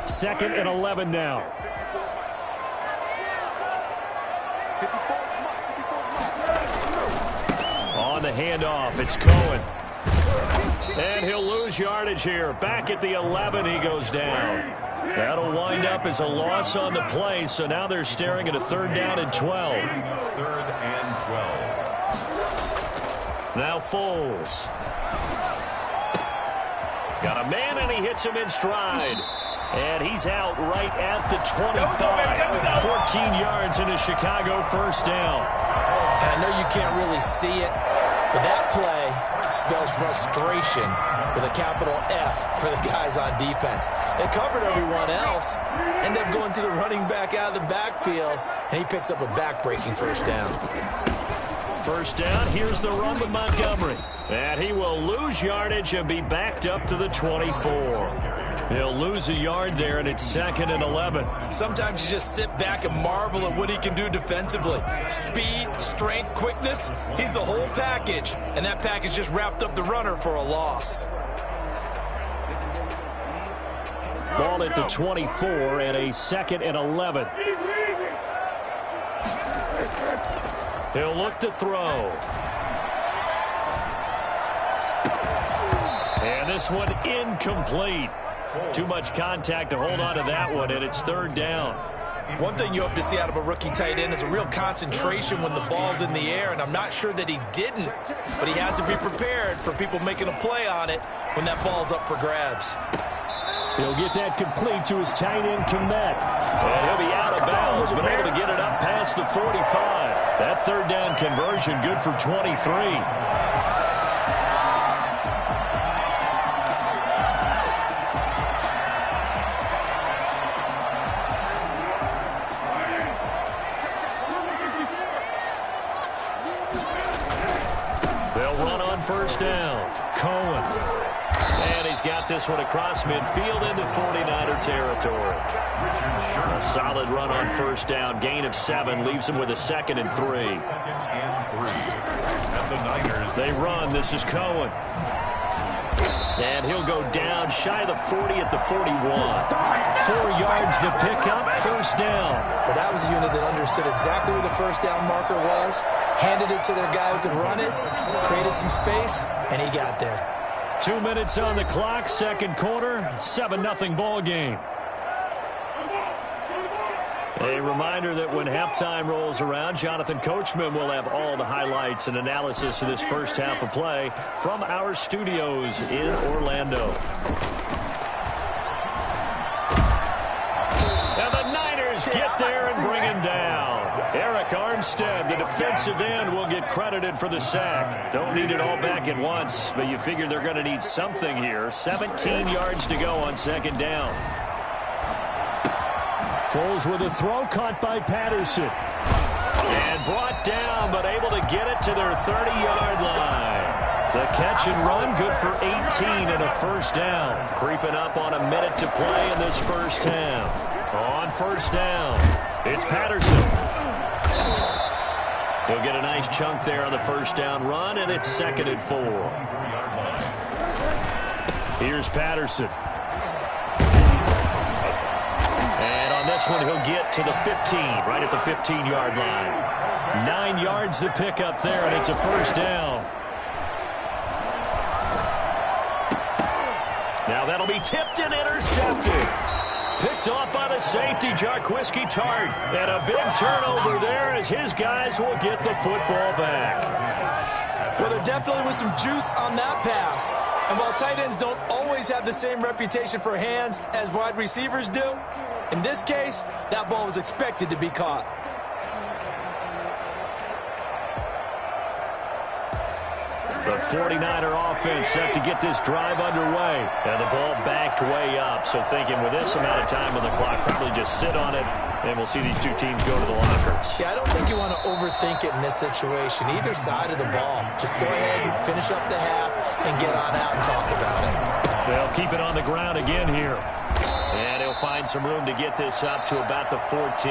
2nd and 11 now. On the handoff, it's Cohen. And he'll lose yardage here. Back at the 11, he goes down. That'll wind up as a loss on the play, so now they're staring at a 3rd down and 12. 3rd and 12. Now Foles. Got a man, and he hits him in stride. And he's out right at the 25. 14 yards in a Chicago 1st down. And I know you can't really see it, but that play spells frustration with a capital F for the guys on defense. They covered everyone else, end up going to the running back out of the backfield, and he picks up a back-breaking 1st down. 1st down, here's the run with Montgomery. And he will lose yardage and be backed up to the 24. He'll lose a yard there, and it's 2nd and 11. Sometimes you just sit back and marvel at what he can do defensively. Speed, strength, quickness, he's the whole package. And that package just wrapped up the runner for a loss. Ball at the 24 and a 2nd and 11. He'll look to throw. And this one incomplete. Too much contact to hold on to that one, and it's 3rd down. One thing you hope to see out of a rookie tight end is a real concentration when the ball's in the air, and I'm not sure that he didn't, but he has to be prepared for people making a play on it when that ball's up for grabs. He'll get that complete to his tight end, Kmet. And he'll be out of bounds, but able to get it up past the 45. That 3rd down conversion good for 23. They'll run on 1st down. Cohen. And he's got this one across midfield into 49er territory. A solid run on 1st down. Gain of 7 leaves him with a 2nd and 3. 2nd and 3. And the Niners. They run. This is Cohen. And he'll go down shy of the 40 at the 41. 4 yards to pick up. 1st down. Well, that was a unit that understood exactly where the 1st down marker was, handed it to their guy who could run it, created some space, and he got there. 2 minutes on the clock, 2nd quarter, 7-0 ball game. A reminder that when halftime rolls around, Jonathan Coachman will have all the highlights and analysis of this 1st half of play from our studios in Orlando. And the Niners get there and bring him down. Eric Armstead, the defensive end, will get credited for the sack. Don't need it all back at once, but you figure they're going to need something here. 17 yards to go on 2nd down. Foles with a throw caught by Patterson. And brought down, but able to get it to their 30-yard line. The catch and run good for 18 and a 1st down. Creeping up on a minute to play in this 1st half. On 1st down, it's Patterson. He'll get a nice chunk there on the 1st down run, and it's 2nd and 4. Here's Patterson. And on this one, he'll get to the 15, right at the 15-yard line. 9 yards to pick up there, and it's a 1st down. Now that'll be tipped and intercepted. Picked off by the safety, Jarquiski Tart. And a big turnover there as his guys will get the football back. Well, there definitely was some juice on that pass. And while tight ends don't always have the same reputation for hands as wide receivers do, In this case, that ball was expected to be caught. The 49er offense set to get this drive underway. And the ball backed way up. So thinking with this amount of time on the clock, probably just sit on it, and we'll see these two teams go to the lockers. Yeah, I don't think you want to overthink it in this situation. Either side of the ball. Just go ahead and finish up the half and get on out and talk about it. They'll keep it on the ground again here. And he'll find some room to get this up to about the 14.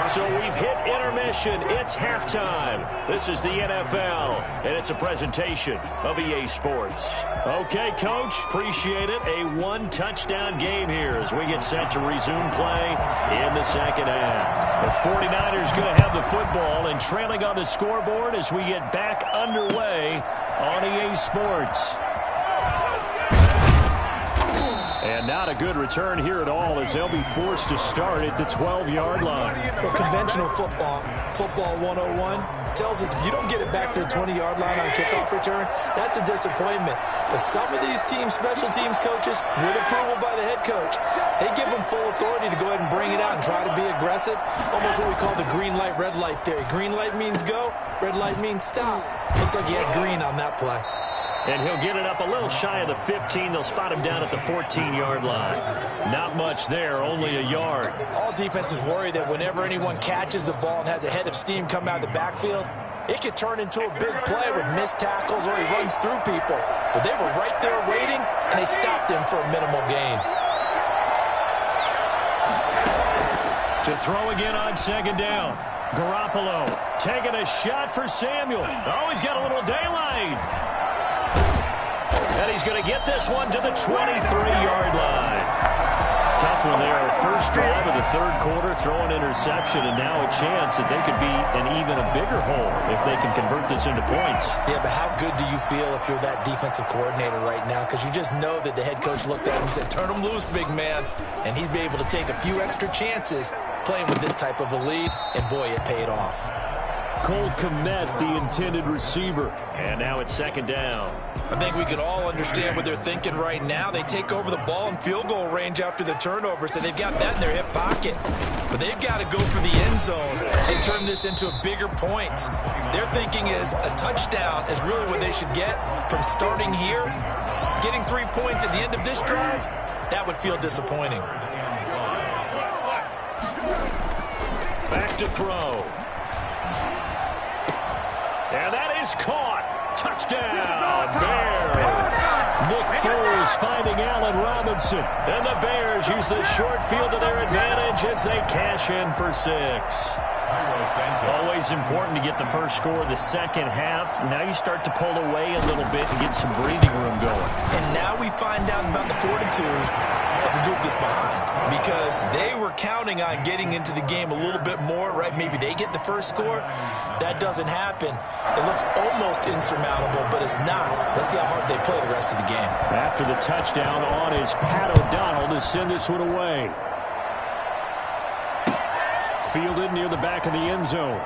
So we've hit intermission. It's halftime. This is the NFL, and it's a presentation of EA Sports. Okay, Coach, appreciate it. A one-touchdown game here as we get set to resume play in the second half. The 49ers going to have the football and trailing on the scoreboard as we get back underway on EA Sports. And not a good return here at all as they'll be forced to start at the 12-yard line. Well, conventional football 101, tells us if you don't get it back to the 20-yard line on kickoff return, that's a disappointment. But some of these special teams coaches, with approval by the head coach, they give them full authority to go ahead and bring it out and try to be aggressive. Almost what we call the green light, red light theory. Green light means go, red light means stop. Looks like he had green on that play. And he'll get it up a little shy of the 15. They'll spot him down at the 14-yard line. Not much there, only a yard. All defenses worry that whenever anyone catches the ball and has a head of steam come out of the backfield, it could turn into a big play with missed tackles or he runs through people. But they were right there waiting, and they stopped him for a minimal gain. To throw again on second down. Garoppolo taking a shot for Samuel. Oh, he's got a little daylight. And he's going to get this one to the 23-yard line. Tough one there. First drive of the third quarter, throw an interception, and now a chance that they could be in even a bigger hole if they can convert this into points. Yeah, but how good do you feel if you're that defensive coordinator right now? Because you just know that the head coach looked at him and said, turn him loose, big man. And he'd be able to take a few extra chances playing with this type of a lead, and boy, it paid off. Cole Kmet, the intended receiver. And now it's second down. I think we can all understand what they're thinking right now. They take over the ball in field goal range after the turnover, so they've got that in their hip pocket. But they've got to go for the end zone and turn this into a bigger point. Their thinking is a touchdown is really what they should get from starting here. Getting 3 points at the end of this drive, that would feel disappointing. Back to throw. And that is caught. Touchdown, Bears. Nick Foles finding Allen Robinson. And the Bears use the short field to their advantage as they cash in for 6. Always important to get the first score of the second half. Now you start to pull away a little bit and get some breathing room going. And now we find out about the fortitude of the group that's behind, because they were counting on getting into the game a little bit more, right? Maybe they get the first score. That doesn't happen. It looks almost insurmountable, but it's not. Let's see how hard they play the rest of the game. After the touchdown on is Pat O'Donnell to send this one away. Fielded near the back of the end zone.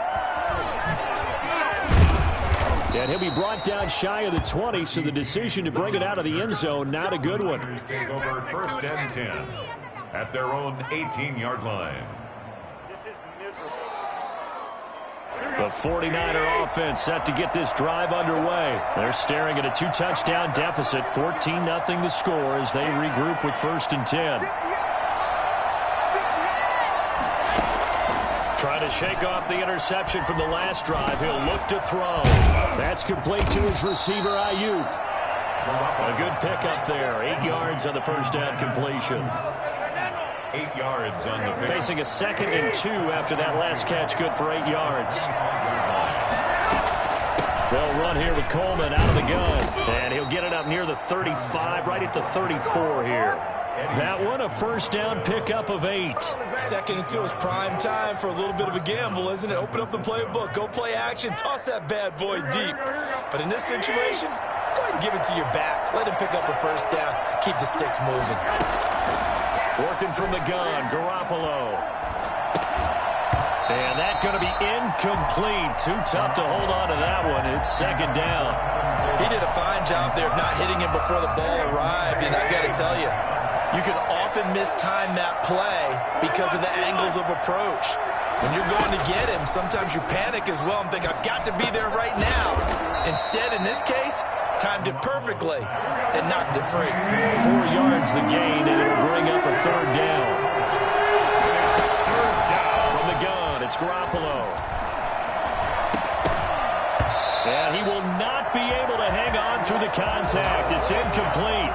And he'll be brought down shy of the 20, so the decision to bring it out of the end zone, not a good one. Take over first and 10 at their own 18-yard line. The 49er offense set to get this drive underway. They're staring at a 2-touchdown deficit, 14-0 the score as they regroup with first and 10. Trying to shake off the interception from the last drive. He'll look to throw. That's complete to his receiver, Ayuk. A good pickup there. 8 yards on the first down completion. 8 yards on the pick. Facing a 2nd and 2 after that last catch, good for 8 yards. They'll run here with Coleman out of the gun. And he'll get it up near the 35, right at the 34 here. That one, a first down pickup of 8. 2nd and 2 is prime time for a little bit of a gamble, isn't it? Open up the playbook, go play action, toss that bad boy deep. But in this situation, go ahead and give it to your back. Let him pick up a first down. Keep the sticks moving. Working from the gun, Garoppolo. And that's going to be incomplete. Too tough to hold on to that one. It's second down. He did a fine job there of not hitting him before the ball arrived, and I got to tell you, You can often mistime that play because of the angles of approach. When you're going to get him, sometimes you panic as well and think, I've got to be there right now. Instead, in this case, timed it perfectly and knocked it free. 4 yards the gain, and it'll bring up a third down. From the gun, it's Garoppolo. And he will not be able to hang on through the contact. It's incomplete.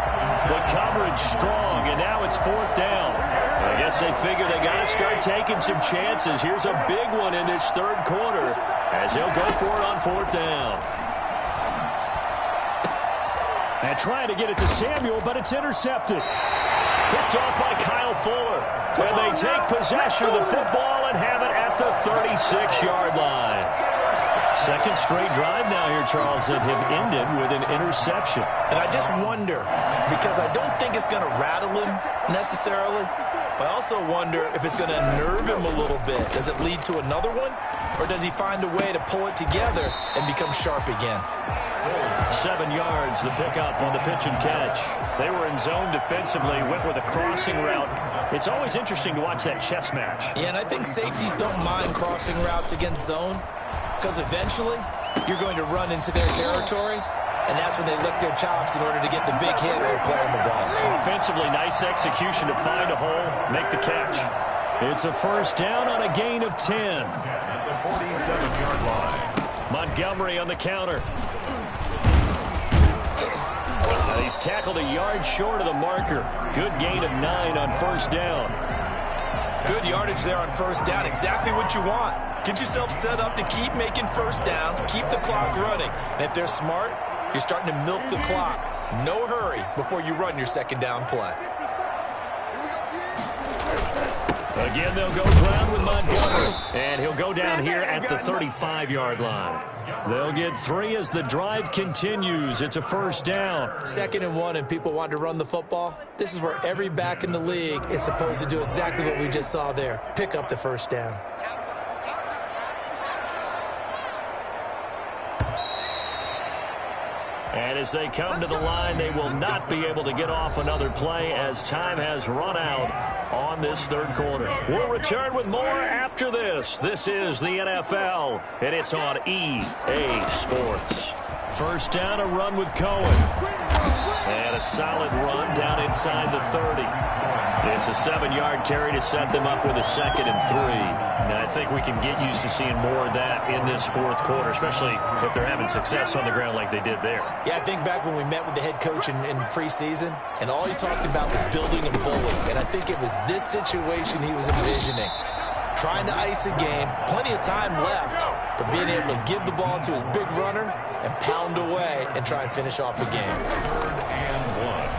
The coverage strong, and now it's 4th down. I guess they figure they got to start taking some chances. Here's a big one in this 3rd quarter as he'll go for it on 4th down. And trying to get it to Samuel, but it's intercepted. Picked off by Kyle Fuller. And they take possession of the football and have it at the 36-yard line. 2nd straight drive now here, Charles, that have ended with an interception. And I just wonder, because I don't think it's going to rattle him necessarily, but I also wonder if it's going to nerve him a little bit. Does it lead to another one? Or does he find a way to pull it together and become sharp again? 7 yards, the pickup on the pitch and catch. They were in zone defensively, went with a crossing route. It's always interesting to watch that chess match. Yeah, and I think safeties don't mind crossing routes against zone because eventually you're going to run into their territory, and that's when they lick their chops in order to get the big hit or playing the ball. Offensively, nice execution to find a hole, make the catch. It's a 1st down on a gain of 10. At the 47-yard line. Montgomery on the counter. He's tackled a yard short of the marker. Good gain of 9 on 1st down. Good yardage there on 1st down. Exactly what you want. Get yourself set up to keep making 1st downs, keep the clock running. And if they're smart, you're starting to milk the clock. No hurry before you run your 2nd down play. Again, they'll go ground with Montgomery. And he'll go down here at the 35-yard line. They'll get 3 as the drive continues. It's a 1st down. 2nd and 1, and people want to run the football. This is where every back in the league is supposed to do exactly what we just saw there. Pick up the 1st down. And as they come to the line, they will not be able to get off another play as time has run out on this 3rd quarter. We'll return with more after this. This is the NFL, and it's on EA Sports. 1st down, a run with Cohen. And a solid run down inside the 30. It's a 7-yard carry to set them up with a 2nd and 3. And I think we can get used to seeing more of that in this 4th quarter, especially if they're having success on the ground like they did there. Yeah, I think back when we met with the head coach in preseason, and all he talked about was building and bowling. And I think it was this situation he was envisioning. Trying to ice a game, plenty of time left, but being able to give the ball to his big runner and pound away and try and finish off a game. 3rd and 1.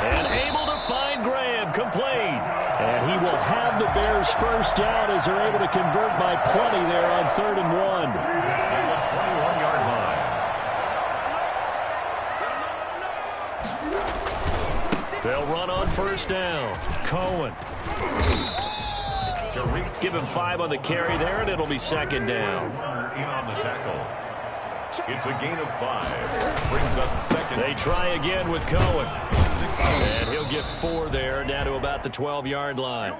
And able to find Graham, complete. And he will have the Bears' 1st down as they're able to convert by plenty there on 3rd and 1. At the 21-yard line. They'll run on 1st down. Cohen. Give him 5 on the carry there, and it'll be 2nd down. In on the tackle. It's a gain of 5. Brings up 2nd. They try again with Cohen. And he'll get 4 there, down to about the 12-yard line.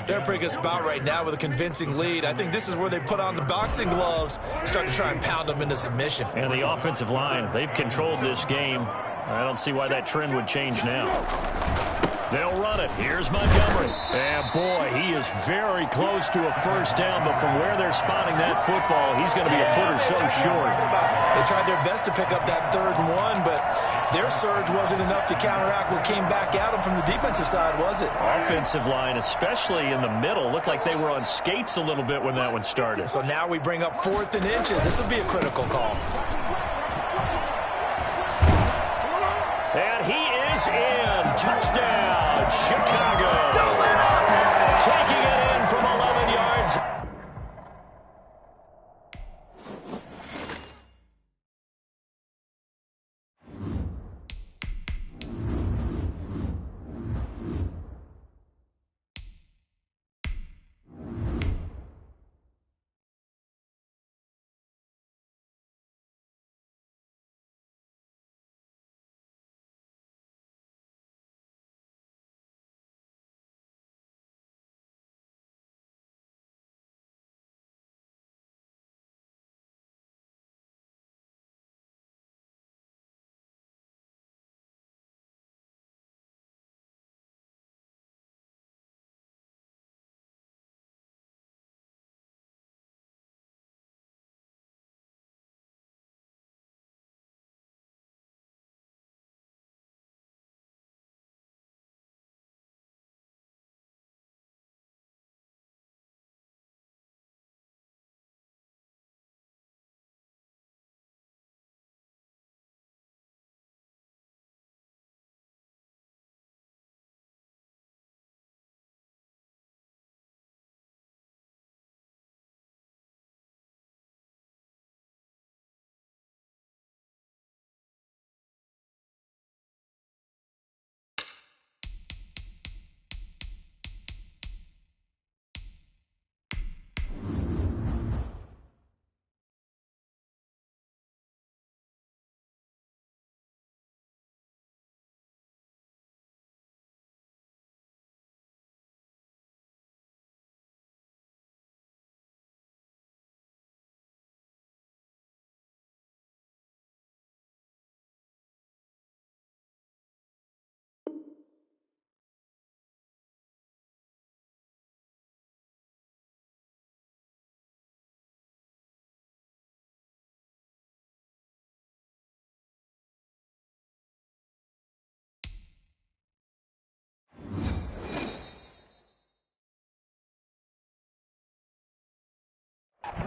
They're in a pretty good spot right now with a convincing lead. I think this is where they put on the boxing gloves and start to try and pound them into submission. And the offensive line, they've controlled this game. I don't see why that trend would change now. They'll run it. Here's Montgomery. And, boy, he is very close to a 1st down, but from where they're spotting that football, he's going to be a foot or so short. They tried their best to pick up that 3rd and 1, but their surge wasn't enough to counteract what came back at them from the defensive side, was it? Offensive line, especially in the middle, looked like they were on skates a little bit when that one started. So now we bring up 4th and inches. This will be a critical call. And he is in. Touchdown, Chicago. Taking it in from 11 yards.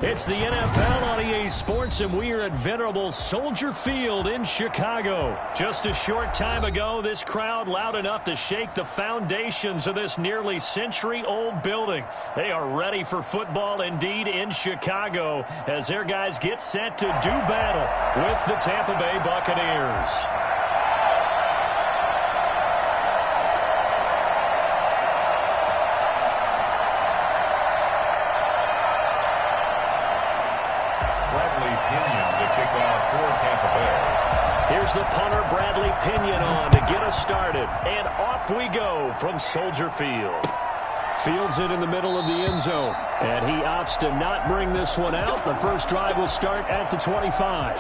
It's the NFL on EA Sports, and we are at venerable Soldier Field in Chicago. Just a short time ago, this crowd loud enough to shake the foundations of this nearly century-old building. They are ready for football indeed in Chicago as their guys get set to do battle with the Tampa Bay Buccaneers. Here's the punter, Bradley Pinion, on to get us started. And off we go from Soldier Field. Fields it in the middle of the end zone. And he opts to not bring this one out. The first drive will start at the 25.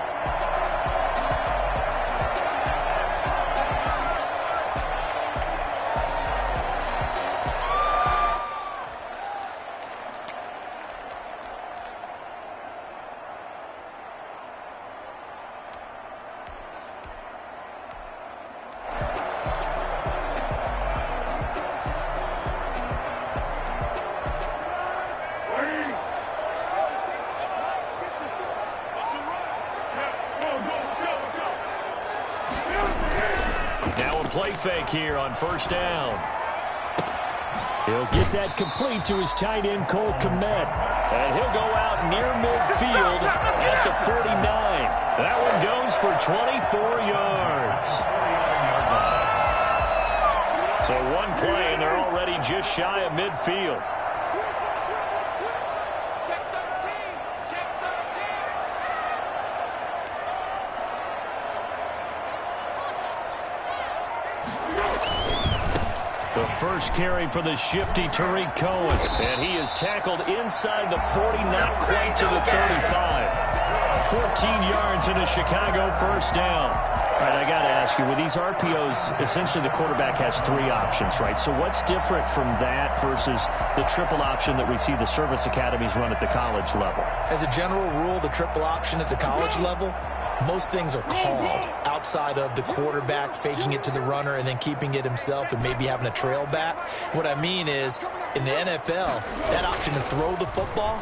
Play fake here on first down. He'll get that complete to his tight end, Cole Kmet. And he'll go out near midfield at the 49. That one goes for 24 yards. So one play, and they're already just shy of midfield. The first carry for the shifty Tariq Cohen. And he is tackled inside the 40, not quite to the 35. 14 yards in a Chicago first down. All right, I got to ask you, with these RPOs, essentially the quarterback has three options, right? So what's different from that versus the triple option that we see the service academies run at the college level? As a general rule, the triple option at the college level, most things are called outside of the quarterback faking it to the runner and then keeping it himself and maybe having a trail back. What I mean is, in the NFL, that option to throw the football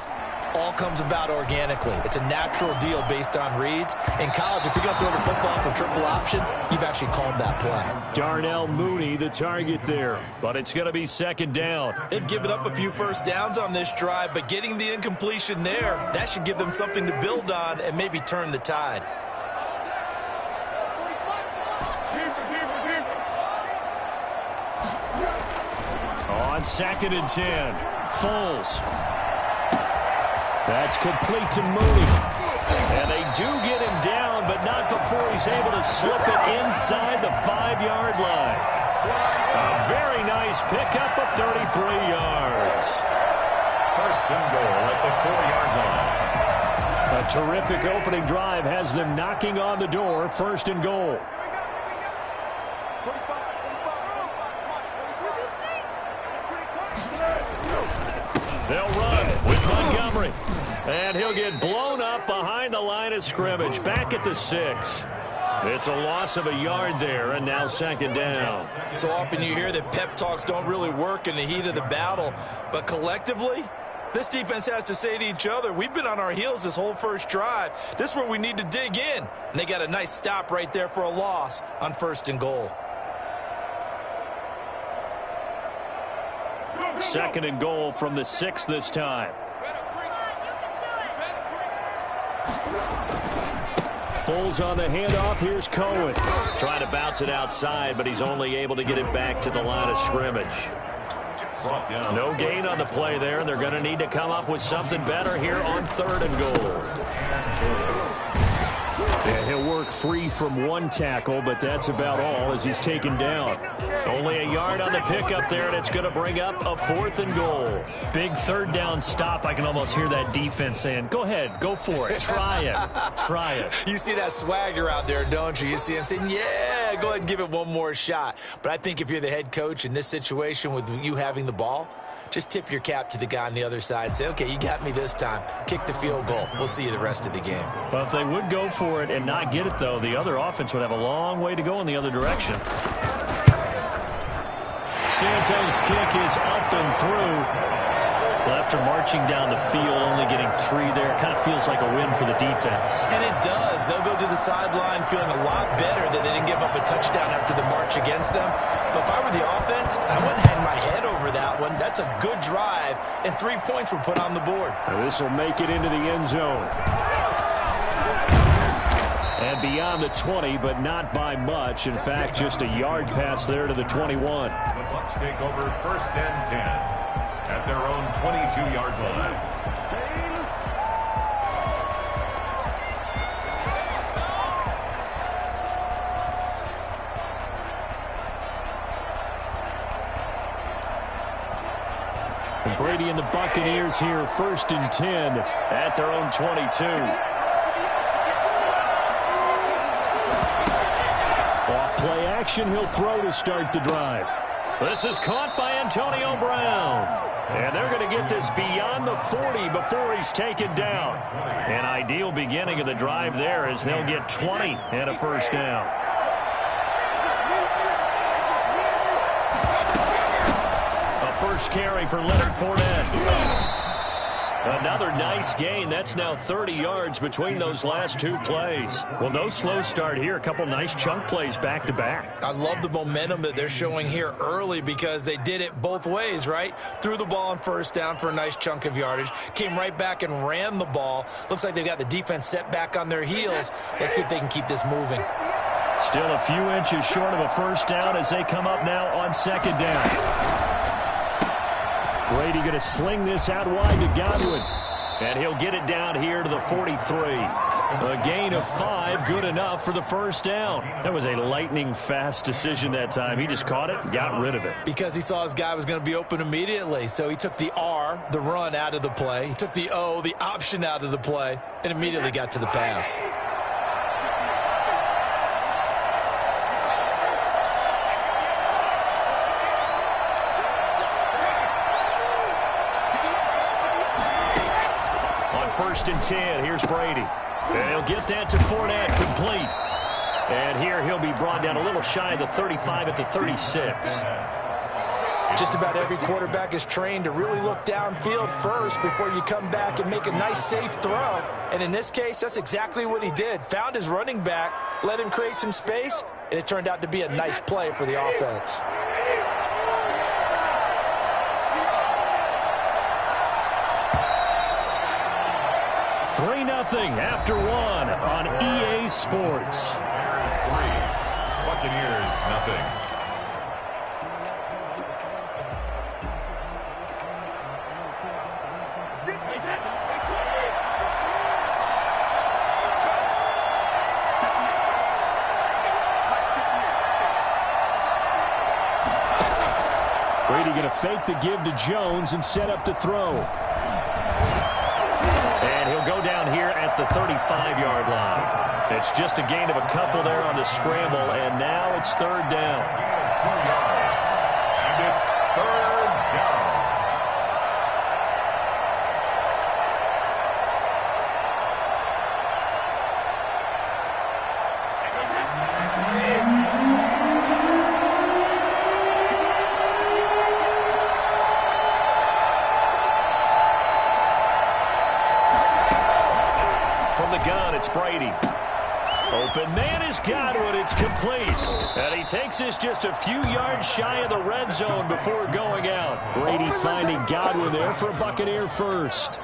all comes about organically. It's a natural deal based on reads. In college, if you're going to throw the football for triple option, you've actually called that play. Darnell Mooney, the target there. But it's going to be second down. They've given up a few first downs on this drive, but getting the incompletion there, that should give them something to build on and maybe turn the tide. On second and 10, Foles. That's complete to Mooney. And they do get him down, but not before he's able to slip it inside the 5-yard line. A very nice pickup of 33 yards. First and goal at the 4-yard line. A terrific opening drive has them knocking on the door. First and goal. They'll run with Montgomery. And he'll get blown up behind the line of scrimmage. Back at the 6. It's a loss of a yard there, and now second down. So often you hear that pep talks don't really work in the heat of the battle. But collectively, this defense has to say to each other, we've been on our heels this whole first drive. This is where we need to dig in. And they got a nice stop right there for a loss on first and goal. Second and goal from the 6 this time. Foles on the handoff. Here's Cohen. Trying to bounce it outside, but he's only able to get it back to the line of scrimmage. No gain on the play there, and they're going to need to come up with something better here on third and goal. And he'll work free from one tackle, but that's about all as he's taken down. Only a yard on the pickup there, and it's going to bring up a fourth and goal. Big third down stop. I can almost hear that defense saying, go ahead, go for it. Try it. Try it. You see that swagger out there, don't you? You see him saying, yeah, go ahead and give it one more shot. But I think if you're the head coach in this situation with you having the ball, just tip your cap to the guy on the other side and say, okay, you got me this time. Kick the field goal. We'll see you the rest of the game. Well, if they would go for it and not get it, though, the other offense would have a long way to go in the other direction. Santos' kick is up and through. Well, after marching down the field, only getting 3 there, kind of feels like a win for the defense. And it does. They'll go to the sideline feeling a lot better that they didn't give up a touchdown after the march against them. But if I were the offense, I wouldn't hang my head over that one. That's a good drive, and 3 points were put on the board. This will make it into the end zone. And beyond the 20, but not by much. In fact, just a yard pass there to the 21. The Bucs take over 1st and 10 at their own 22-yard line. And Brady and the Buccaneers here, 1st and 10 at their own 22. Off play action, he'll throw to start the drive. This is caught by Antonio Brown. And they're going to get this beyond the 40 before he's taken down. An ideal beginning of the drive there as they'll get 20 and a 1st down. A first carry for Leonard Fournette. Another nice gain. That's now 30 yards between those last 2 plays. Well, no slow start here. A couple nice chunk plays back-to-back. I love the momentum that they're showing here early because they did it both ways, right? Threw the ball on 1st down for a nice chunk of yardage. Came right back and ran the ball. Looks like they've got the defense set back on their heels. Let's see if they can keep this moving. Still a few inches short of a 1st down as they come up now on 2nd down. Brady going to sling this out wide to Godwin. And he'll get it down here to the 43. A gain of 5, good enough for the 1st down. That was a lightning-fast decision that time. He just caught it and got rid of it. Because he saw his guy was going to be open immediately. So he took the R, the run, out of the play. He took the O, the option, out of the play, and immediately got to the pass. On 1st and 10, here's Brady. And he'll get that to Fournette, complete. And here he'll be brought down a little shy of the 35 at the 36. Just about every quarterback is trained to really look downfield first before you come back and make a nice, safe throw. And in this case, that's exactly what he did. Found his running back, let him create some space, and it turned out to be a nice play for the offense. Three 0 after 1 on EA Sports. Bears 3, Buccaneers 0. Brady going to fake the give to Jones and set up to throw. And he'll go down here at the 35-yard line. It's just a gain of a couple there on the scramble, and now it's 3rd down. 2 yards. And it's 3rd down. It's Brady. Open man is Godwin. It's complete. And he takes this just a few yards shy of the red zone before going out. Brady finding Godwin there for a Buccaneer 1st.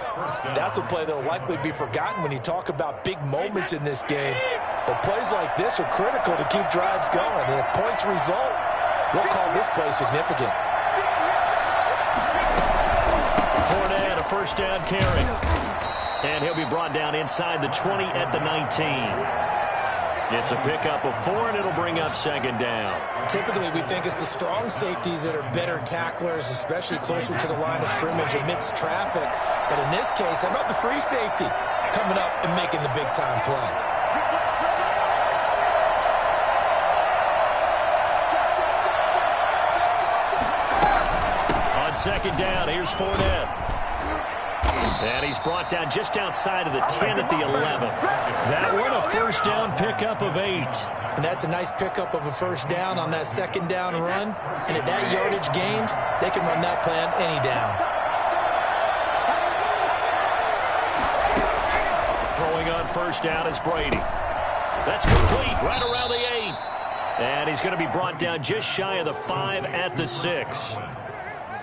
That's a play that will likely be forgotten when you talk about big moments in this game. But plays like this are critical to keep drives going. And if points result, we'll call this play significant. Fournette, a 1st down carry. And he'll be brought down inside the 20 at the 19. It's a pickup of 4, and it'll bring up 2nd down. Typically, we think it's the strong safeties that are better tacklers, especially closer to the line of scrimmage amidst traffic. But in this case, how about the free safety coming up and making the big-time play? On 2nd down, here's Fournette. And he's brought down just outside of the 10 at the 11. That one a 1st down pickup of 8. And that's a nice pickup of a 1st down on that 2nd down run. And at that yardage gained, they can run that play on any down. Throwing on first down is Brady. That's complete right around the 8. And he's going to be brought down just shy of the 5 at the 6.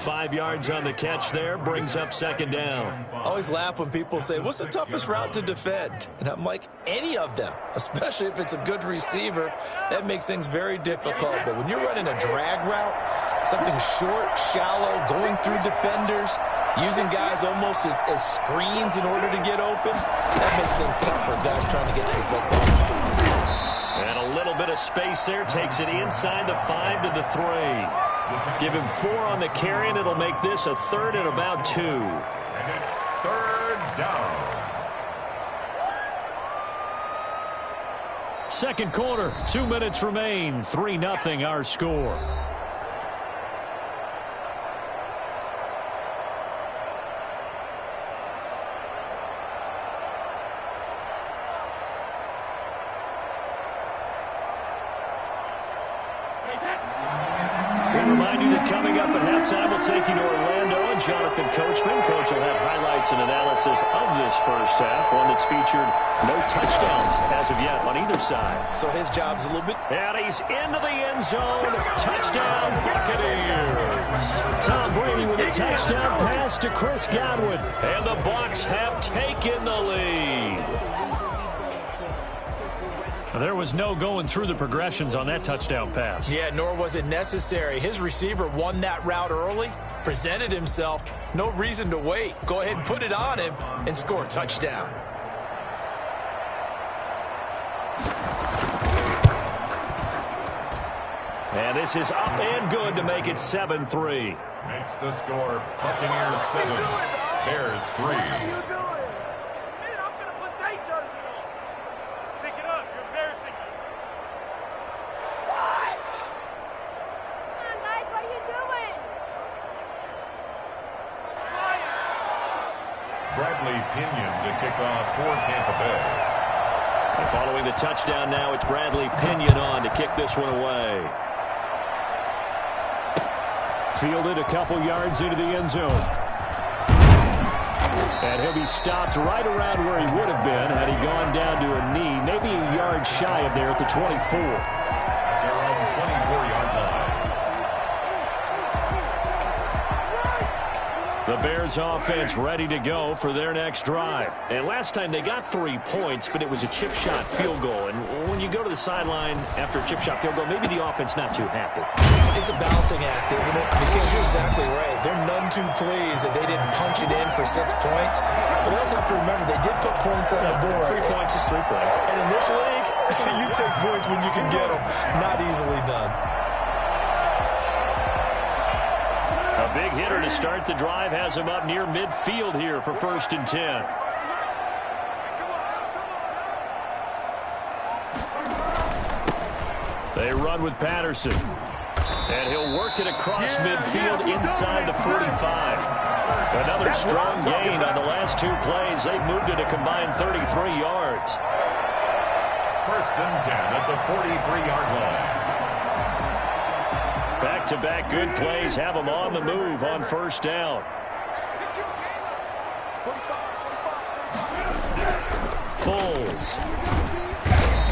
5 yards on the catch there, brings up second down. I always laugh when people say, what's the toughest route to defend? And I'm like, any of them, especially if it's a good receiver. That makes things very difficult. But when you're running a drag route, something short, shallow, going through defenders, using guys almost as screens in order to get open, that makes things tough for guys trying to get to the football. And a little bit of space there, takes it inside the 5 to the 3. Give him 4 on the carry, and it'll make this a 3rd and about 2. And it's 3rd down. Second quarter, 2 minutes remain. 3-0 our score. We'll take you to Orlando and Jonathan Coachman. Coach will have highlights and analysis of this first half, one that's featured no touchdowns as of yet on either side. So his job's a little bit... And he's into the end zone. Touchdown, Buccaneers. Tom Brady with a touchdown pass to Chris Godwin. And the Bucs have taken the lead. There was no going through the progressions on that touchdown pass. Yeah, nor was it necessary. His receiver won that route early, presented himself. No reason to wait. Go ahead and put it on him and score a touchdown. And this is up and good to make it 7-3. Makes the score Buccaneers 7, Bears 3. Bradley Pinion to kick off for Tampa Bay. And following the touchdown now, it's Bradley Pinion on to kick this one away. Fielded a couple yards into the end zone. And he'll be stopped right around where he would have been had he gone down to a knee, maybe a yard shy of there at the 24. They're on the 24-yard line. The Bears offense ready to go for their next drive. And last time they got 3 points, but it was a chip shot field goal. And when you go to the sideline after a chip shot field goal, maybe the offense not too happy. It's a balancing act, isn't it? Because you're exactly right. They're none too pleased that they didn't punch it in for 6 points. But they also have to remember they did put points on the board. 3 points is 3 points. And in this league, you take points when you can get them. Not easily done. A big hitter to start the drive has him up near midfield here for 1st and 10. They run with Patterson. And he'll work it across midfield inside the 45. Another strong gain on the last 2 plays. They've moved it a combined 33 yards. 1st and 10 at the 43-yard line. Back-to-back good plays have them on the move on 1st down. Foles.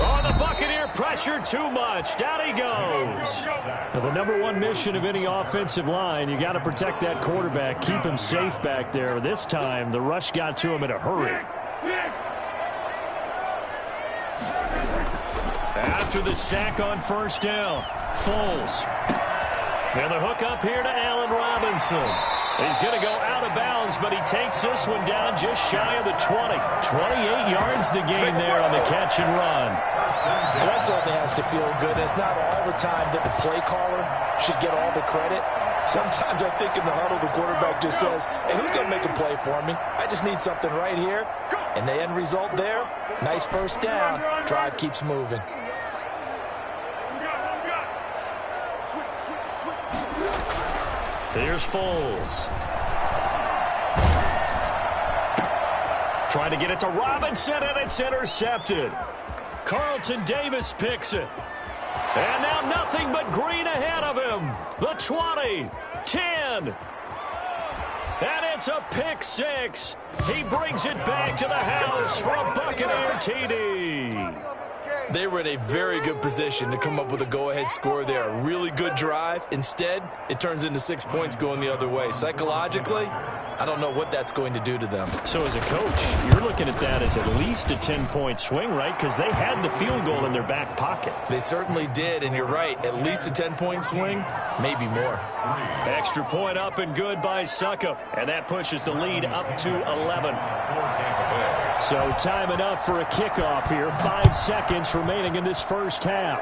Oh, the Buccaneer pressure too much. Down he goes. Now, the #1 mission of any offensive line, you got to protect that quarterback, keep him safe back there. This time, the rush got to him in a hurry. After the sack on 1st down, Foles. And the hook up here to Allen Robinson. He's going to go out of bounds, but he takes this one down just shy of the 20. 28 yards the gain there on the catch and run. Well, that certainly has to feel good. It's not all the time that the play caller should get all the credit. Sometimes I think in the huddle, the quarterback just says, hey, who's going to make a play for me? I just need something right here. And the end result there, nice 1st down. Drive keeps moving. Here's Foles. Trying to get it to Robinson, and it's intercepted. Carlton Davis picks it. And now nothing but green ahead of him. The 20, 10. And it's a pick six. He brings it back to the house for a Buccaneer TD. They were in a very good position to come up with a go-ahead score there. A really good drive. Instead, it turns into 6 points going the other way. Psychologically, I don't know what that's going to do to them. So as a coach, you're looking at that as at least a 10-point swing, right? Because they had the field goal in their back pocket. They certainly did, and you're right. At least a 10-point swing, maybe more. Extra point up and good by Succop. And that pushes the lead up to 11. So time enough for a kickoff here. 5 seconds remaining in this first half.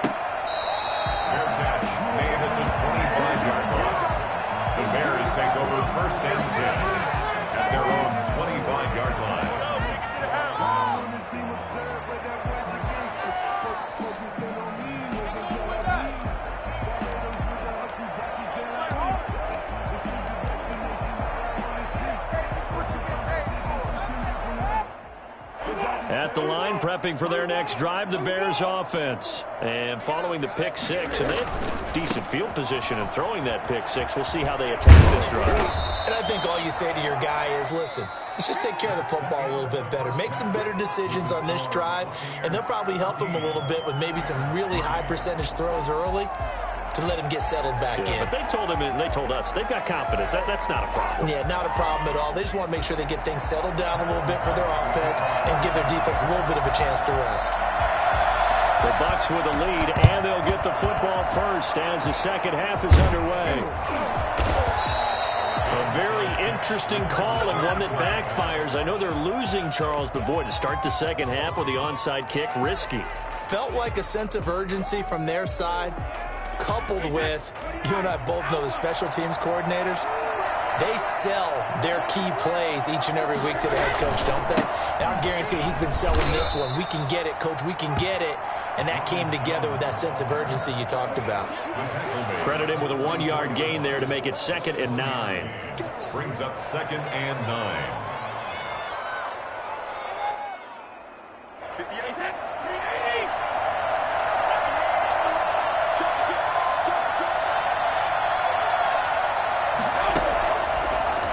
Fair catch made at the 25-yard line. The Bears take over first and 10 at their own 25-yard line. At the line, prepping for their next drive, the Bears offense. And following the pick six, and they have decent field position in throwing that pick six. We'll see how they attack this drive. And I think all you say to your guy is, listen, let's just take care of the football a little bit better. Make some better decisions on this drive, and they'll probably help him a little bit with maybe some really high percentage throws early to let him get settled back in. But they told him, and they told us, they've got confidence. That's not a problem. Yeah, not a problem at all. They just want to make sure they get things settled down a little bit for their offense and give their defense a little bit of a chance to rest. The Bucs with a lead, and they'll get the football first as the second half is underway. A very interesting call and one that backfires. I know they're losing, Charles, but boy, to start the second half with the onside kick, risky. Felt like a sense of urgency from their side, coupled with, you and I both know the special teams coordinators, they sell their key plays each and every week to the head coach, don't they? And I guarantee he's been selling this one. We can get it, coach, we can get it. And that came together with that sense of urgency you talked about. Credit him with a 1-yard gain there to make it 2nd and 9. Brings up 2nd and 9.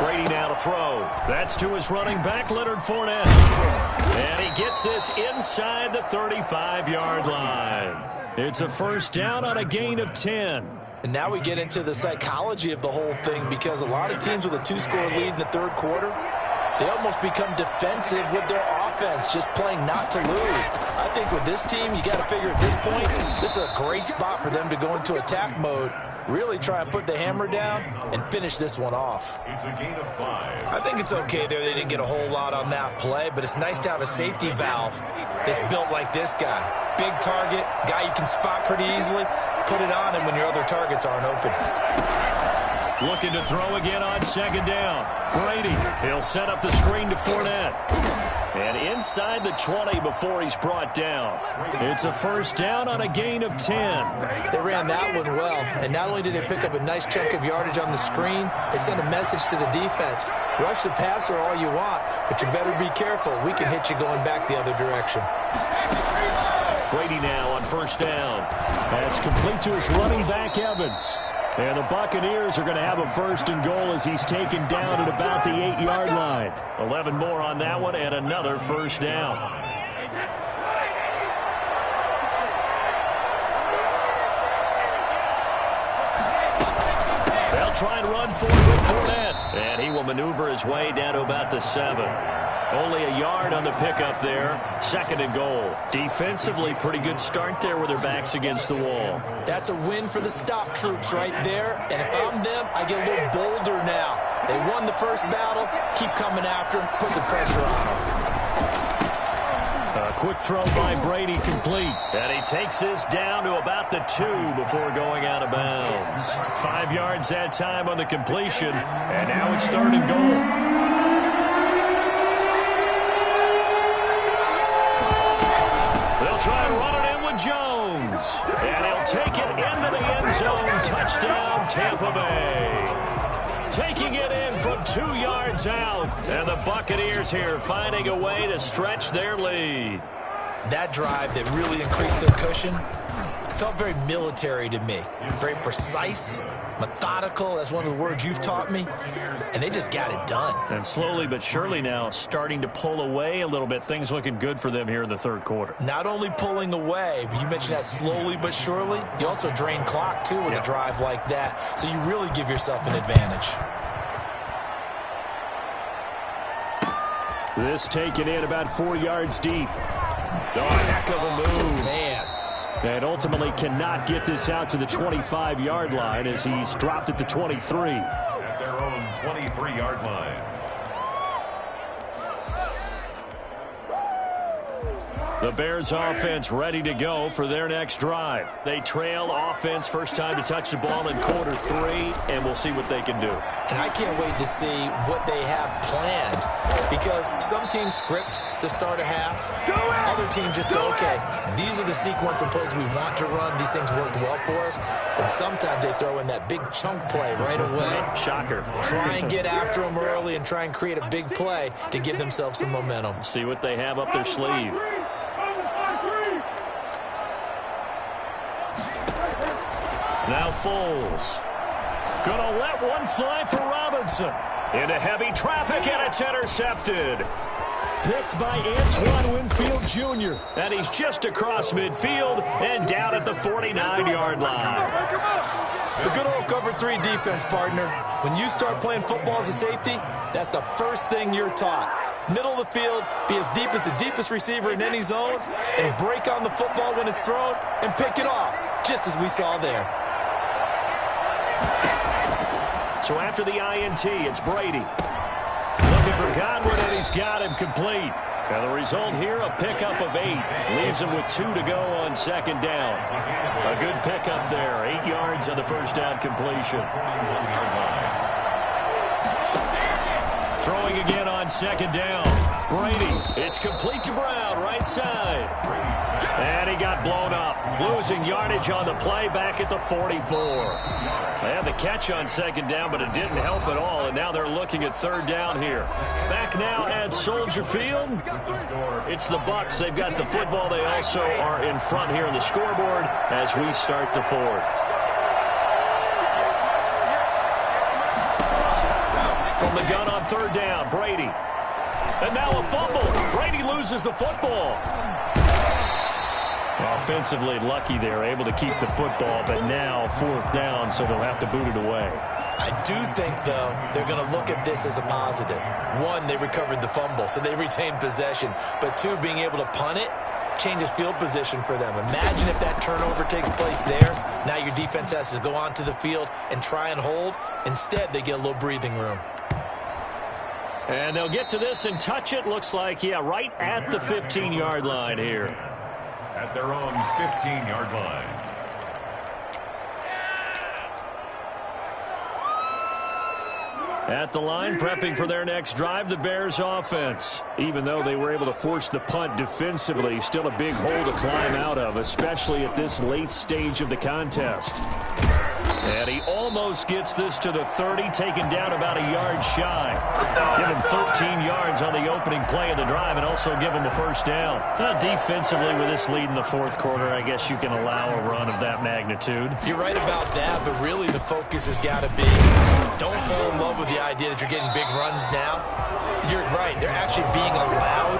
Brady now to throw. That's to his running back, Leonard Fournette. And he gets this inside the 35-yard line. It's a first down on a gain of 10. And now we get into the psychology of the whole thing, because a lot of teams with a 2-score lead in the third quarter, they almost become defensive with their offense, just playing not to lose. I think with this team, you got to figure at this point, this is a great spot for them to go into attack mode, really try and put the hammer down and finish this one off. It's a gain of 5. I think it's okay there. They didn't get a whole lot on that play, but it's nice to have a safety valve that's built like this guy. Big target, guy you can spot pretty easily. Put it on him when your other targets aren't open. Looking to throw again on 2nd down. Brady, he'll set up the screen to Fournette. And inside the 20 before he's brought down. It's a first down on a gain of 10. They ran that one well, and not only did they pick up a nice chunk of yardage on the screen, they sent a message to the defense. Rush the passer all you want, but you better be careful. We can hit you going back the other direction. Brady now on first down. That's complete to his running back, Evans. And the Buccaneers are going to have a 1st and goal as he's taken down at about the 8-yard line. 11 more on that one and another first down. They'll try and run forward with Fournette. And he will maneuver his way down to about the 7. Only a yard on the pickup there. 2nd and goal. Defensively, pretty good start there with their backs against the wall. That's a win for the stop troops right there. And if I'm them, I get a little bolder now. They won the first battle. Keep coming after them. Put the pressure on them. A quick throw by Brady complete. And he takes this down to about the 2 before going out of bounds. 5 yards that time on the completion. And now it's 3rd and goal. Try and run it in with Jones. And he'll take it into the end zone. Touchdown, Tampa Bay. Taking it in from 2 yards out. And the Buccaneers here finding a way to stretch their lead. That drive that really increased their cushion felt very military to me. Very precise, methodical. That's one of the words you've taught me. And they just got it done. And slowly but surely now starting to pull away a little bit. Things looking good for them here in the third quarter. Not only pulling away, but you mentioned that slowly but surely. You also drain clock, too, with a drive like that. So you really give yourself an advantage. This taken in about 4 yards deep. Oh, heck of a move. Man. And ultimately cannot get this out to the 25-yard line as he's dropped at the 23. At their own 23-yard line. The Bears offense ready to go for their next drive. They trail offense first time to touch the ball in quarter 3, and we'll see what they can do. And I can't wait to see what they have planned, because some teams script to start a half. Other teams just go, okay, these are the sequence of plays we want to run. These things worked well for us. And sometimes they throw in that big chunk play right away. Shocker. Try and get after them early and try and create a big play to give themselves some momentum. See what they have up their sleeve. Now Foles. Gonna let one fly for Robinson. Into heavy traffic, and it's intercepted. Picked by Antoine Winfield Jr. And he's just across midfield and down at the 49-yard line. The good old cover 3 defense, partner. When you start playing football as a safety, that's the first thing you're taught. Middle of the field, be as deep as the deepest receiver in any zone, and break on the football when it's thrown and pick it off, just as we saw there. So after the INT, it's Brady. Looking for Godwin, and he's got him complete. Now the result here, a pickup of 8. Leaves him with 2 to go on second down. A good pickup there. 8 yards on the first down completion. Throwing again on second down. Brady, it's complete to Brown, right side. And he got blown up. Losing yardage on the play back at the 44. They had the catch on second down, but it didn't help at all, and now they're looking at third down here. Back now at Soldier Field. It's the Bucs. They've got the football. They also are in front here on the scoreboard as we start the fourth. From the gun on third down, Brady. And now a fumble. Brady loses the football. Offensively lucky they're able to keep the football, but now fourth down, so they'll have to boot it away. I do think, though, they're going to look at this as a positive. 1, they recovered the fumble, so they retained possession. But 2, being able to punt it changes field position for them. Imagine if that turnover takes place there. Now your defense has to go onto the field and try and hold. Instead, they get a little breathing room. And they'll get to this and touch it. Looks like, yeah, right at the 15-yard line here. At their own 15-yard line. At the line, prepping for their next drive, the Bears offense. Even though they were able to force the punt defensively, still a big hole to climb out of, especially at this late stage of the contest. And he almost gets this to the 30, taken down about a yard shy. Give him 13 yards on the opening play of the drive and also give him a first down. Defensively, with this lead in the fourth quarter, I guess you can allow a run of that magnitude. You're right about that, but really the focus has got to be don't fall in love with the idea that you're getting big runs now. You're right. They're actually being allowed.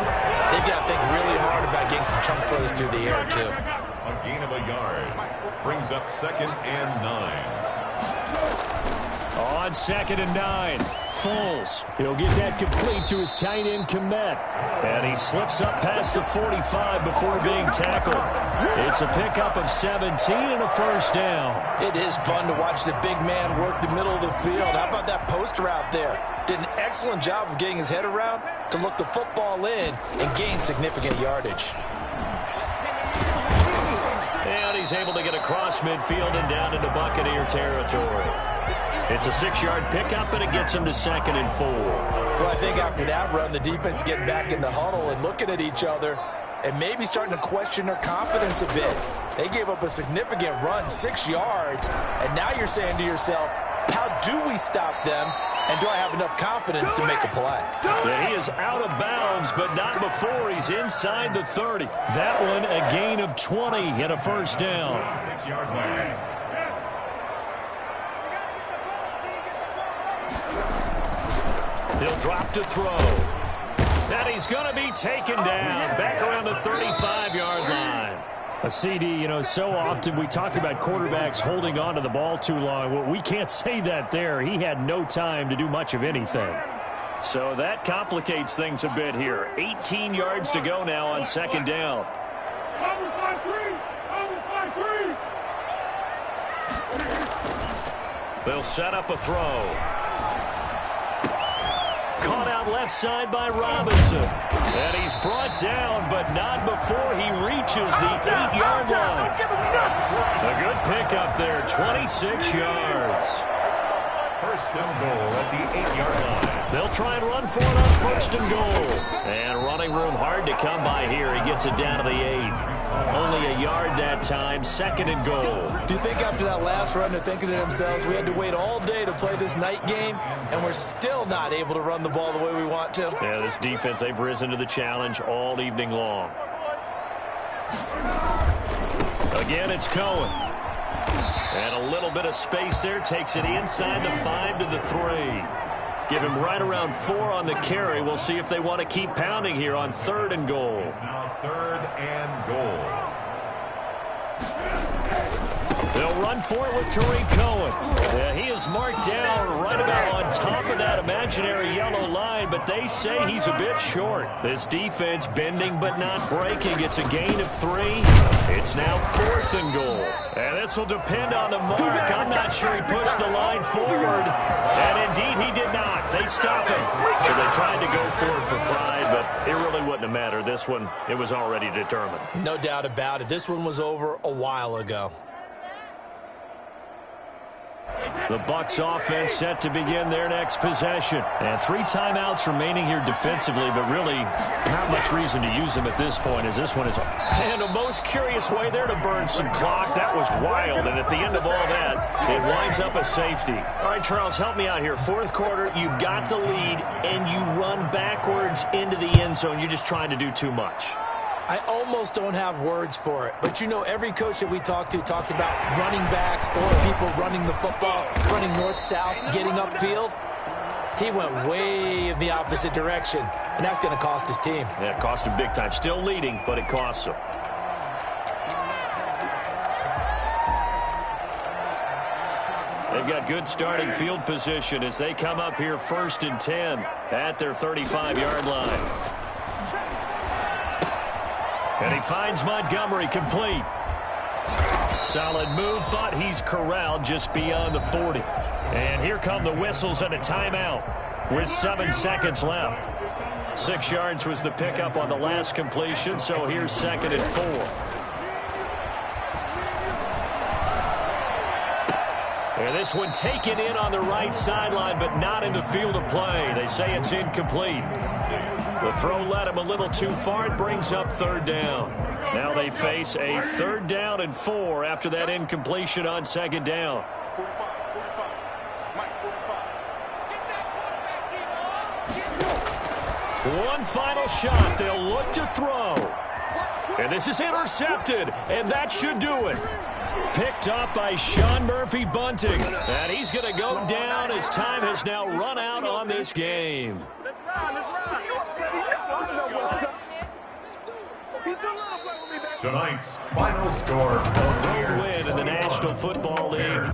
They've got to think really hard about getting some chunk plays through the air, too. A gain of a yard. Brings up 2nd and 9. On 2nd and 9, Foles. He'll get that complete to his tight end, Kmet. And he slips up past the 45 before being tackled. It's a pickup of 17 and a first down. It is fun to watch the big man work the middle of the field. How about that post route there? Did an excellent job of getting his head around to look the football in and gain significant yardage. And he's able to get across midfield and down into Buccaneer territory. It's a 6-yard pickup, and it gets him to 2nd and 4. Well, I think after that run, the defense is getting back in the huddle and looking at each other and maybe starting to question their confidence a bit. They gave up a significant run, 6 yards, and now you're saying to yourself, how do we stop them, and do I have enough confidence to make a play? Yeah, he is out of bounds, but not before he's inside the 30. That one a gain of 20 and a first down. 6-yard line. He'll drop to throw. And he's going to be taken down back around the 35-yard line. A CD, so often we talk about quarterbacks holding on to the ball too long. Well, we can't say that there. He had no time to do much of anything. So that complicates things a bit here. 18 yards to go now on second down. They'll set up a throw. Caught out left side by Robinson. And he's brought down, but not before he reaches the 8-yard line. A good pickup there, 26 yards. First and goal at the 8-yard line. They'll try and run for it on first and goal. And running room hard to come by here. He gets it down to the 8. Only a yard that time, second and goal. Do you think after that last run they're thinking to themselves, we had to wait all day to play this night game, and we're still not able to run the ball the way we want to? Yeah, this defense, they've risen to the challenge all evening long. Again, it's Cohen. And a little bit of space there, takes it inside the 5 to the 3. Give him right around 4 on the carry. We'll see if they want to keep pounding here on third and goal. Now third and goal. They'll run for it with Tariq Cohen. Yeah, he is marked down right about on top of that imaginary yellow line, but they say he's a bit short. This defense bending but not breaking. It's a gain of 3. It's now fourth and goal. And this will depend on the mark. I'm not sure he pushed the line forward. And indeed he did not. They stop him. So they tried to go for it for pride, but it really wouldn't have mattered. This one, it was already determined. No doubt about it. This one was over a while ago. The Bucs offense set to begin their next possession. And 3 timeouts remaining here defensively, but really not much reason to use them at this point, as this one is and a most curious way there to burn some clock. That was wild, and at the end of all that, it winds up a safety. All right, Charles, help me out here. Fourth quarter, you've got the lead, and you run backwards into the end zone. You're just trying to do too much. I almost don't have words for it. But, every coach that we talk to talks about running backs or people running the football, running north-south, getting upfield. He went way in the opposite direction, and that's going to cost his team. Yeah, it cost him big time. Still leading, but it costs him. They've got good starting field position as they come up here first and 10 at their 35-yard line. And he finds Montgomery complete. Solid move, but he's corralled just beyond the 40. And here come the whistles and a timeout with 7 seconds left. 6 yards was the pickup on the last completion, so here's second and 4. And this one taken in on the right sideline, but not in the field of play. They say it's incomplete. The throw led him a little too far. It brings up third down. Now they face a 3rd down and 4 after that incompletion on second down. One final shot. They'll look to throw. And this is intercepted, and that should do it. Picked up by Sean Murphy-Bunting. And he's going to go down as time has now run out on this game. Tonight's final score. A road win in the National Football League.